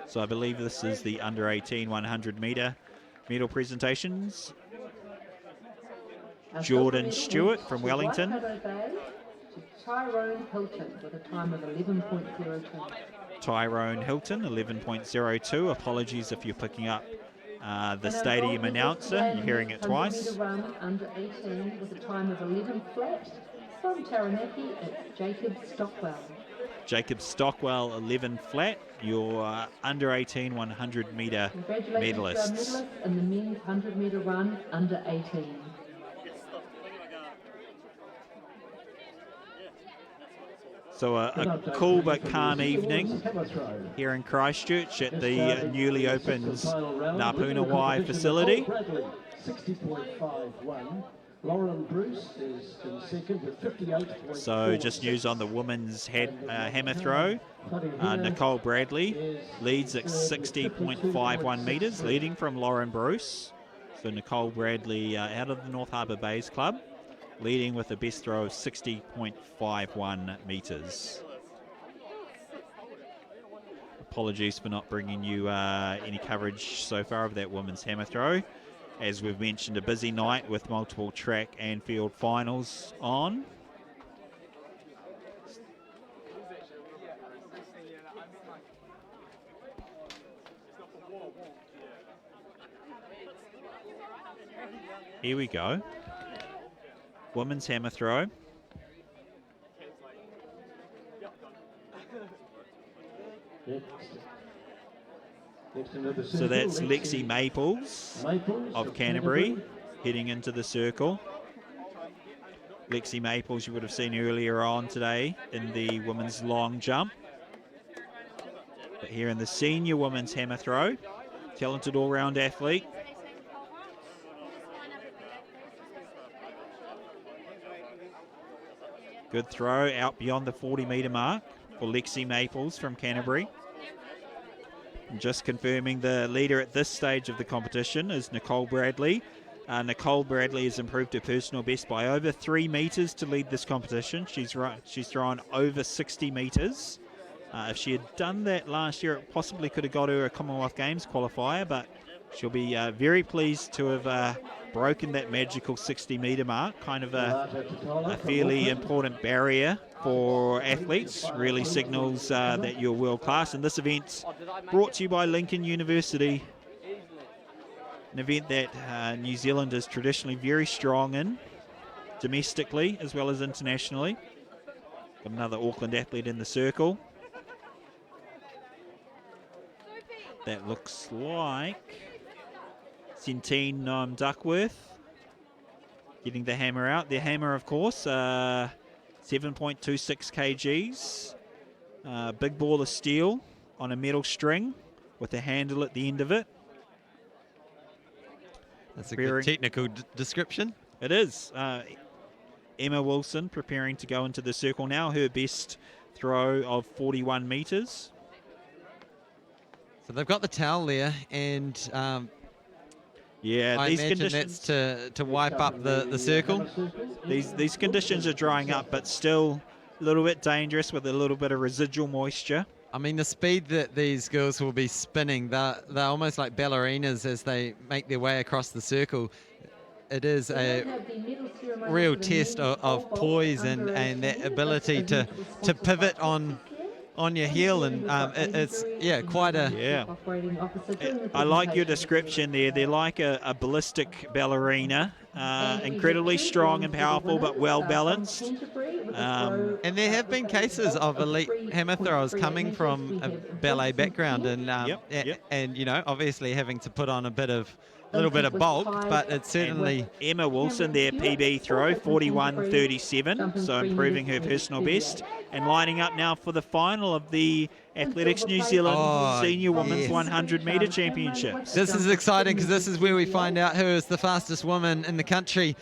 So I believe this is the under-18 100 metre medal presentations. Jordan Stewart from Wellington. Tyrone Hilton with a time of 11.02. Tyrone Hilton, 11.02. Apologies if you're picking up the stadium announcer. You're hearing it twice. Run under 18 with a time of 11 flat. From Taranaki, it's Jacob Stockwell. Jacob Stockwell, 11 flat. Your under 18 100 metre medalists. In the men's 100 metre run under 18. So a cool but calm evening here in Christchurch at the newly opened Puna Y facility. 60.51. Lauren Bruce is in second with 58. So just news on the women's hammer throw. Nicole Bradley leads at 60.51 metres, leading from Lauren Bruce. So Nicole Bradley out of the North Harbour Bays Club, leading with a best throw of 60.51 metres. Apologies for not bringing you any coverage so far of that women's hammer throw. As we've mentioned, a busy night with multiple track and field finals on. Here we go. Women's hammer throw. So that's Lexi Maples of Canterbury heading into the circle. Lexi Maples you would have seen earlier on today in the women's long jump. But here in the senior women's hammer throw, talented all-round athlete. Good throw out beyond the 40-metre mark for Lexi Maples from Canterbury. And just confirming the leader at this stage of the competition is Nicole Bradley. Nicole Bradley has improved her personal best by over 3 metres to lead this competition. She's thrown over 60 metres. If she had done that last year, it possibly could have got her a Commonwealth Games qualifier, but she'll be very pleased to have broken that magical 60-metre mark, kind of a fairly important barrier for athletes. Really signals that you're world class. And this event's brought to you by Lincoln University, an event that New Zealand is traditionally very strong in, domestically as well as internationally. Got another Auckland athlete in the circle. That looks like Centene Duckworth getting the hammer out. The hammer, of course, 7.26 kgs. Big ball of steel on a metal string with a handle at the end of it. That's a good technical description. It is. Emma Wilson preparing to go into the circle now. Her best throw of 41 metres. So they've got the towel there, and yeah, I these imagine conditions that's to wipe up the circle. These conditions are drying up, but still a little bit dangerous with a little bit of residual moisture. I mean, the speed that these girls will be spinning, they're almost like ballerinas as they make their way across the circle. It is a real test of poise and that ability to pivot on your heel, and it's quite a I like your description there. They're like a ballistic ballerina, incredibly strong and powerful, but well balanced. And there have been cases of elite hammer throwers coming from a ballet background, and and you know, obviously having to put on a little bit of bulk, but it's certainly... And Emma Wilson, their PB throw, 41.37, so improving her personal best. And lining up now for the final of the Athletics New Zealand Senior Women's 100-metre Championships. This is exciting because this is where we find out who is the fastest woman in the country.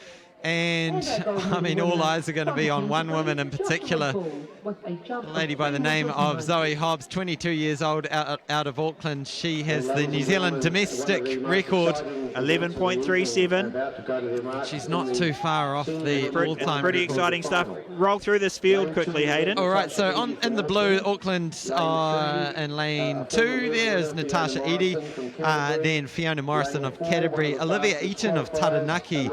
And, I mean, all eyes are going to be on one woman in particular, a lady by the name of Zoe Hobbs, 22 years old, out of Auckland. She has the New Zealand domestic record, 11.37. She's not too far off the all-time Pretty record. Exciting stuff. Roll through this field quickly, Hayden. All right, so in the blue, Auckland in lane 2, there is Natasha Edie, then Fiona Morrison of Canterbury, Olivia Eaton of Taranaki,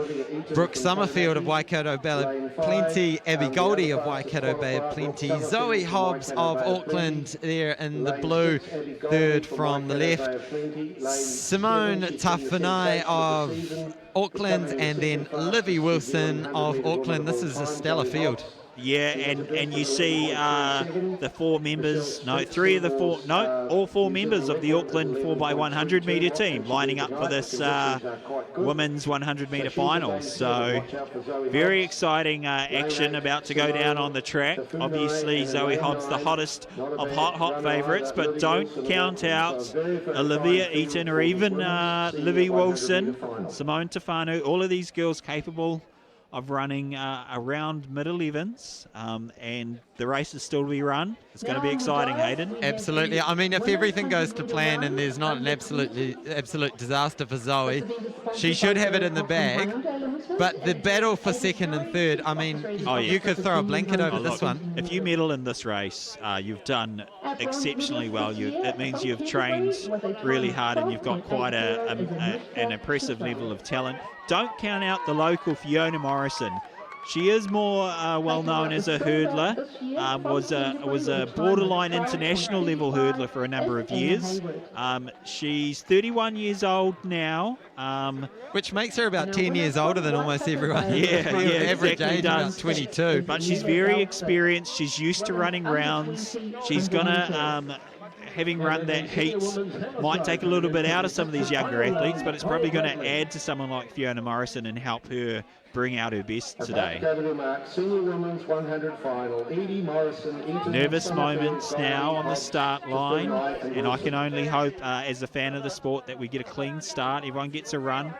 Brooke Summerfield of Waikato Bay Plenty, Abby Goldie of Waikato Bay Plenty, Zoe Hobbs of Auckland there in the blue, third from the left, Simone Tafanai of Auckland, and then Livy Wilson of Auckland. This is a stellar field. Yeah, and you see the all 4 members of the Auckland 4x100 metre team lining up for this women's 100 metre finals. So very exciting action about to go down on the track. Obviously Zoe Hobbs the hottest of hot favourites, but don't count out Olivia Eaton or even Livy Wilson, Simone Tafanu, all of these girls capable of running around mid-11s, and the race is still to be run. It's going to be exciting, Hayden. Absolutely. I mean, if everything goes to plan and there's not an absolute disaster for Zoe, she should have it in the bag. But the battle for second and third, I mean, you could throw a blanket over this one. If you medal in this race, you've done exceptionally well. It means you've trained really hard and you've got quite an impressive level of talent. Don't count out the local Fiona Morrison. She is more well known as a hurdler. Was a borderline international level hurdler for a number of years. She's 31 years old now. Which makes her about 10 years older than almost everyone. Yeah, average exactly age does. about 22. But she's very experienced. She's used to running rounds. She's gonna. Having run that heat might take a little bit out of some of these younger athletes, but it's probably going to add to someone like Fiona Morrison and help her bring out her best today. Nervous moments now on the start line, and I can only hope, as a fan of the sport, that we get a clean start. Everyone gets a run.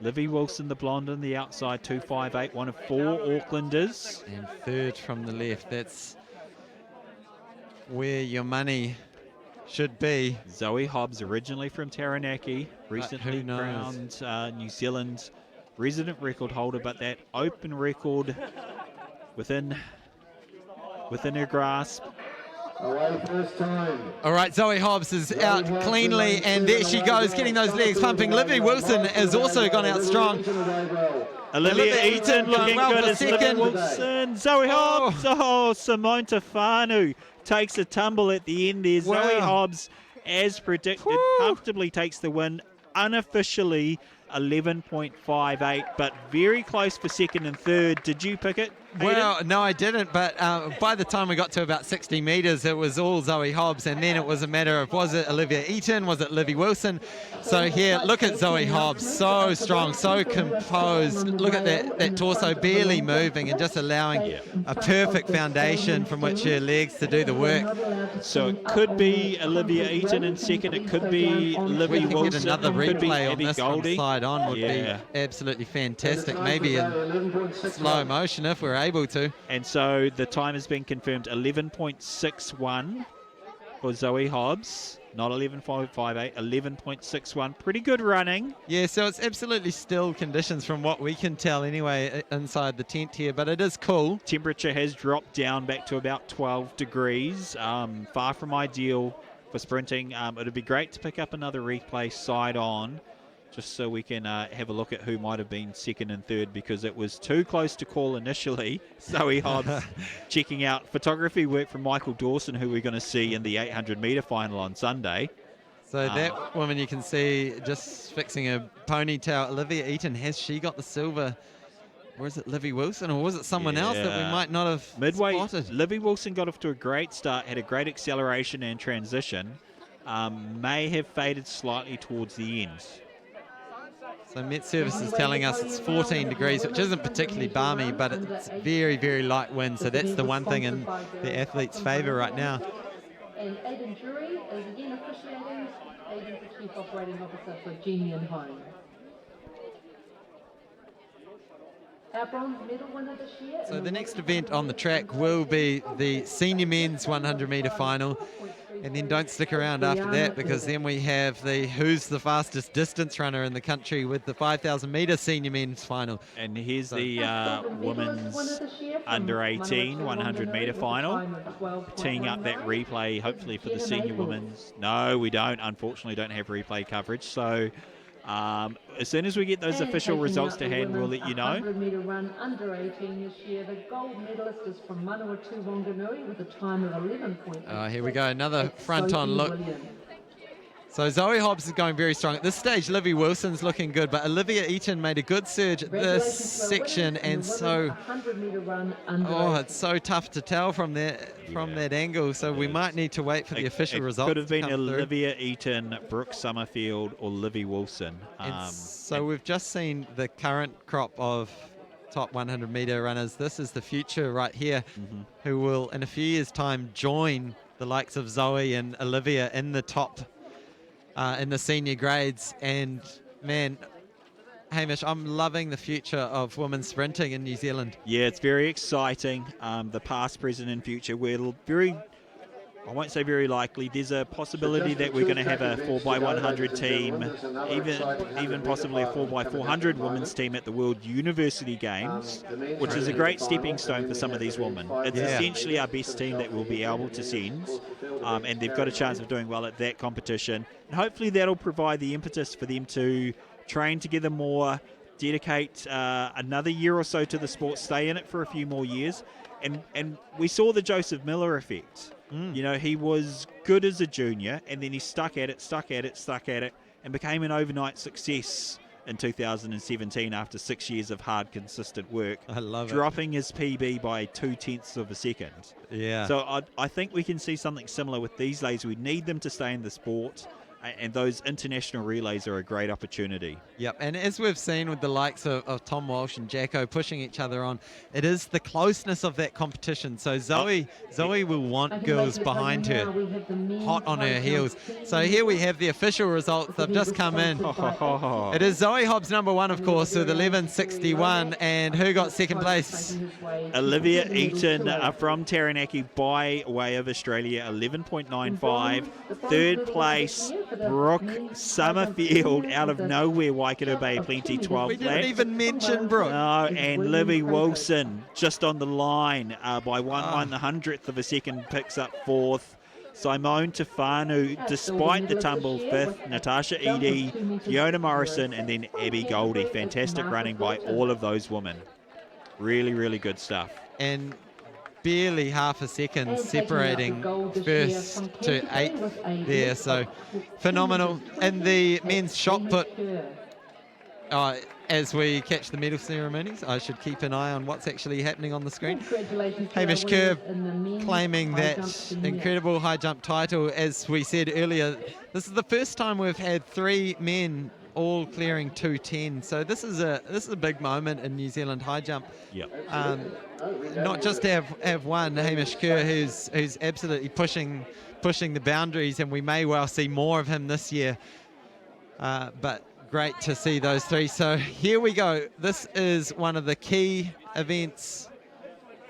Livy Wilson, the blonde on the outside, 2.58, one of 4 Aucklanders. And third from the left. That's where your money should be. Zoe Hobbs, originally from Taranaki, recently crowned New Zealand resident record holder, but that open record within her grasp. Away first time. All right, Zoe Hobbs is out cleanly, and there she goes, getting those legs pumping. Livy Wilson has also gone out strong. Olivia Eaton looking good as Livy Wilson. Zoe Hobbs, Simone Tefanu takes a tumble at the end there. Wow. Zoe Hobbs, as predicted, comfortably takes the win. Unofficially 11.58, but very close for second and third. Did you pick it, Aidan? Well, no, I didn't, but by the time we got to about 60 metres, it was all Zoe Hobbs, and then it was a matter of, was it Olivia Eaton, was it Livy Wilson? So here, look at Zoe Hobbs, so strong, so composed. Look at that torso barely moving and just allowing a perfect foundation from which her legs to do the work. So it could be Olivia Eaton in second, it could be Livy Wilson, get another it could be replay on Abby this Goldie. from side on would be absolutely fantastic, maybe in slow motion if we're able to. And so the time has been confirmed, 11.61 for Zoe Hobbs, not 11.58, 11.61. Pretty good running. Yeah, so it's absolutely still conditions from what we can tell anyway inside the tent here, but it is cool. Temperature has dropped down back to about 12 degrees, far from ideal for sprinting. It would be great to pick up another replay side on, just so we can have a look at who might have been second and third, because it was too close to call initially. Zoe Hobbs checking out photography work from Michael Dawson, who we're going to see in the 800-metre final on Sunday. So that woman you can see just fixing a ponytail. Olivia Eaton, has she got the silver? Or is it Livy Wilson, or was it someone else that we might not have spotted? Livy Wilson got off to a great start, had a great acceleration and transition. May have faded slightly towards the end. So Met Service is telling us it's 14 degrees, which isn't particularly balmy, but it's very, very light wind. So that's the one thing in the athlete's favour right now. And Aidan Jury is again officiating. Aidan's the Chief Operating Officer for Jennian Home. Our bronze medal winner this year. So the next event on the track will be the senior men's 100-metre final. And then don't stick around after that, because then we have the who's the fastest distance runner in the country with the 5,000-metre senior men's final. And here's the women's under 18 100-metre final. Teeing up that replay, hopefully for the senior women's. No, we don't. Unfortunately, don't have replay coverage. So as soon as we get those official results to hand, we'll let you know. 100-metre run under 18 this year. The gold medalist is from Manawatu Wanganui with a time of 11.8. Here we go, another front-on look. So Zoe Hobbs is going very strong. At this stage, Livy Wilson's looking good, but Olivia Eaton made a good surge at this section, and so it's so tough to tell from that angle. So we might need to wait for the official results. Could have been Olivia Eaton, Brooke Summerfield, or Livy Wilson. So we've just seen the current crop of top 100-metre runners. This is the future right here, who will in a few years' time join the likes of Zoe and Olivia in the top. In the senior grades. And man, Hamish, I'm loving the future of women's sprinting in New Zealand. Yeah, it's very exciting. The past, present and future, we're very, I won't say very likely, there's a possibility that we're going to have a 4x100 team, even possibly a 4x400 women's team at the World University Games, which is a great stepping stone for some of these women. It's essentially our best team that we'll be able to send, and they've got a chance of doing well at that competition. And hopefully that'll provide the impetus for them to train together more, dedicate another year or so to the sport, stay in it for a few more years. And we saw the Joseph Miller effect. You know, he was good as a junior, and then he stuck at it, and became an overnight success in 2017 after 6 years of hard, consistent work. I love it. Dropping his PB by 0.2 of a second. Yeah. So I think we can see something similar with these ladies. We need them to stay in the sport, and those international relays are a great opportunity. Yep, and as we've seen with the likes of Tom Walsh and Jacko pushing each other on, it is the closeness of that competition. So Zoe will want girls behind her, hot on her heels. So here we have the official results. They've just come in. It is Zoe Hobbs number 1, of course, with 11.61, and who got second place? Olivia Eaton from Taranaki by way of Australia, 11.95. Third place, Brooke Summerfield out of nowhere, Waikato Bay Plenty, 12 We didn't even mention Brooke. No, and Libby Wilson just on the line by 1/100th of a second, picks up 4th. Simone Tefanu, despite the tumble, 5th. Natasha Edie, Fiona Morrison, and then Abby Goldie. Fantastic running by all of those women. Really, really good stuff. And barely half a second separating first to 8th there, so phenomenal. And the men's shot put, as we catch the medal ceremonies, I should keep an eye on what's actually happening on the screen. Hamish Kerr claiming that incredible high jump title. As we said earlier, this is the first time we've had 3 men all clearing 2:10, so this is a big moment in New Zealand high jump. Yep. Not just to have one, Hamish Kerr, who's absolutely pushing the boundaries, and we may well see more of him this year. But great to see those 3. So here we go. This is one of the key events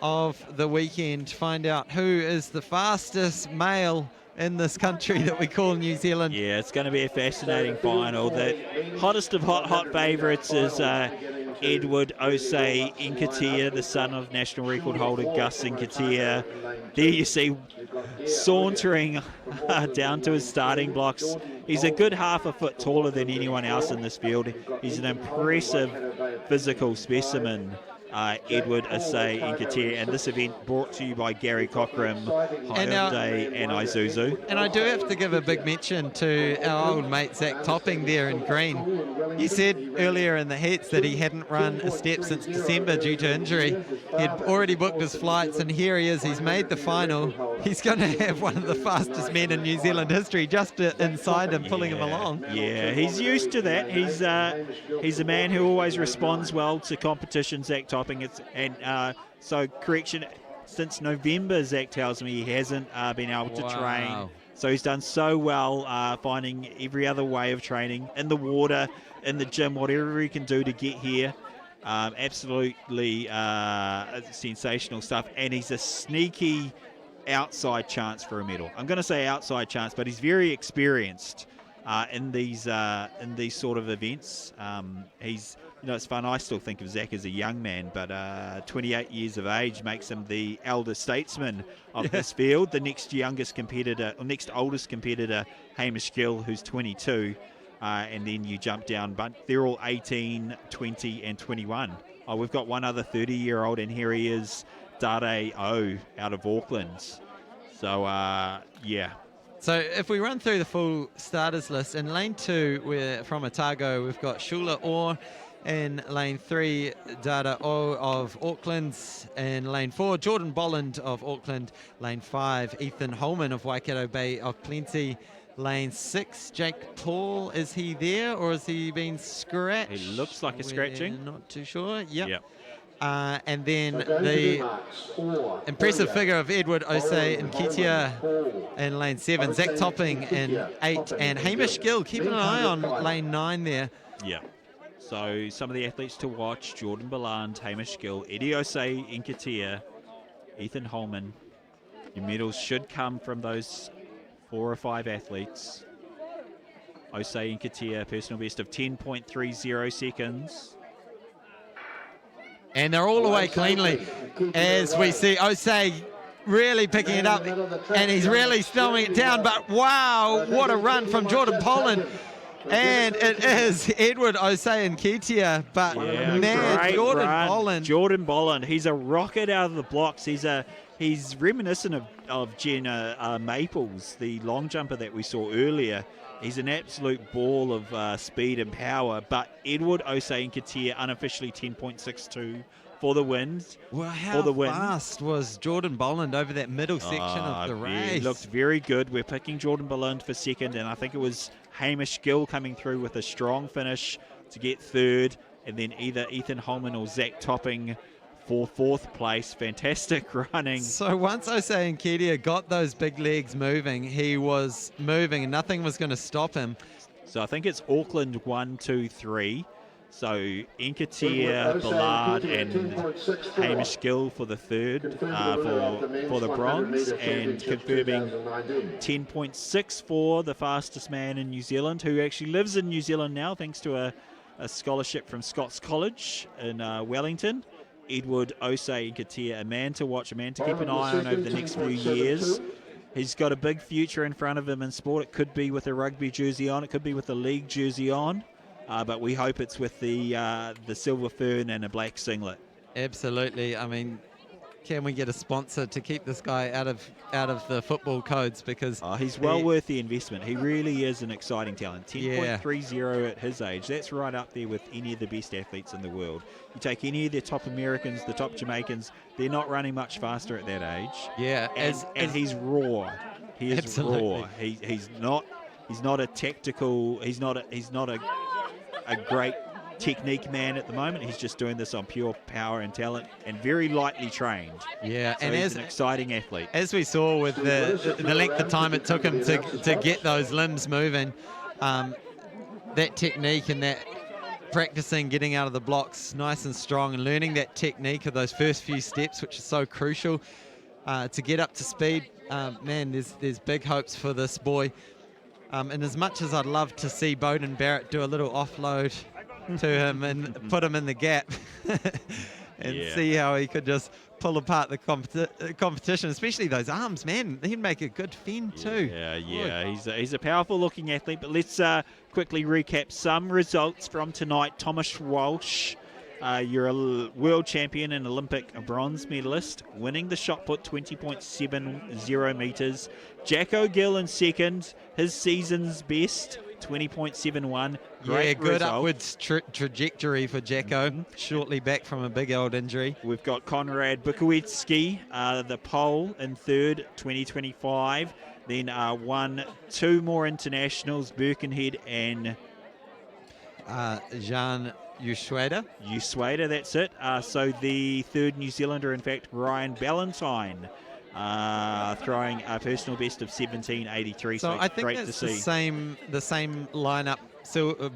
of the weekend. Find out who is the fastest male in this country that we call New Zealand. Yeah, it's going to be a fascinating final. The hottest of hot favourites is Edward Osei Inkatia, the son of national record holder Gus Inkatia. There you see sauntering down to his starting blocks. He's a good half a foot taller than anyone else in this field. He's an impressive physical specimen, Edward Osei Inkatia, and this event brought to you by Gary Cockram, Hyundai and Isuzu. And I do have to give a big mention to our old mate Zach Topping there in green. He said earlier in the heats that he hadn't run a step since December due to injury. He'd already booked his flights, and here he is. He's made the final. He's going to have one of the fastest men in New Zealand history just inside him, pulling him along. Yeah, he's used to that. He's a man who always responds well to competition, Zach Topping. So correction, since November, Zach tells me he hasn't been able to train. So he's done so well finding every other way of training, in the water, in the gym, whatever he can do to get here. Absolutely sensational stuff. And he's a sneaky outside chance for a medal. I'm going to say outside chance, but he's very experienced in these sort of events. It's fun. I still think of Zach as a young man, but 28 years of age makes him the elder statesman of this field. The next oldest competitor, Hamish Gill, who's 22, and then you jump down, but they're all 18, 20, and 21. Oh, we've got one other 30-year-old, and here he is, Dade O out of Auckland. So, yeah. So if we run through the full starters list, in lane 2, from Otago, we've got Shula Orr. In lane 3, Dada O of Auckland. In lane 4, Jordan Bolland of Auckland. Lane 5, Ethan Holman of Waikato Bay of Plenty. Lane 6, Jake Paul. Is he there, or has he been scratched? He looks like a scratching. Not too sure. Yep. And then the impressive figure of Edward Osei Inkatia in lane 7. Zach Topping in 8. And Hamish Gill, keeping an eye on lane 9 there. Yeah. So some of the athletes to watch: Jordan Bolland, Hamish Gill, Eddie Osei Inkatia, Ethan Holman. Your medals should come from those 4 or 5 athletes. Osei Inkatia, personal best of 10.30 seconds. And they're all away cleanly, as we see Osei really picking it up, and he's really slowing it down. But wow, what a run from Jordan Bolland. And it is Edward Osei and Ketia, but man, great Jordan run. Bolland. Jordan Bolland, he's a rocket out of the blocks. He's reminiscent of Jenna Maples, the long jumper that we saw earlier. He's an absolute ball of speed and power, but Edward Osei and Ketia unofficially 10.62 for the win. Well, how fast was Jordan Bolland over that middle section of the race? He looked very good. We're picking Jordan Bolland for second, and I think it was Hamish Gill coming through with a strong finish to get third, and then either Ethan Holman or Zach Topping for fourth place. Fantastic running. So once Osei and Ketia got those big legs moving, he was moving and nothing was going to stop him. So I think it's Auckland 1, 2, 3. So Enketia, Ballard and Hamish Gill for the third, for the bronze, and confirming 10.6 for the fastest man in New Zealand, who actually lives in New Zealand now thanks to a scholarship from Scots College in Wellington. Edward Osei Enketia, a man to watch, a man to keep an eye on over the next few years. He's got a big future in front of him in sport. It could be with a rugby jersey on, it could be with a league jersey on. But we hope it's with the silver fern and a black singlet. Absolutely. I mean, can we get a sponsor to keep this guy out of the football codes? Because he's well worth the investment. He really is an exciting talent. 10.30 at his age. That's right up there with any of the best athletes in the world. You take any of the top Americans, the top Jamaicans, they're not running much faster at that age. Yeah, and he's raw. He is absolutely raw. He's not a tactical. He's not a great technique man at the moment. He's just doing this on pure power and talent and very lightly trained. Yeah, so and he's an exciting athlete. As we saw with the length of time it took him to get those limbs moving, that technique and that practicing getting out of the blocks nice and strong and learning that technique of those first few steps, which is so crucial to get up to speed. Man, there's big hopes for this boy. And as much as I'd love to see Bowden Barrett do a little offload to him and put him in the gap and see how he could just pull apart the competition, especially those arms, man. He'd make a good fend too. Yeah. He's a powerful looking athlete, but let's quickly recap some results from tonight. Thomas Walsh, you're a world champion and Olympic bronze medalist, winning the shot put 20.70 metres. Jacko Gill in second, his season's best, 20.71. Great good result. upwards trajectory for Jacko, shortly back from a big old injury. We've got Konrad Bukowiecki, the pole in third, 20.25. Then two more internationals, Birkenhead and Jean Usueda, that's it. So the third New Zealander, in fact, Ryan Ballantyne, throwing a personal best of 17.83. So I think great that's to see. the same lineup,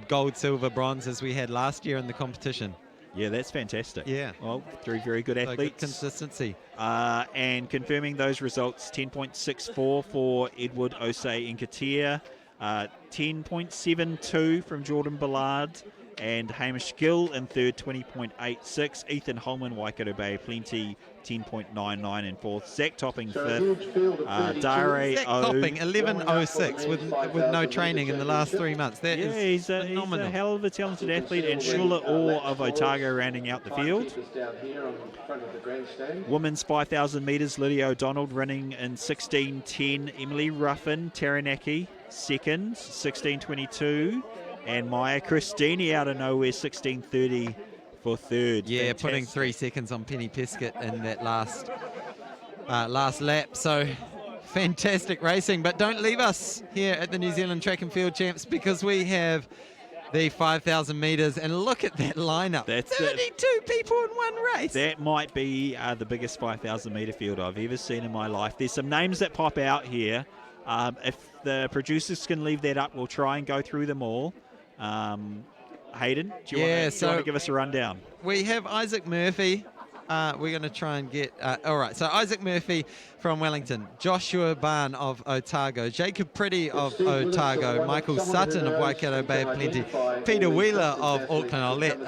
gold, silver, bronze as we had last year in the competition. Yeah, that's fantastic. Yeah. Well, three very good athletes. Good consistency. And confirming those results, 10.64 for Edward Osei Enketia, 10.72 from Jordan Ballard, and Hamish Gill in third, 20.86. Ethan Holman, Waikato Bay Plenty, 10.99 in fourth. Zach Topping fifth. Dare Zach Topping, 11.06 with no training in the last 3 months. That is he's phenomenal. a hell of a talented athlete. And Shula Orr of Otago rounding out the field. Women's 5,000 metres, Lydia O'Donnell running in 16.10. Emily Ruffin, Taranaki, second, 16.22. And Maya Christini out of nowhere, 16.30 for third. Yeah, Fantastic. putting 3 seconds on Penny Pescott in that last lap. So fantastic racing. But don't leave us here at the New Zealand Track and Field Champs, because we have the 5,000 metres. And look at that lineup. That's 32 people in one race. That might be the biggest 5,000 metre field I've ever seen in my life. There's some names that pop out here. If the producers can leave that up, we'll try and go through them all. Hayden, do you want to give us a rundown? We have Isaac Murphy. We're going to try and get... all right, so Isaac Murphy from Wellington, Joshua Barn of Otago, Jacob Pretty of Otago, Michael Sutton of Waikato Bay of Plenty, Peter Wheeler of Auckland. I'll let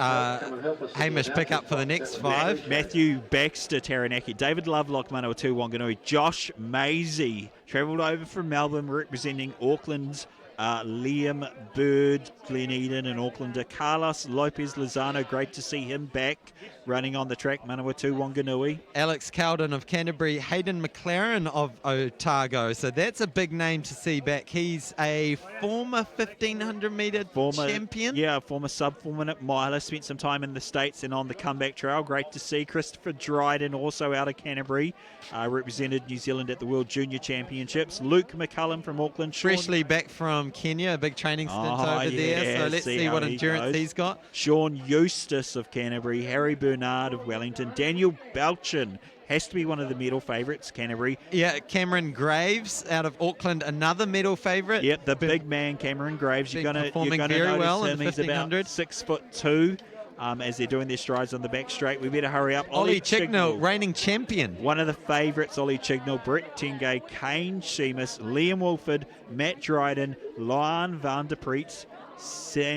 Hamish pick up for the next 5. Matthew Baxter, Taranaki, David Lovelock, Manawatu Wanganui, Josh Maisie, travelled over from Melbourne representing Auckland's Liam Bird, Glen Eden and Aucklander. Carlos Lopez Lozano, great to see him back running on the track, Manawatu Wanganui. Alex Cowden of Canterbury, Hayden McLaren of Otago. So that's a big name to see back. He's a former 1,500 metre champion. Yeah, former sub-4-minute miler. Spent some time in the States and on the comeback trail. Great to see. Christopher Dryden, also out of Canterbury, represented New Zealand at the World Junior Championships. Luke McCullum from Auckland. Freshly back from Kenya, a big training stint over there. So let's see what endurance he's got. Sean Eustace of Canterbury, Harry Bernard of Wellington, Daniel Belchin has to be one of the medal favourites, Canterbury. Yeah, Cameron Graves out of Auckland, another medal favourite. Yep, the big man, Cameron Graves. You're going to very well him. He's about 6'2". As they're doing their strides on the back straight. We better hurry up. Ollie Chignell, reigning champion. One of the favourites, Ollie Chignell, Brett Tengay, Kane Sheamus, Liam Wolford, Matt Dryden, Lyon van der Preet, Samuel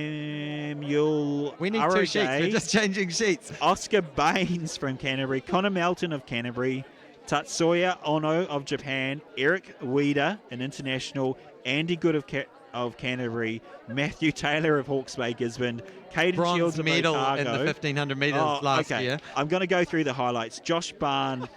We need Arrogay, 2 sheets. We're just changing sheets. Oscar Baines from Canterbury, Connor Melton of Canterbury, Tatsuya Ono of Japan, Eric Weeder, an international, Andy Good of Canterbury, Matthew Taylor of Hawke's Bay Gisborne, Caden Bronze Shields of medal Otago. in the 1,500 metres last year. I'm going to go through the highlights. Josh Barn,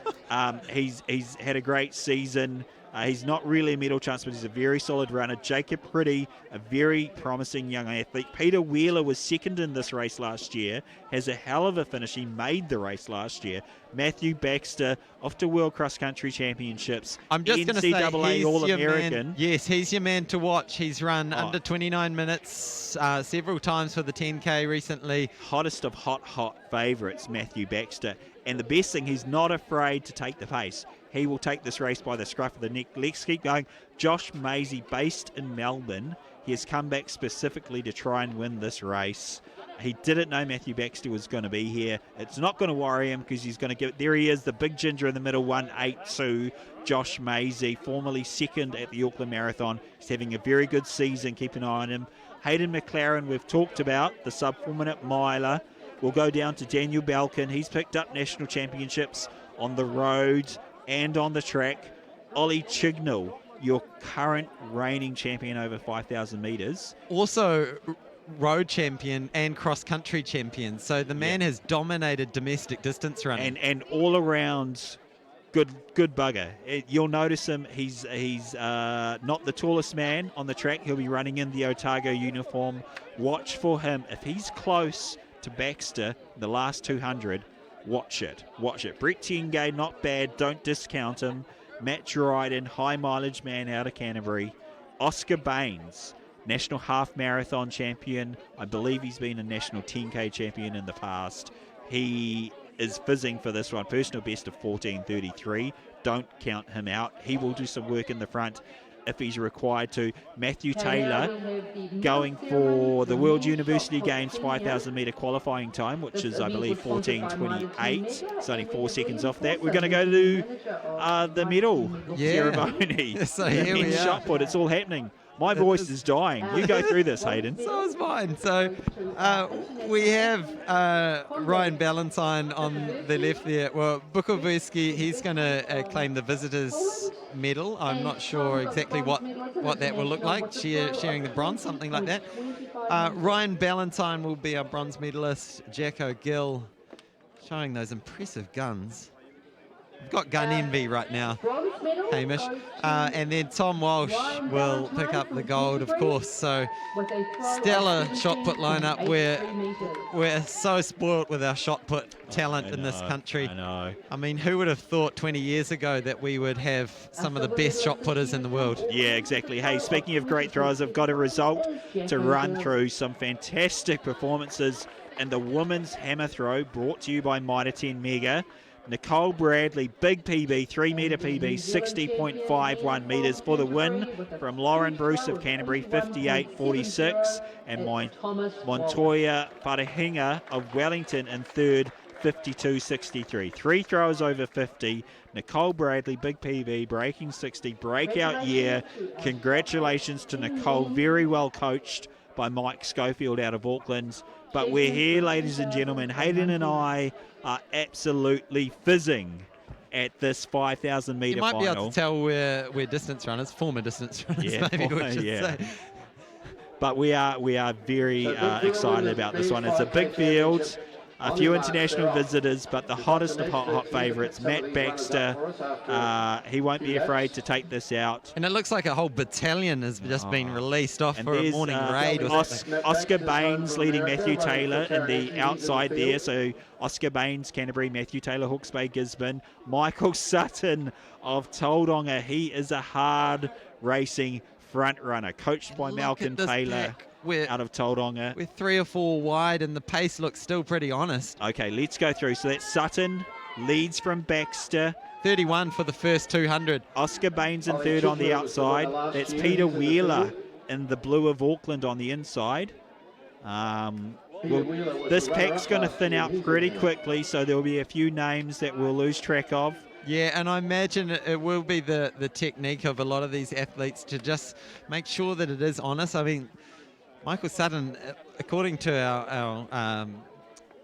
he's had a great season. He's not really a medal chance, but he's a very solid runner. Jacob Pretty, a very promising young athlete. Peter Wheeler was second in this race last year, has a hell of a finish. He made the race last year. Matthew Baxter, off to World Cross Country Championships. I'm just going to say, he's All-American. Yes, he's your man to watch. He's run under 29 minutes several times for the 10K recently. Hottest of hot favourites, Matthew Baxter. And the best thing, he's not afraid to take the pace. He will take this race by the scruff of the neck. Let's keep going. Josh Maisie, based in Melbourne. He has come back specifically to try and win this race. He didn't know Matthew Baxter was going to be here. It's not going to worry him because he's going to give... There he is, the big ginger in the middle, 1.82. Josh Maisie, formerly second at the Auckland Marathon. He's having a very good season. Keep an eye on him. Hayden McLaren, we've talked about, the sub-4-minute miler. We'll go down to Daniel Belkin. He's picked up national championships on the road and on the track. Ollie Chignell, your current reigning champion over 5,000 metres. Also road champion and cross-country champion. So the man has dominated domestic distance running. And all around good bugger. You'll notice him. He's not the tallest man on the track. He'll be running in the Otago uniform. Watch for him. If he's close to Baxter, the last 200, watch it. Brett Tengay, not bad. Don't discount him. Matt Dryden, high mileage man out of Canterbury. Oscar Baines, national half marathon champion. I believe he's been a national 10K champion in the past. He is fizzing for this one. Personal best of 14:33. Don't count him out. He will do some work in the front if he's required to. Matthew Taylor going for the World University Games 5,000 metre qualifying time, which is, I believe, 14:28. It's only 4 seconds off that. We're going to go to the medal ceremony. So here we are. Shot put. It's all happening. My voice is dying. You go through this, Hayden. So is mine. So we have Ryan Ballantyne on the left there. Well, Bukoviski, he's going to claim the visitors' medal. I'm not sure exactly what that will look like, sharing the bronze, something like that. Ryan Ballantyne will be our bronze medalist. Jacko Gill showing those impressive guns. We've got gun envy right now, Hamish. And then Tom Walsh will pick up the gold, of course. So stellar shot put lineup. We're so spoiled with our shot put talent in this country. I know. I mean, who would have thought 20 years ago that we would have some of the best shot putters in the world? Yeah, exactly. Hey, speaking of great throwers, I've got a result to run through. Some fantastic performances in the women's hammer throw, brought to you by Mitre 10 Mega. Nicole Bradley, big PB, 3 metre PB, 60.51 metres for the win from Lauren Bruce of Canterbury, 58.46. And Montoya Wharahinga of Wellington in third, 52.63. 3 throwers over 50. Nicole Bradley, big PB, breaking 60, breakout year. Congratulations to Nicole, very well coached by Mike Schofield out of Auckland. But we're here, ladies and gentlemen. Hayden and I are absolutely fizzing at this 5,000 metre final. You might be able to tell we're distance runners, former distance runners, maybe we should say. But we are very excited about this one. It's a big field, a few international visitors, but the hottest of hot favourites, Matt Baxter. He won't be afraid to take this out. And it looks like a whole battalion has just been released off for a morning raid. Oscar Baines leading Matthew Taylor in the outside there. So Oscar Baines, Canterbury, Matthew Taylor, Hawke's Bay, Gisborne. Michael Sutton of Tauranga. He is a hard racing front runner, coached by Malcolm Taylor out of Tauranga. We're 3 or 4 wide and the pace looks still pretty honest. Okay, let's go through. So that's Sutton, leads from Baxter. 31 for the first 200. Oscar Baines in third on the outside. That's Peter Wheeler in the blue of Auckland on the inside. This pack's going to thin out pretty quickly, so there will be a few names that we'll lose track of. Yeah, and I imagine it will be the technique of a lot of these athletes to just make sure that it is honest. I mean, Michael Sutton, according to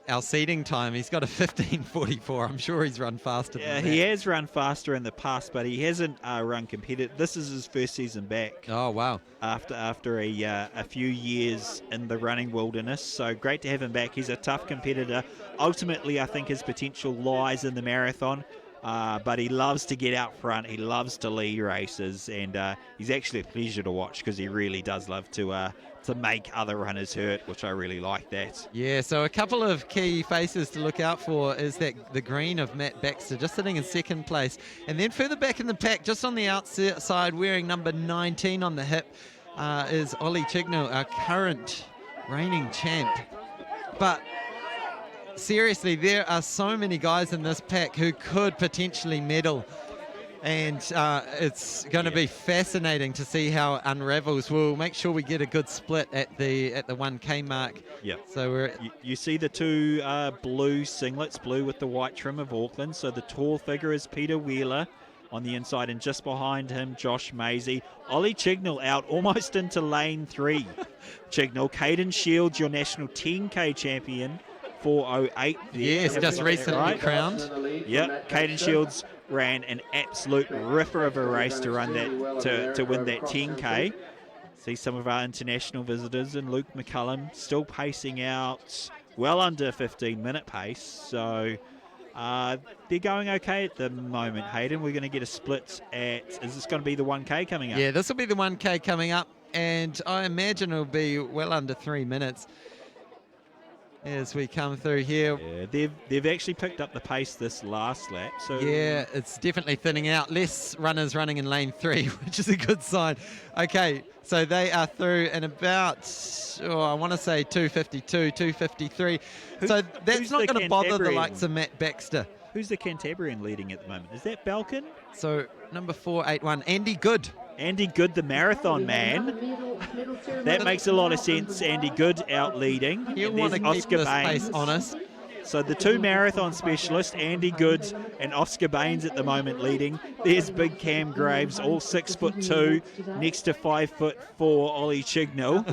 our seeding time, he's got a 15:44. I'm sure he's run faster than that. He has run faster in the past, but he hasn't run competitive. This is his first season back. Oh, wow. After a few years in the running wilderness. So great to have him back. He's a tough competitor. Ultimately, I think his potential lies in the marathon. But he loves to get out front. He loves to lead races, and he's actually a pleasure to watch because he really does love to make other runners hurt, which I really like that. Yeah, so a couple of key faces to look out for is that the green of Matt Baxter, just sitting in second place. And then further back in the pack, just on the outside, wearing number 19 on the hip, is Ollie Chignell, our current reigning champ. But seriously, there are so many guys in this pack who could potentially medal, and it's going to be fascinating to see how it unravels. We'll make sure we get a good split at the 1K mark. Yeah. So you see the two blue singlets, blue with the white trim of Auckland. So the tall figure is Peter Wheeler on the inside, and just behind him, Josh Maisie. Ollie Chignell out almost into lane 3. Chignell, Caden Shields, your national 10K champion. 4:08. Yes, just recently crowned. Yep, Caden Shields ran an absolute ripper of a race to run that to win that 10K. See some of our international visitors, and Luke McCullum still pacing out well under 15-minute pace. So they're going okay at the moment, Hayden. We're going to get a split at, is this going to be the 1K coming up? Yeah, this will be the 1K coming up, and I imagine it'll be well under 3 minutes. As we come through here. Yeah, they've actually picked up the pace this last lap. So yeah, it's definitely thinning out. Less runners running in lane 3, which is a good sign. Okay, so they are through in about, I want to say 2:52, 2:53. So that's not going to bother the likes of Matt Baxter. Who's the Cantabrian leading at the moment? Is that Balkan? So number 481, Andy Good. Andy Good, the marathon man. That makes a lot of sense. Andy Good out leading. He'll want to keep this pace honest. So the two marathon specialists, Andy Good and Oscar Baines at the moment leading. There's big Cam Graves, all 6'2", next to 5'4", Ollie Chignell.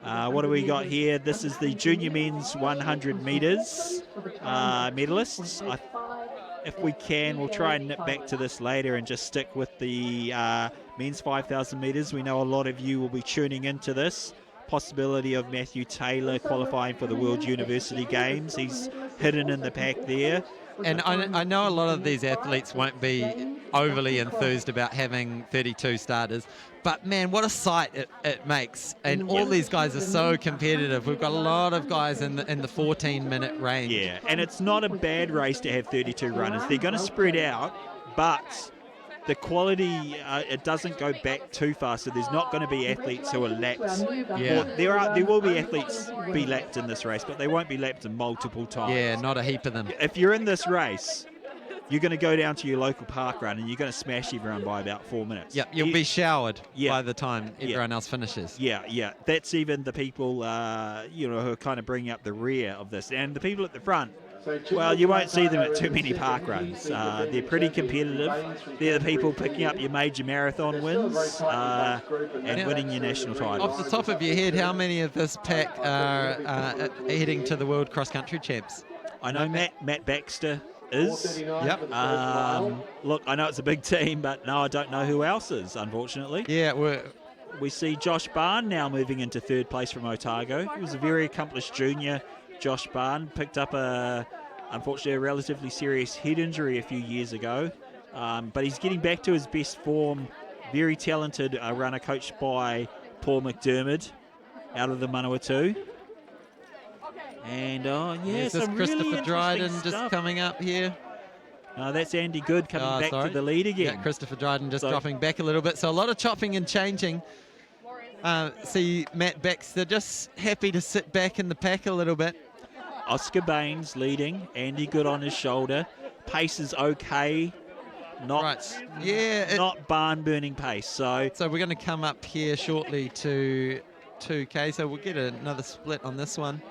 What do we got here? This is the junior men's 100 metres medalists. If we can, we'll try and nip back to this later and just stick with the men's 5,000 metres. We know a lot of you will be tuning into this. Possibility of Matthew Taylor qualifying for the World University Games. He's hidden in the pack there. And I know a lot of these athletes won't be overly enthused about having 32 starters, but man, what a sight it makes. And all these guys are so competitive. We've got a lot of guys in the 14-minute range. Yeah, and it's not a bad race to have 32 runners. They're going to spread out, but the quality, it doesn't go back too far, so there's not going to be athletes who are lapped. Yeah. There will be athletes be lapped in this race, but they won't be lapped multiple times. Yeah, not a heap of them. If you're in this race, you're going to go down to your local park run and you're going to smash everyone by about 4 minutes. Yeah, you'll be showered by the time everyone else finishes. Yeah. That's even the people, who are kind of bringing up the rear of this. And the people at the front, well, you won't see them at too many park runs. They're pretty competitive. They're the people picking up your major marathon wins and winning your national titles. Off the top of your head, how many of this pack are heading to the World Cross Country Champs? I know Matt Baxter is. Yep. Look, I know it's a big team, but no, I don't know who else is, unfortunately. Yeah, we see Josh Barn now moving into third place from Otago. He was a very accomplished junior. Josh Barn picked up unfortunately, a relatively serious head injury a few years ago, but he's getting back to his best form. Very talented runner, coached by Paul McDermott out of the Manawatu. And is this some Christopher really Dryden stuff. just coming up here? No, that's Andy Good coming back to the lead again. Yeah, Christopher Dryden just dropping back a little bit. So a lot of chopping and changing. See Matt Baxter just happy to sit back in the pack a little bit. Oscar Baines leading, Andy Good on his shoulder. Pace is okay, not barn-burning pace. So we're going to come up here shortly to 2K, so we'll get another split on this one.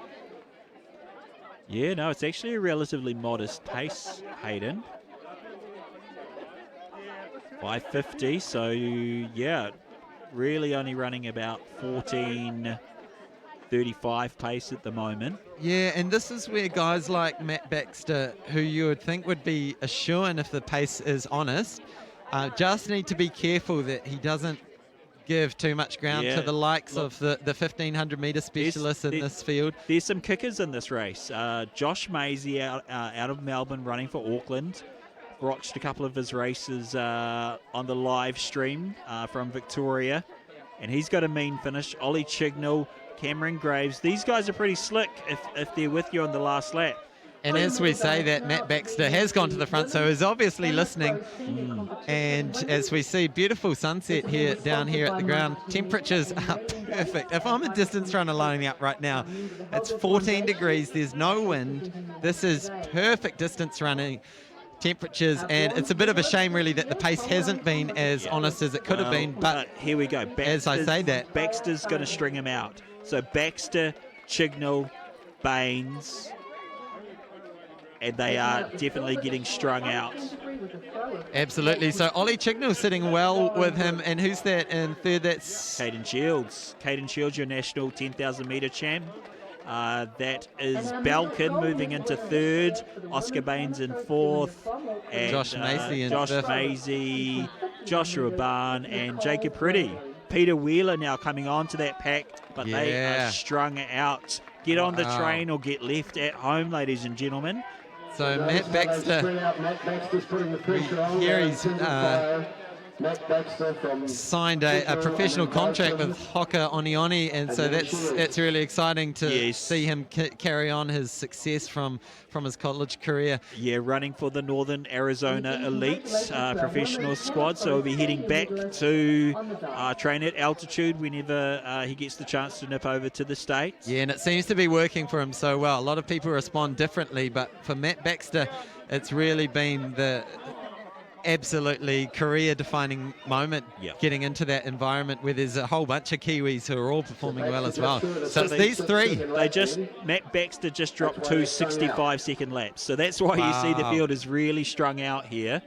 Yeah, no, it's actually a relatively modest pace, Hayden. 5:50, so yeah, really only running about 14:35 pace at the moment. Yeah, and this is where guys like Matt Baxter, who you would think would be a shoo-in if the pace is honest, just need to be careful that he doesn't give too much ground to the likes of the 1,500-metre specialists in this field. There's some kickers in this race. Josh Maisie out of Melbourne running for Auckland. Watched a couple of his races on the live stream from Victoria, and he's got a mean finish. Ollie Chignell, Cameron Graves, these guys are pretty slick if they're with you on the last lap. And as we say that, Matt Baxter has gone to the front, so he's obviously listening. And as we see, beautiful sunset here down here at the ground. Temperatures are perfect. If I'm a distance runner lining up right now, it's 14 degrees, there's no wind. This is perfect distance running temperatures, and it's a bit of a shame really that the pace hasn't been as honest as it could have been, but here we go. As I say that, Baxter's going to string him out. So Baxter, Chignell, Baines, and they are definitely getting strung out. Absolutely. So Ollie Chignell sitting well with him, and who's that in third? That's Caden Shields. Caden Shields, your national 10,000 metre champ. That is Balkin moving into third, Oscar Baines in fourth, and Josh Maisie in fifth. Maisie, Joshua Barn, and Jacob Pretty. Peter Wheeler now coming on to that pack, but they are strung out. Get on the train or get left at home, ladies and gentlemen. So Matt Baxter, here he's signed a professional contract with Hoka Onioni, and so that's really exciting to see him carry on his success from his college career. Yeah, running for the Northern Arizona Elite professional squad, so he'll be heading back to train at altitude whenever he gets the chance to nip over to the States. Yeah, and it seems to be working for him so well. A lot of people respond differently, but for Matt Baxter, it's really been the absolutely career-defining moment getting into that environment where there's a whole bunch of Kiwis who are all performing well as well. So it's these three. Matt Baxter just dropped 2 65-second laps. So that's why you see the field is really strung out here.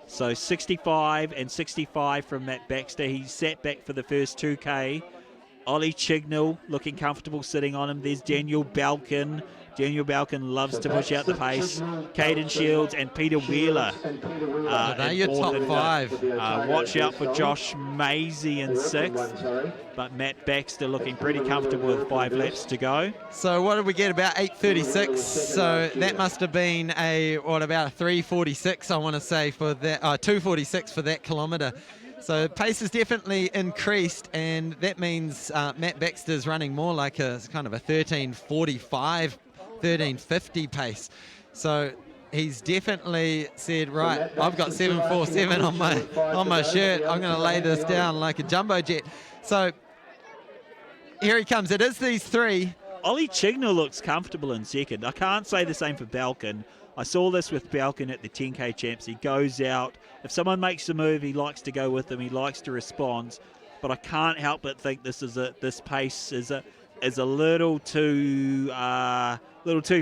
So 65 and 65 from Matt Baxter. He sat back for the first 2K. Ollie Chignell looking comfortable sitting on him. There's Daniel Balkin. Daniel Balkin loves to push out the pace. Caden Shields and Peter Wheeler. They're your top five. Watch out for Josh Maisie in sixth. But Matt Baxter looking pretty comfortable with 5 laps to go. So what did we get? About 8:36. So that must have been about a 3:46, I want to say, for that. 2:46 for that kilometre. So pace has definitely increased, and that means Matt Baxter's running more like a kind of a 13:45, 13:50 pace. So he's definitely said, right, I've got 747 on my shirt. I'm going to lay this down like a jumbo jet. So here he comes. It is these three. Ollie Chignell looks comfortable in second. I can't say the same for Balkin. I saw this with Balkan at the 10K champs. He goes out. If someone makes a move, he likes to go with them. He likes to respond. But I can't help but think this pace is a little too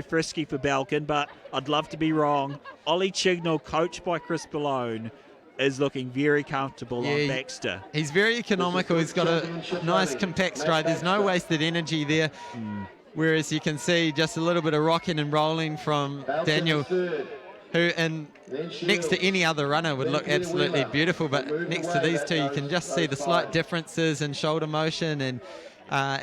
frisky for Balkan. But I'd love to be wrong. Ollie Chignell, coached by Chris Ballone, is looking very comfortable on Baxter. He's very economical. He's got a nice compact stride. There's no wasted energy there. Whereas you can see just a little bit of rocking and rolling from Daniel, who next to any other runner would look absolutely beautiful, but next to these two you can just see the slight differences in shoulder motion and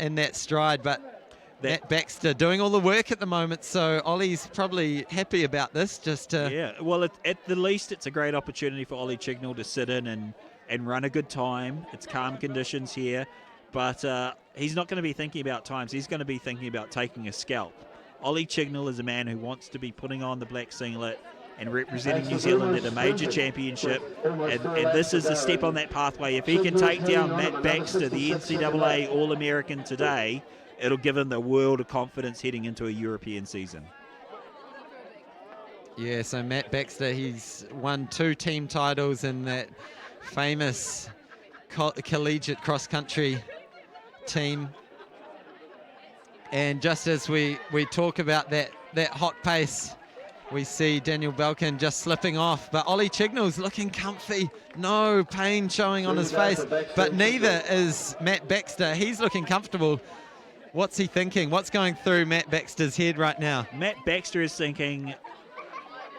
in that stride. But Matt Baxter doing all the work at the moment, so Ollie's probably happy about this. Well, at the least it's a great opportunity for Ollie Chignell to sit in and run a good time. It's calm conditions here, but he's not going to be thinking about times. He's going to be thinking about taking a scalp. Ollie Chignell is a man who wants to be putting on the black singlet and representing New Zealand at a major championship, and this is a step on that pathway. If he can take down Matt Baxter, the NCAA All-American today, it'll give him the world of confidence heading into a European season. Yeah, so Matt Baxter, he's won 2 team titles in that famous collegiate cross-country team. And just as we talk about that hot pace, we see Daniel Balkan just slipping off, but Ollie Chignell's looking comfy. No pain showing on his face, but neither is Matt Baxter. He's looking comfortable. What's he thinking? What's going through Matt Baxter's head right now? Matt Baxter is thinking,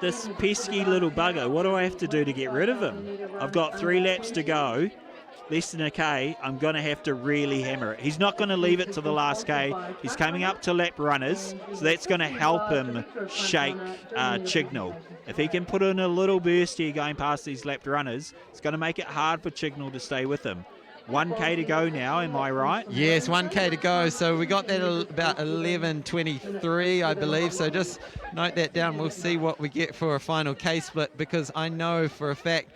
this pesky little bugger, what do I have to do to get rid of him? I've got 3 laps to go, less than a K. I'm going to have to really hammer it. He's not going to leave it to the last K. He's coming up to lap runners, so that's going to help him shake Chignell. If he can put in a little burst here going past these lap runners, it's going to make it hard for Chignell to stay with him. 1K to go now, am I right? Yes, 1K to go. So we got that about 11:23, I believe. So just note that down. We'll see what we get for a final K split, because I know for a fact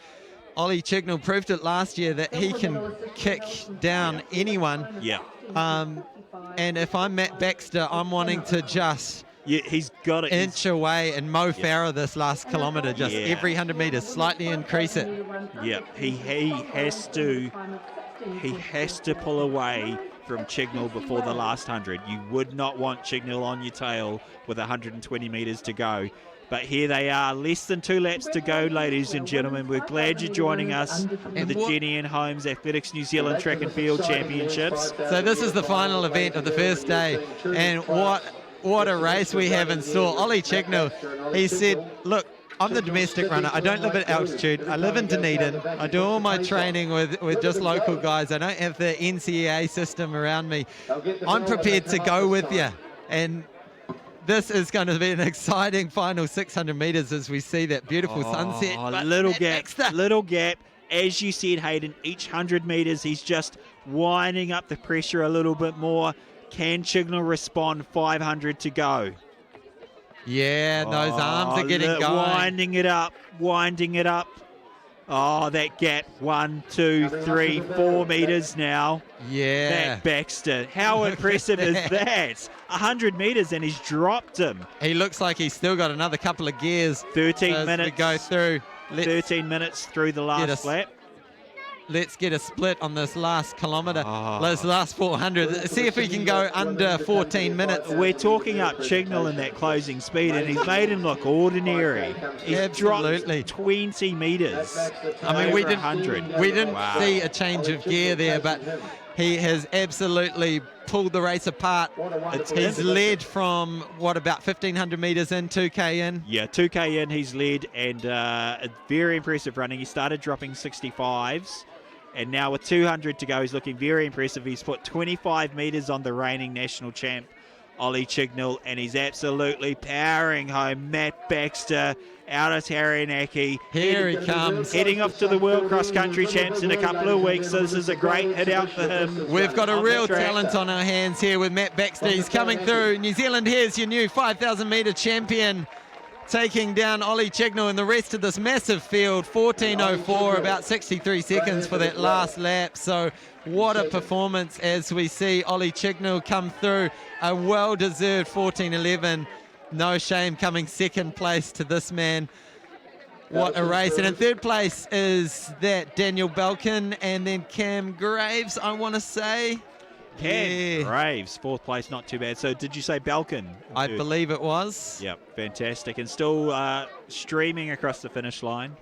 Ollie Chignell proved it last year that he can kick down anyone. Yeah. And if I'm Matt Baxter, I'm wanting to just he's got it. Inch away and Mo Farah this last kilometre, just every 100 metres, slightly increase it. Yeah, he has to pull away from Chignell before the last 100. You would not want Chignell on your tail with 120 metres to go. But here they are, less than 2 laps to go, ladies and gentlemen. We're glad you're joining us for the Jennian Homes Athletics New Zealand Track and Field Championships. So this is the final event of the first day, and what a race we have in store. Ollie Chignell, he said, look, I'm the domestic runner. I don't live at altitude. I live in Dunedin. I do all my training with just local guys. I don't have the NCAA system around me. I'm prepared to go with you. And this is going to be an exciting final 600 metres as we see that beautiful sunset. Little gap. As you said, Hayden, each 100 metres, he's just winding up the pressure a little bit more. Can Chignell respond? 500 to go. Yeah, those arms are getting going. Winding it up. Oh, that gap, 1, 2, 3, 4 metres now. Yeah. Matt Baxter. How impressive is that? 100 metres and he's dropped him. He looks like he's still got another couple of gears. 13 minutes. We go through. 13 minutes through the last lap. Let's get a split on this last kilometre, those last 400. See if we can go under 14 minutes. We're talking up Chignell in that closing speed, and he's made him look ordinary. He's dropped 20 metres. I mean, we didn't see a change of gear there, but he has absolutely pulled the race apart. He's led from, about 1,500 metres in, 2K in? Yeah, 2K in, he's led, and very impressive running. He started dropping 65s, and now with 200 to go, he's looking very impressive. He's put 25 metres on the reigning national champ, Ollie Chignell, and he's absolutely powering home Matt Baxter out of Taranaki. Here he comes. Heading off to the World Cross Country Champs in a couple of weeks, so this is a great hit out for him. We've got a real talent on our hands here with Matt Baxter. He's coming through. New Zealand, here's your new 5,000 metre champion, taking down Ollie Chignell and the rest of this massive field. 14:04, about 63 seconds for that last lap. So what a performance as we see Ollie Chignell come through. A well-deserved 14:11. no shame coming second place to this man. What a race. And in third place is that Daniel Belkin and then Cam Graves, I want to say. Cam Graves, fourth place, not too bad. So did you say Belkin? I believe it was. Yep, fantastic. And still streaming across the finish line.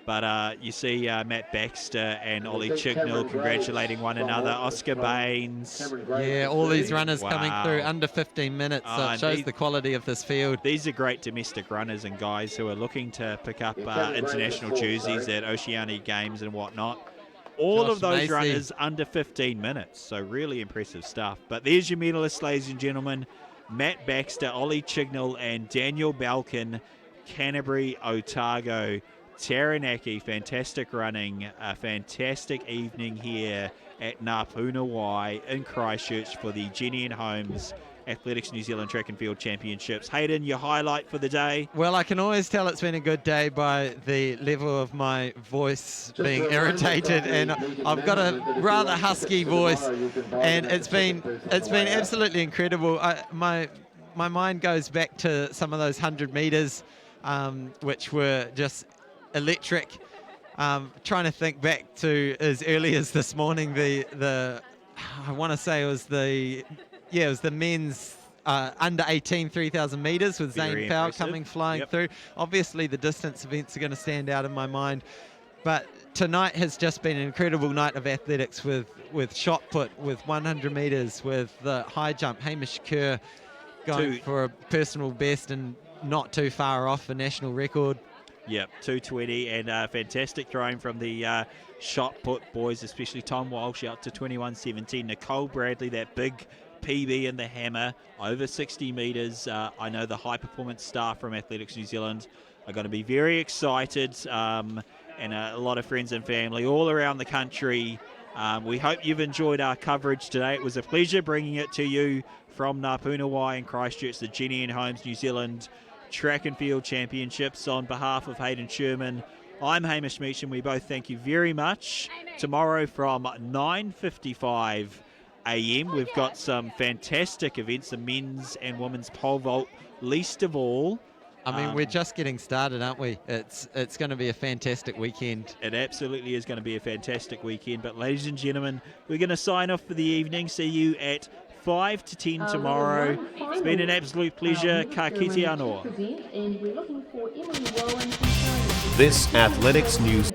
But you see Matt Baxter and Ollie Chignell congratulating one another. Oscar Baines. Yeah, all these runners coming through under 15 minutes. So it shows the quality of this field. These are great domestic runners and guys who are looking to pick up international jerseys at Oceania Games and whatnot. All of those runners under 15 minutes. So really impressive stuff. But there's your medalists, ladies and gentlemen. Matt Baxter, Ollie Chignell and Daniel Belkin, Canterbury, Otago. Taranaki, fantastic running, a fantastic evening here at Ngā Puna Wai in Christchurch for the Jennian Homes Athletics New Zealand Track and Field Championships. Hayden, your highlight for the day? Well, I can always tell it's been a good day by the level of my voice being irritated, and I've got a rather husky voice, and it's been absolutely incredible. My mind goes back to some of those 100 metres, which were just electric. Trying to think back to as early as this morning, the I want to say it was the men's under 18 3,000 metres with Zane Powell coming flying through. Obviously the distance events are going to stand out in my mind, but tonight has just been an incredible night of athletics with shot put, with 100 metres, with the high jump, Hamish Kerr going for a personal best and not too far off a national record. Yep, 2:20, and fantastic throwing from the shot put boys, especially Tom Walsh out to 21:17. Nicole Bradley, that big PB in the hammer, over 60 metres. I know the high performance staff from Athletics New Zealand are going to be very excited, and a lot of friends and family all around the country. We hope you've enjoyed our coverage today. It was a pleasure bringing it to you from Ngā Puna Wai in Christchurch, the Jennian Homes New Zealand Track and Field Championships. On behalf of Hayden Sherman, I'm Hamish Meacham. We both thank you very much. Tomorrow from 9:55 a.m. we've got some fantastic events, the men's and women's pole vault, least of all. I mean, we're just getting started, aren't we? It's going to be a fantastic weekend. It absolutely is going to be a fantastic weekend. But ladies and gentlemen, we're going to sign off for the evening. See you at 5 to 10 tomorrow. It's been an absolute pleasure. Ka kite anō. This Athletics News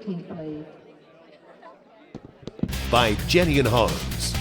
by Jennian Homes.